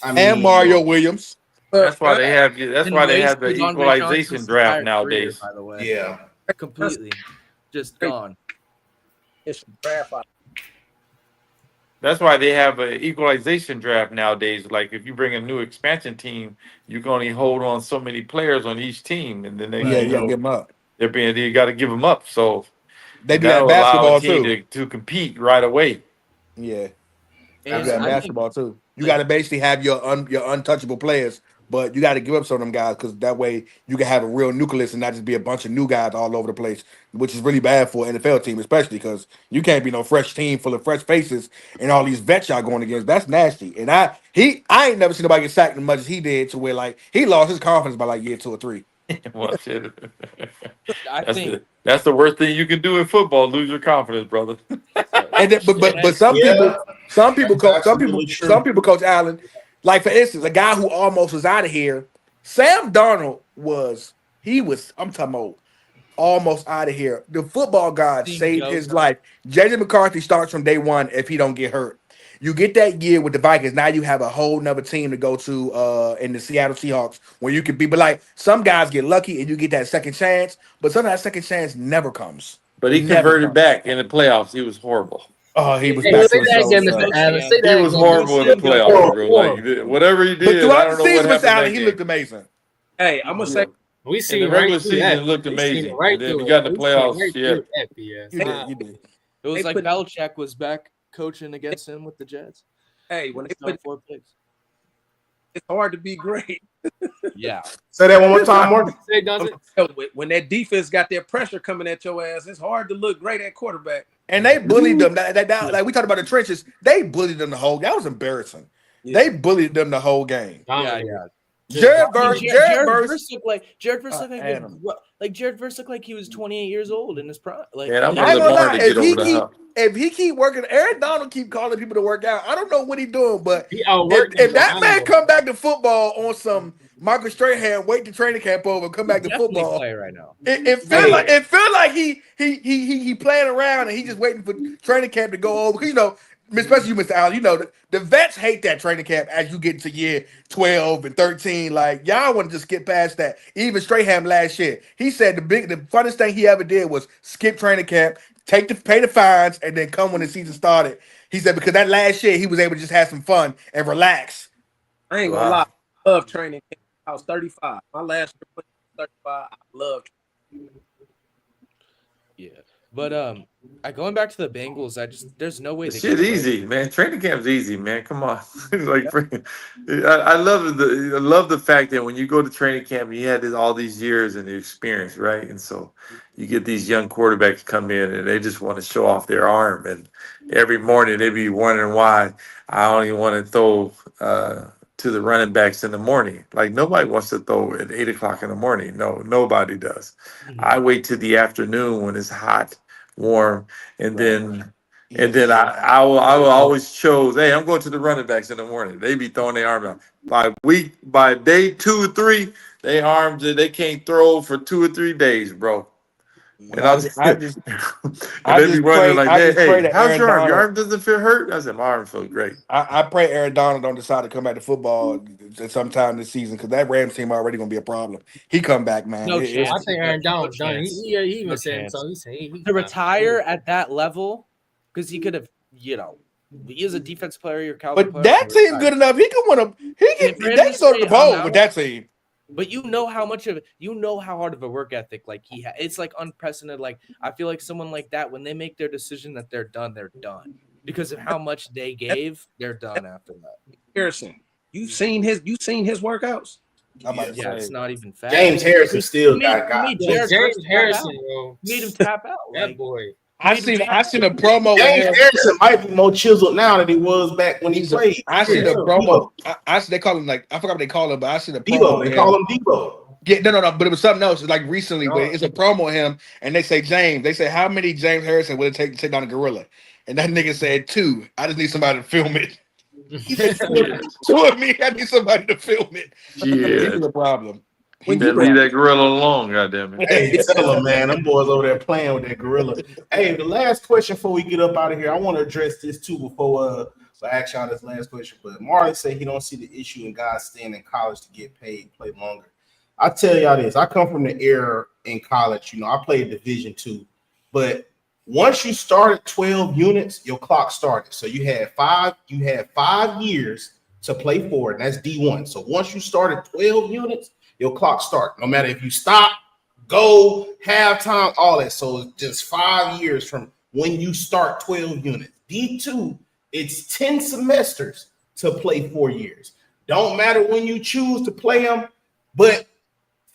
I mean, and Mario Williams. That's why they have. That's why they have the equalization draft nowadays. By the way, yeah, completely just gone. It's draft. That's why they have an equalization draft nowadays. Like if you bring a new expansion team, you can only hold on so many players on each team, and then they you gotta give them up. You got to give them up. So they do that basketball too to compete right away. Yeah, and you got basketball too. You got to basically have your untouchable players, but you got to give up some of them guys because that way you can have a real nucleus and not just be a bunch of new guys all over the place, which is really bad for an NFL team, especially because you can't be no fresh team full of fresh faces and all these vets y'all going against. That's nasty. And I ain't never seen nobody get sacked as much as he did to where like he lost his confidence by like year 2 or 3. Well, shit. That's the worst thing you can do in football. Lose your confidence, brother. And then, but some people coach Allen. Like for instance, a guy who almost was out of here, Sam Darnold I'm talking about almost out of here. The football god saved his life. JJ McCarthy starts from day one if he don't get hurt. You get that year with the Vikings. Now you have a whole nother team to go to in the Seattle Seahawks where you could be. But like some guys get lucky and you get that second chance, but sometimes that second chance never comes. But he converted back in the playoffs. He was horrible. Oh, he was. Say that again, Mr. Allen. Say that he was horrible in the playoffs, bro. Like whatever he did, but throughout I don't know what happened. Allen, he looked amazing. Hey, I'm gonna say we see the regular season looked amazing. Right and then we got in the playoffs. You did. You did. It was like Belichick was back coaching against him with the Jets. Hey, when they put 4 picks, it's hard to be great. Yeah. Say that one more time, Mark. When that defense got their pressure coming at your ass, it's hard to look great at quarterback. And they bullied them. Like we talked about the trenches, they bullied them the whole. That was embarrassing. Yeah. They bullied them the whole game. Yeah. Jared Verse looked like Jared Verse looked like he was 28 years old in his prime. Like, I'm gonna lie. If he keep working, Aaron Donald keep calling people to work out. I don't know what he's doing, but if that man come back to football on some Michael Strahan, wait to training camp over, come back to football. Play right now. It feel like he playing around and he just waiting for training camp to go over. Because especially you, Mr. Allen, the vets hate that training camp as you get into year 12 and 13. Like, y'all want to just skip past that. Even Strahan last year, he said the funnest thing he ever did was skip training camp, pay the fines, and then come when the season started. He said because that last year he was able to just have some fun and relax. I ain't gonna lie, I love training camp. I was 35. My last year was 35. I love training camp. Yeah. But going back to the Bengals, there's no way. Shit easy, man. Training camp's easy, man. Come on. I love the fact that when you go to training camp, you had all these years and the experience, right? And so you get these young quarterbacks come in and they just want to show off their arm. And every morning they be wondering why I only want to throw to the running backs in the morning. Like nobody wants to throw at 8 o'clock in the morning. No, nobody does. Mm-hmm. I wait till the afternoon when it's hot, warm, and then I will always chose, hey, I'm going to the running backs in the morning. They be throwing their arm out. By day 2 or 3, they arms they can't throw for 2 or 3 days, bro. And I just they be wondering like, hey, how's your arm? Your arm doesn't feel hurt? I said, my arm feels great. I pray Aaron Donald don't decide to come back to football sometime this season because that Rams team already gonna be a problem. He come back, man. No chance. I think Aaron Donald's done. He even said so. He to retire at that level because he could have, he is a defense player. Your Calvin, but that team good enough. He can win a. They can go to the bowl with that team. But how hard of a work ethic like he has. It's like unprecedented. Like I feel like someone like that, when they make their decision that they're done because of how much they gave. They're done after that. Harrison, you've seen his workouts. It's not even fast. James Harrison still got. James Harrison, bro, made him tap out. That boy. I seen a promo. James Harrison might be more chiseled now than he was back when he played. I seen a promo. They call him I forgot what they call him, but I seen a promo. They call him Debo. Yeah, no, but it was something else. It's like recently, but it's a promo of him, and they say James. They say how many James Harrison would it take to take down a gorilla? And that nigga said 2. I just need somebody to film it. 2 of me. I need somebody to film it. Yeah, this is a problem. He better leave that gorilla alone, goddammit. Hey, tell him, man. Them boys over there playing with that gorilla. Hey, the last question before we get up out of here, I want to address this too before I ask y'all this last question. But Marley said he don't see the issue in guys staying in college to get paid, play longer. I tell y'all this. I come from the era in college. I played Division II, but once you started 12 units, your clock started. So you had 5 years to play for it, and that's D1. So once you started 12 units, your clock start. No matter if you stop, go, halftime, all that. So just 5 years from when you start 12 units. D2, it's 10 semesters to play 4 years. Don't matter when you choose to play them, but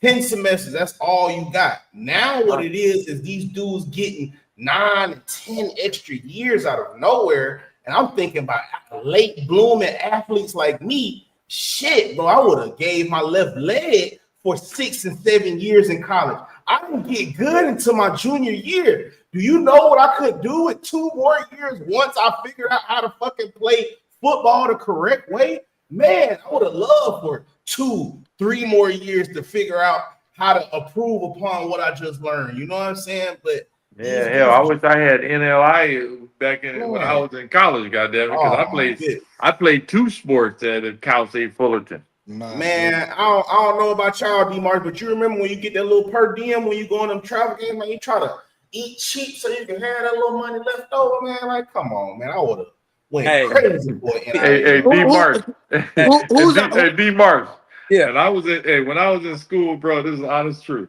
10 semesters, that's all you got. Now what it is these dudes getting 9 and 10 extra years out of nowhere. And I'm thinking about late blooming athletes like me. Shit, bro, I would have gave my left leg for 6 and 7 years in college. I didn't get good until my junior year. Do you know what I could do with 2 more years once I figured out how to fucking play football the correct way? Man, I would have loved for 2-3 more years to figure out how to improve upon what I just learned. You know what I'm saying? But yeah, hell, I wish I had NLI back when I was in college, goddamn it, because I played 2 sports at Cal State Fullerton. Man, I don't know about y'all, D-Mark, but you remember when you get that little per diem when you go on them travel games, man, you try to eat cheap so you can have that little money left over, man. Like, come on, man. I would have went crazy, boy. Hey, D-Mark. Hey, D-Mark. Yeah. And when I was in school, bro, this is the honest truth.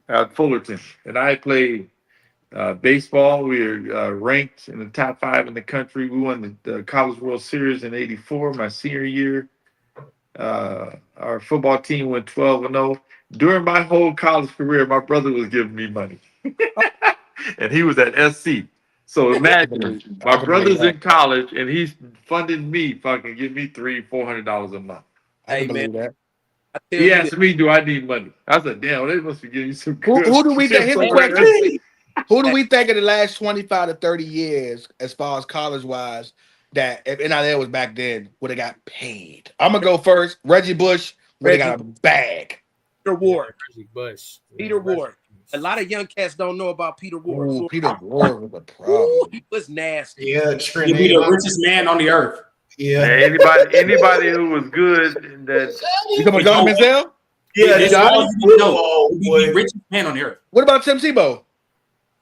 At Fullerton. And I played Baseball, we are ranked in the top 5 in the country. We won the College World Series in '84, my senior year. Our football team went 12-0. During my whole college career, my brother was giving me money, and he was at SC. So imagine my brother's in college and he's funding me, fucking give me $300-400 a month. I can believe that. He asked me, "Do I need money?" I said, "Damn, they must be giving you some good." Who do we think? Here's the shit over question. Who do we think in the last 25 to 30 years, as far as college wise, that if NIL was back then, would have got paid? I'm gonna go first. Reggie Bush would have got a bag. Peter Ward. Reggie Bush. Peter Ward. A lot of young cats don't know about Peter Ward. Ooh, Peter Ward was a problem. Ooh, he was nasty. Yeah, He'd be the richest man on the earth. Yeah. Anybody who was good in that. You talking about Johnny Manziel? Yeah, He's the richest man on the earth. What about Tim Tebow?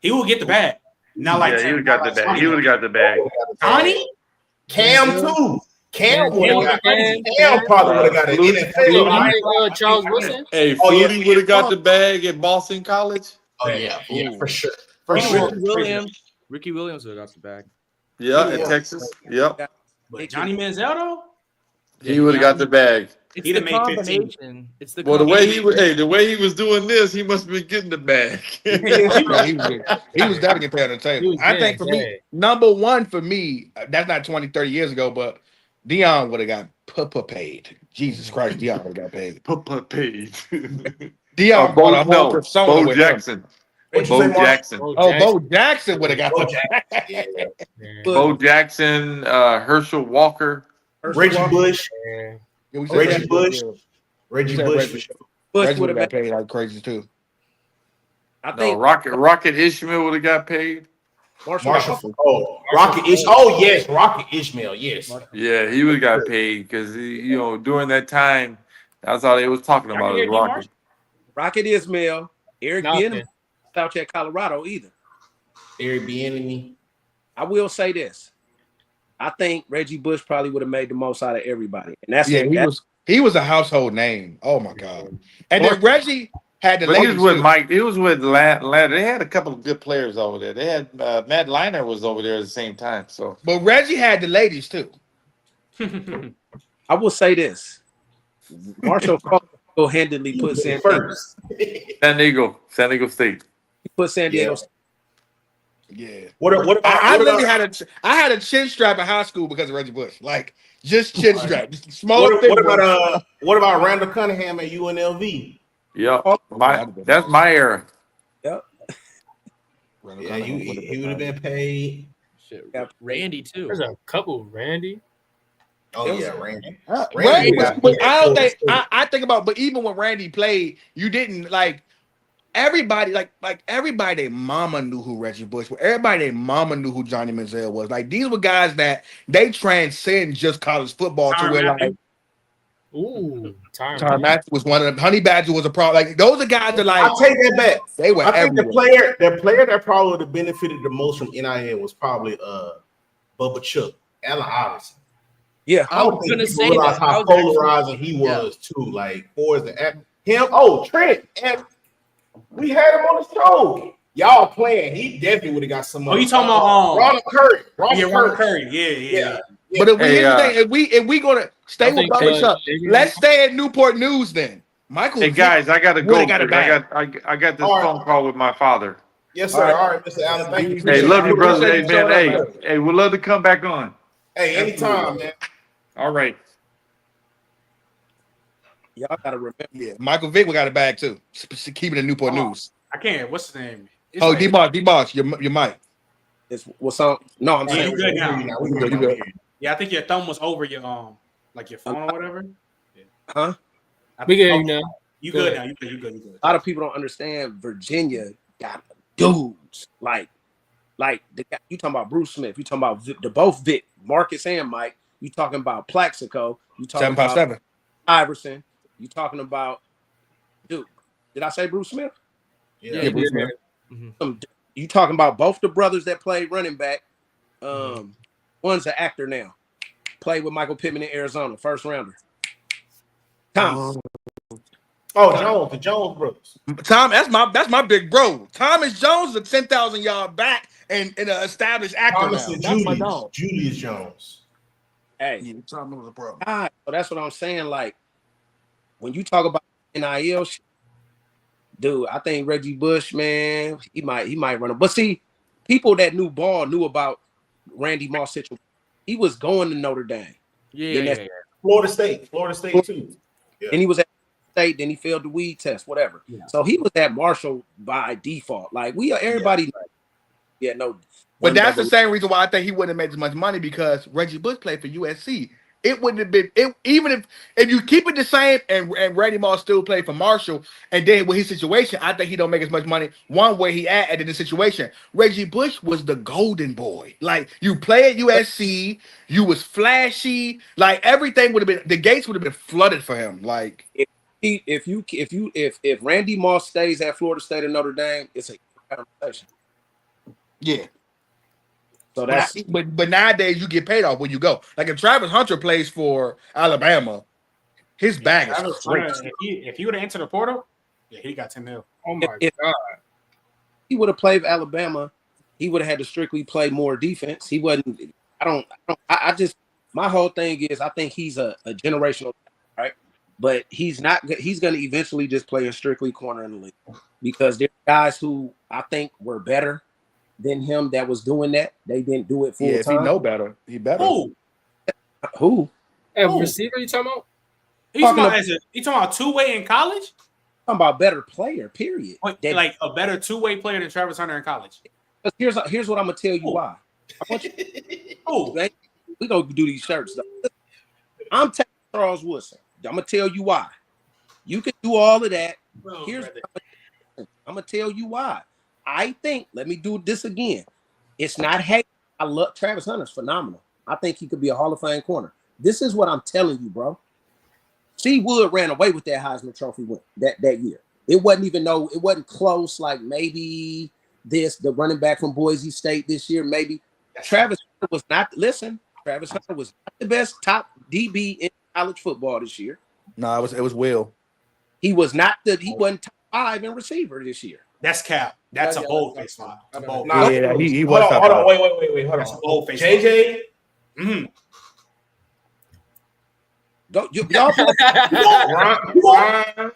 He will get the bag. Not like he would have got the bag. He would have got the bag. Johnny? Cam too. Cam would have got. Cam probably would have got an NFL. Charles Wilson. Hey, Flutie would have got the bag at Boston College. Oh yeah, for sure. Ricky Williams would have got the bag. Yeah, in Texas. Yep. But Johnny Manziel though, he would have got the bag. It's the combination. It's the the way he was doing this, he must have been getting the bag. he was definitely paying the table. I think for me, number one for me, that's not 20, 30 years ago, but Dion would have got paid. Jesus Christ, Dion would have got paid. Paid. Dion brought a whole persona Bo with Jackson. him. Bo Jackson. Bo Jackson would have got the bag. Bo Jackson, Herschel Walker. Reggie Bush. Reggie Bush. Reggie Bush would have got paid like crazy too. I think Rocket Ishmael would have got paid. Marshall. Oh, Rocket Ishmael. Oh yes, Rocket Ishmael. Yes. Yeah, he would have got paid because during that time, that's all they was talking about is Rocket. Rocket Ishmael, Eric Bieniemy, out at Colorado either. Eric Bieniemy. I will say this. I think Reggie Bush probably would have made the most out of everybody. And that's he was a household name. Oh my God. And then Reggie had the ladies. He was with Mike. He was with Ladd. They had a couple of good players over there. They had Matt Leinart was over there at the same time. So, but Reggie had the ladies too. I will say this. Marshall handedly put San Diego State. He put San Diego State. Yeah. I had a chin strap in high school because of Reggie Bush. Like just chin strap. Small what about Randall Cunningham at UNLV? Yeah. That's my era. Yep. Yeah, he would have been paid. Shit, Randy too. There's a couple Randy. Oh yeah, Randy. Randy I think about, but even when Randy played, you didn't like everybody, like everybody, their mama knew who Reggie Bush was. Everybody, their mama knew who Johnny Manziel was. Like these were guys that they transcend just college football to where like. Ooh, Tyrann Matthew was one of them. Honey Badger was a problem. Like those are guys that like. I'll take that back. They were. I think the player that probably would have benefited the most from NIL was probably Bubba Chuck, Allen Iverson. Yeah, I was gonna say that. How polarizing he was too. Like for him. Oh, Trent. And we had him on the show. Y'all playing. He definitely would have got some money. Oh, you talking about Ronald Curry? Ronald Curry. Yeah. But if we gonna stay with Bubba Chuck, let's stay at Newport News then. Michael. Hey guys, I gotta go. I got this phone call with my father. Yes, sir. All right, Mr. Allen. Thank you. Hey, love you, brother. Hey, man. Hey, we'd love to come back on. Hey, anytime, man. All right. Y'all gotta remember. Yeah, Michael Vick, we got a bag too. Keeping the Newport News. I can't. What's his name? D-Boss, your mic. What's up? No, I'm saying you good now. You good. Yeah, I think your thumb was over your like your phone or whatever. Yeah. Huh? We good now. You good now? You good? A lot of people don't understand. Virginia got dudes like the guy, you talking about Bruce Smith. You talking about both Vic, Marcus and Mike. You talking about Plaxico. You talking about Iverson. You talking about Duke. Did I say Bruce Smith? Yeah, Bruce Smith. Mm-hmm. You talking about both the brothers that played running back. One's an actor now. Played with Michael Pittman in Arizona, first rounder. Thomas. Jones, the Jones brothers. Tom, that's my big bro. Thomas Jones is a 10,000 yard back and an established actor Thomas now. and That's my Julius. dog. Julius Jones. Hey, Yeah, Thomas was a pro. God, so that's what I'm saying. Like when you talk about NIL shit, dude, I think Reggie Bush, man, he might run it. But see, people that knew ball knew about Randy Moss situation. He was going to Notre Dame. Yeah. Florida State too. Yeah. And he was at State, then he failed the weed test, whatever. Yeah. So he was at Marshall by default. Like everybody, no. But that's the same reason why I think he wouldn't have made as much money, because Reggie Bush played for USC. It wouldn't have been even if you keep it the same and Randy Moss still played for Marshall, and then with his situation, I think he don't make as much money one way he at in the situation. Reggie Bush was the golden boy. Like, you play at USC, you was flashy, like everything would have been, the gates would have been flooded for him. Like if Randy Moss stays at Florida State and Notre Dame, it's a conversation. Yeah. So that's but nowadays you get paid off when you go. Like if Travis Hunter plays for Alabama, his bag is crazy. If he would have entered the portal, he got 10 mil. Oh my God. He would have played for Alabama, he would have had to strictly play more defense. He wasn't. I just, my whole thing is I think he's a generational, right? But he's not. He's going to eventually just play a strictly corner in the league, because there are guys who I think were better than him that was doing that. They didn't do it full time. If he know better, he better. Who? Receiver you talking about? He's talking about two-way in college? Talking about better player, period. Like a better two-way player than Travis Hunter in college. Here's what I'm gonna tell you why. I want you, we gonna do these shirts though. I'm taking Charles Woodson. I'm gonna tell you why. You can do all of that. Here's I'm gonna tell you why. I think, let me do this again. It's not hate. I love Travis Hunter's phenomenal. I think he could be a Hall of Fame corner. This is what I'm telling you, bro. C. Wood ran away with that Heisman Trophy win that year. It wasn't close. Like maybe the running back from Boise State this year, maybe. Travis Hunter was not. Listen, Travis Hunter was not the best top DB in college football this year. No, it was Will. He was not he wasn't top 5 in receiver this year. That's cap. That's a bold face spot. Yeah, he was. Hold on, wait. Hold That's on. a bold face JJ. Go, y'all.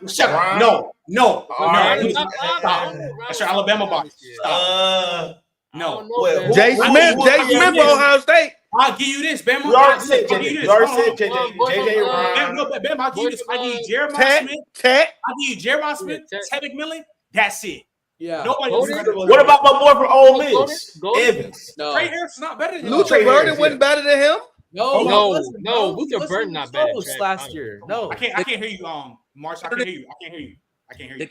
Shut up. No. right. Stop. That's your Alabama box. Stop. No. Jay Smith, Ohio State. I'll give you this, Bama. You already said JJ. You already said JJ. JJ Ryan. No, Bama, I'll give you this. I give you Jeremiah Smith. Ted. I give you Jeremiah Smith, Ted McMillan. That's it. Yeah. Nobody else. What about my boy from Ole Miss? Evans. No. Trey Harris is not better than him. Luther Burden wasn't better than him. No. Luther Burden not bad. Last year. No. I can't hear you, Marsh. I can't hear you.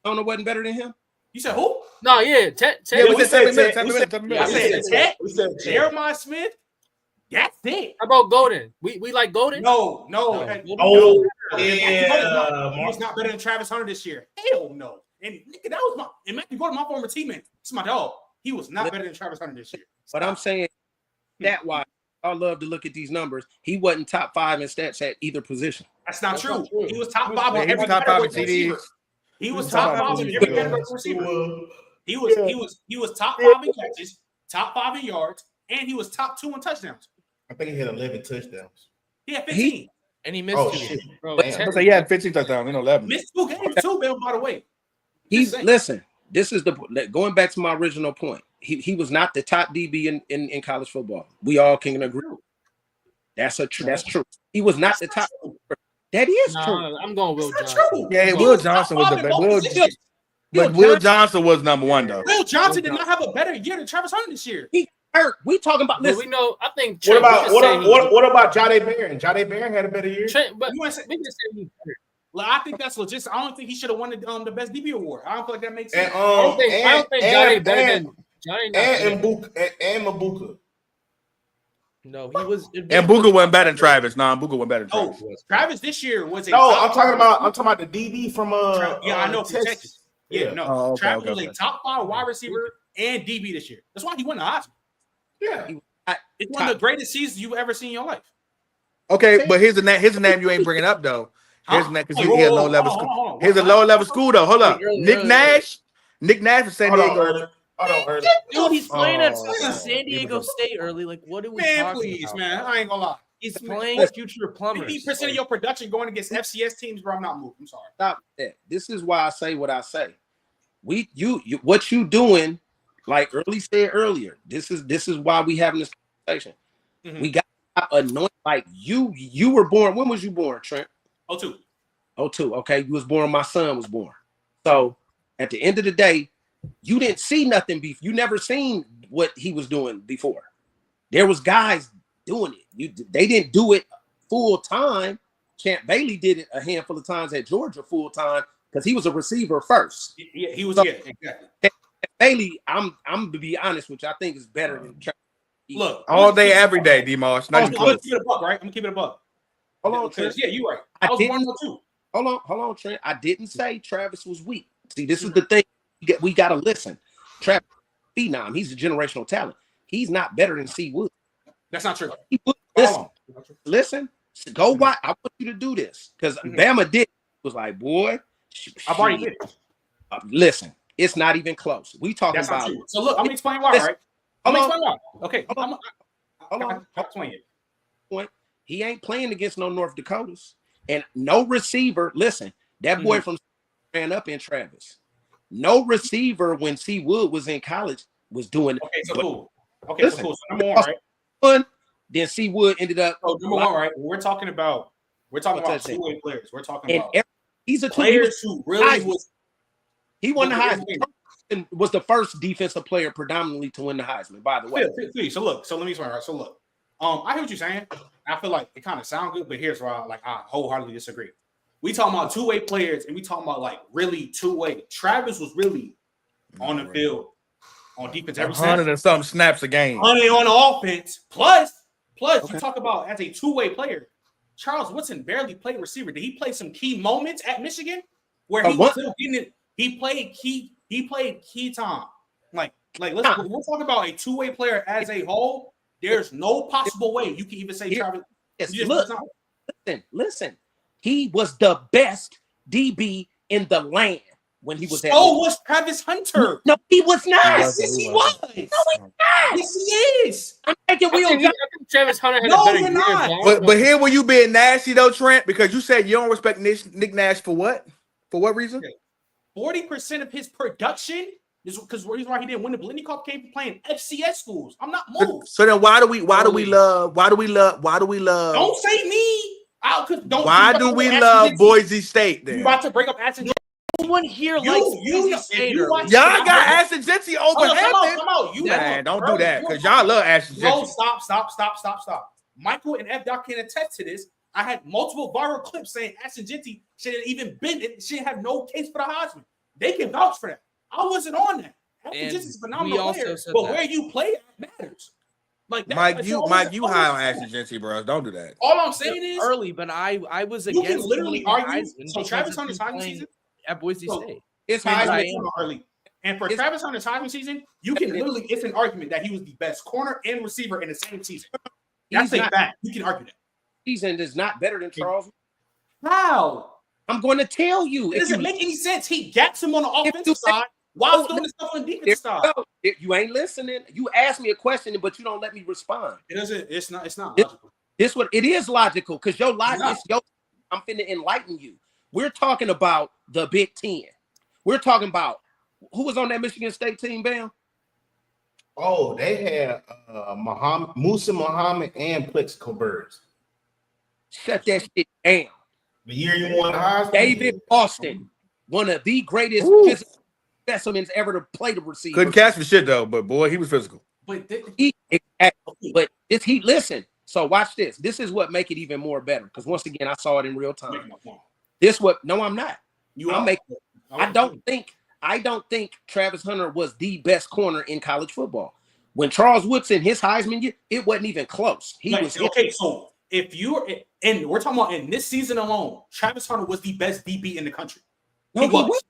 Owner wasn't better than him. You said who? No, yeah. Ted. We said Ted. I said Ted. Jeremiah Smith. That's it. How about Golden? We like Golden? No. Oh, He was not better than Travis Hunter this year. Hell no. And nigga, that was Matthew Gordon, my former teammate. It's my dog. He was not better than Travis Hunter this year. But I'm saying that why I love to look at these numbers. He wasn't top 5 in stats at either position. That's not true. He was top 5 in every top 5 in category TDs. receiver. He was top 5 in every category receiver. He was top 5 in catches, top 5 in yards, and he was top 2 in touchdowns. I think he had 11 touchdowns. He had 15. And he missed 2. Shit. Bro, So he had 15 touchdowns, 11. Missed 2 games too, Bill, by the way. Listen, this is going back to my original point. He was not the top DB in college football. We all can agree. That's true. He was not the top. That is true. I'm going Will Johnson. Yeah, Will Johnson was the best. But Will Johnson was number 1 though. Will Johnson did not have a better year than Travis Hunter this year. He hurt. We talking about this. We know. I think. What about Jade Barron? Jade Barron had a better year. But we can say he's better. Well, I think that's legit. I don't think he should have won the best DB award. I don't feel like that makes sense. I don't think Johnny better than Johnny. And Mabuka. No, he was. And Booker wasn't better than Travis. Booker wasn't better than Travis. Travis this year was a. No, I'm talking about the DB from I know from Texas. Yeah, no. Oh, Travis was a top 5 wide receiver and DB this year. That's why he won the Heisman. Yeah, it's one of the greatest seasons you've ever seen in your life. Okay, but here's the name you ain't bringing up though. Here's because he a low level school. Here's a low level school though. Hold up, Nick Nash from San Diego. Dude, he's playing at San Diego State early. Like, what are we talking about? Man, I ain't gonna lie. He's playing future plumbers. 50% of your production going against FCS teams, bro. I'm not moving. I'm sorry. Stop that. This is why I say what I say. You what you doing, like Early said earlier. This is why we having this conversation. Mm-hmm. We got anointed like you were born. When was you born, Trent? 02. 02. Okay, you was born. My son was born. So at the end of the day, you didn't see nothing before. You never seen what he was doing before. There was guys doing it. They didn't do it full time. Champ Bailey did it a handful of times at Georgia full time because he was a receiver first. Yeah, he was. So, yeah, exactly. Bailey, I'm to be honest with you, I think is better than Travis. Look, all day, every day, D-Marsh. I'm gonna keep it a buck, right? I'm gonna keep it a buck. Hold on, Trent. Yeah, you're right. I was born too. Hold on, Trent. I didn't say Travis was weak. See, this is the thing. We got to listen. Travis, phenom. He's a generational talent. He's not better than C. Wood. That's not true. Listen. Go watch. I want you to do this because Bama did. Was like, boy, I've already did. Listen, it's not even close. We talking That's about. So look, I'm gonna explain why. Right? I'm gonna explain why. Okay. Hold on. Explain it. Point. He ain't playing against no North Dakotas and no receiver. Listen, that boy from ran up in Travis. No receiver when C. Wood was in college was doing. Okay, so cool. Okay, listen, so cool. So number one, right? Then C. Wood ended up. So number one, right? We're talking about two-way players. We're talking about he's a players who really was. He won the Heisman. And was the first defensive player predominantly to win the Heisman. By the way, please. So look. So let me explain. Right. So look. I hear what you're saying. I feel like it kind of sounds good, but here's where I wholeheartedly disagree. We talking about two-way players, and we talking about like really two-way. Travis was really on the field on defense every 100 and something snaps a game. 100 on offense. Plus, you talk about as a two-way player. Charles Woodson barely played receiver. Did he play some key moments at Michigan where he was still getting it? He played key time. Like we're talking about a two-way player as a whole. There's no possible way you can even say Travis. Listen. He was the best DB in the land when he was at. So was Travis Hunter. No, he was not. Yes, he was. No, he's not. Yes, he is. I think Travis Hunter had a better year. But here were you being nasty though, Trent, because you said you don't respect Nick Nash for what? For what reason? 40% of his production is because the reason why he didn't win the Blenny Cup came from playing FCS schools. I'm not moved. So then why do we love? Don't say me. Why do we love Boise State then? You about to break up Ashton? No one here likes Boise State. Y'all got Ashton Jinty over Hampton. Man, don't do that because y'all love Ashton Jinty. No, stop. Michael and F. Doc can attest to this. I had multiple viral clips saying Ashton Jinty shouldn't even been it. She have no case for the Heisman. They can vouch for that. I wasn't on that. Ashton Jinty's a phenomenal player, but where you play matters. Like that, Mike, you high on Ashton Jinty, bro. Don't do that. All I'm saying is early, but I was you against. You can literally argue. So Travis Hunter's Heisman season at Boise State. It's Heisman early, and for Travis Hunter's Heisman season, you can literally. It's an argument that he was the best corner and receiver in the same season. That's a fact. You can argue that. Season is not better than Charles. How? I'm going to tell you. It doesn't make any sense. He gaps him on the offensive side while doing the stuff on the defensive side. You ain't listening. You asked me a question, but you don't let me respond. It doesn't. It's not logical. It is logical because your logic. I'm finna enlighten you. We're talking about the Big Ten. We're talking about who was on that Michigan State team, Bam? Oh, they had Musa Muhammad and Plexico Birds. Shut that shit down. The year you won the Heisman. David Austin, one of the greatest specimens ever to play the receiver. Couldn't catch for shit though, but boy, he was physical. But he so watch this. This is what make it even more better because once again, I saw it in real time. No, I'm not. I don't think Travis Hunter was the best corner in college football. When Charles Woodson, his Heisman year, it wasn't even close. Okay. So if you're and we're talking about in this season alone, Travis Hunter was the best DB in the country. He was.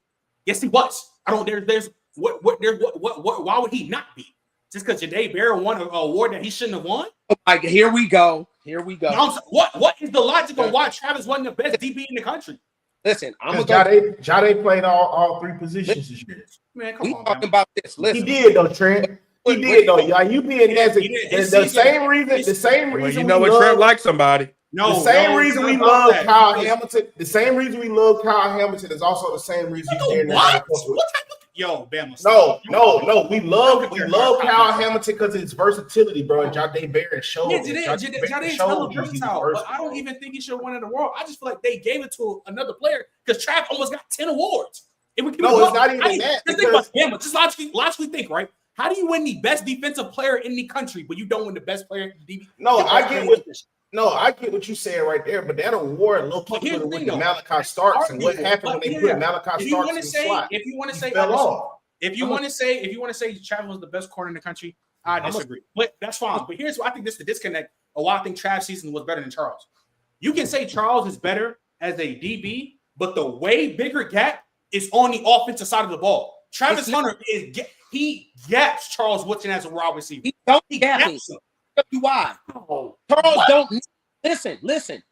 Yes, he was. I don't. There's what? Why would he not be? Just because Ja'Day Barrett won an award that he shouldn't have won? Like, here we go. What is the logic on why Travis wasn't the best DB in the country? Listen, I'm gonna go. Jade played all three positions this year. Man, come on, talking about this. Listen, he did though, Trent. He did though. Y'all, you being nasty. The same reason. Well, you know what Trent likes somebody. No, the same reason we love Kyle Hamilton. The same reason we love Kyle Hamilton is also the same reason you did that. Yo, Bama. No. We love Kyle Hamilton because of his versatility, bro. And Jade Barron showed. Jade's hella versatile, but I don't even think he should have won in the world. I just feel like they gave it to another player because Trav almost got 10 awards. It's not even that. Just think about Bama. Just logically think, right? How do you win the best defensive player in the country, but you don't win the best player in the DB? I get what you're saying right there, but that award low key could have went to Malachi Starks and what happened when they put Malachi Starks in the slot. If you want to say Travis was the best corner in the country, I disagree. But that's fine. But here's what I think this is the disconnect of why I think Travis' season was better than Charles. You can say Charles is better as a DB, but the way bigger gap is on the offensive side of the ball. Travis Hunter he gaps Charles Woodson as a wide receiver. He don't gap him. Why? Charles don't listen. Let's do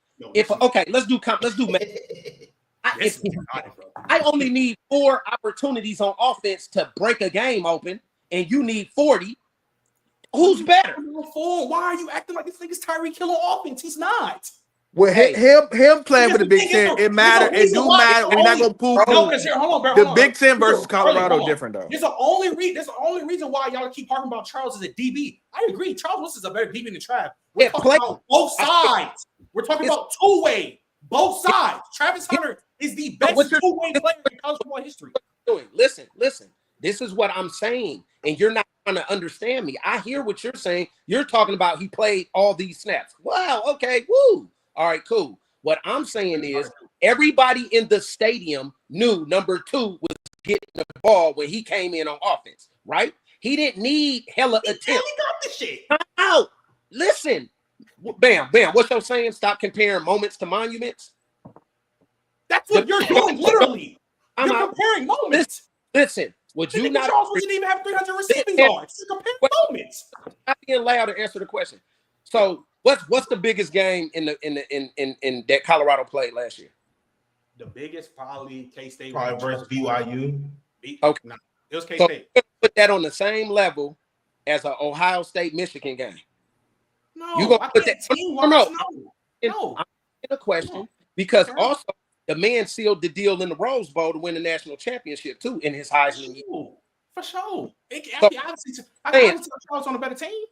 I only need 4 opportunities on offense to break a game open, and you need 40. Who's better? Why are you acting like this nigga's Tyreek Hill on offense? He's not. Well, him playing with the Big Ten, it matter. It do matter. We're not gonna prove the Big Ten versus Colorado different though. There's the only reason why y'all keep talking about Charles as a DB. I agree. Charles Wilson's a better DB than Trav. We're talking about both sides. We're talking about two-way, both sides. Travis Hunter is the best two-way player in college football history. Listen. This is what I'm saying, and you're not trying to understand me. I hear what you're saying. You're talking about he played all these snaps. Wow. Okay. Woo. All right, cool. What I'm saying is everybody in the stadium knew number 2 was getting the ball when he came in on offense, right? He didn't need hella attempts. He got the shit. Out. Listen. Bam. What's your saying? Stop comparing moments to monuments. That's what you're doing, literally. You're comparing moments. Listen. Would you not? Charles didn't even have 300 receiving yards. You're comparing moments. I'm being loud to answer the question. So what's the biggest game in that Colorado played last year? The biggest probably K-State. Probably versus BYU. Okay. No, it was K-State. So put that on the same level as an Ohio State Michigan game. No, you gonna put that? No. I'm asking a question because also the man sealed the deal in the Rose Bowl to win the national championship too in his Heisman year. For sure. I can obviously Charles on a better team.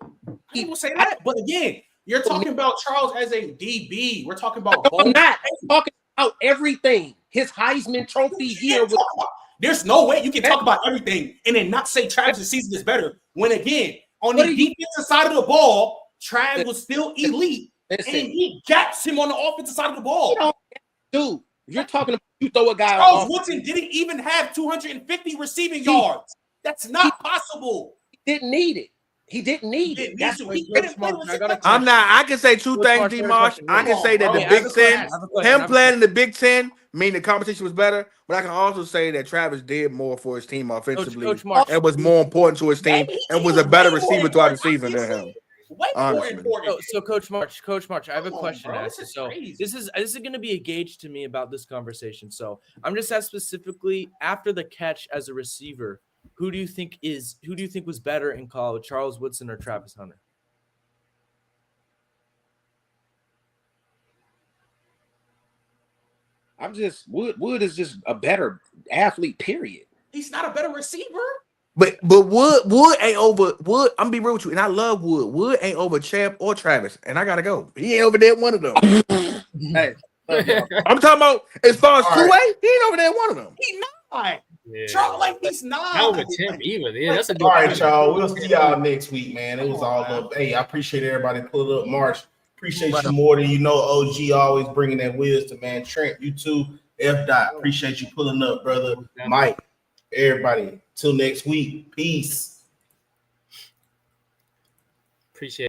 I will say that. But again, you're talking about Charles as a DB. We're talking about both. I'm not talking about everything. His Heisman Trophy year. There's no way you can talk about everything and then not say Travis' season is better. When again, on the defensive side of the ball, Travis was still elite. And he gaps him on the offensive side of the ball. Dude, you're talking about you throw a guy Charles Woodson didn't even have 250 receiving yards. That's not possible. He didn't need it. That's what I can say 2 things, D-Marsh. I can say that the Big Ten, him playing in the Big Ten, mean the competition was better, but I can also say that Travis did more for his team offensively and was more important to his team and was a better receiver throughout the season than him. So Coach March, I have a question to ask you. So this is going to be a gauge to me about this conversation. So I'm just asked specifically after the catch as a receiver, who do you think was better in college, Charles Woodson or Travis Hunter? Wood is just a better athlete, period. He's not a better receiver. But Wood ain't over Wood. I'm gonna be real with you, and I love Wood. Wood ain't over Champ or Travis, and I gotta go. He ain't over there one of them. Hey, I'm talking about as far as two-way, he ain't over there one of them. He not. Yeah. Charles, like he's not. Not over Tim either. Yeah, that's a good all right, y'all. We'll see y'all next week, man. It was all up. Hey, I appreciate everybody pulling up. March, appreciate you more than you know. OG always bringing that wisdom, man. Trent, you too. F. Dot, appreciate you pulling up, brother. Mike, everybody. Till next week. Peace. Appreciate it.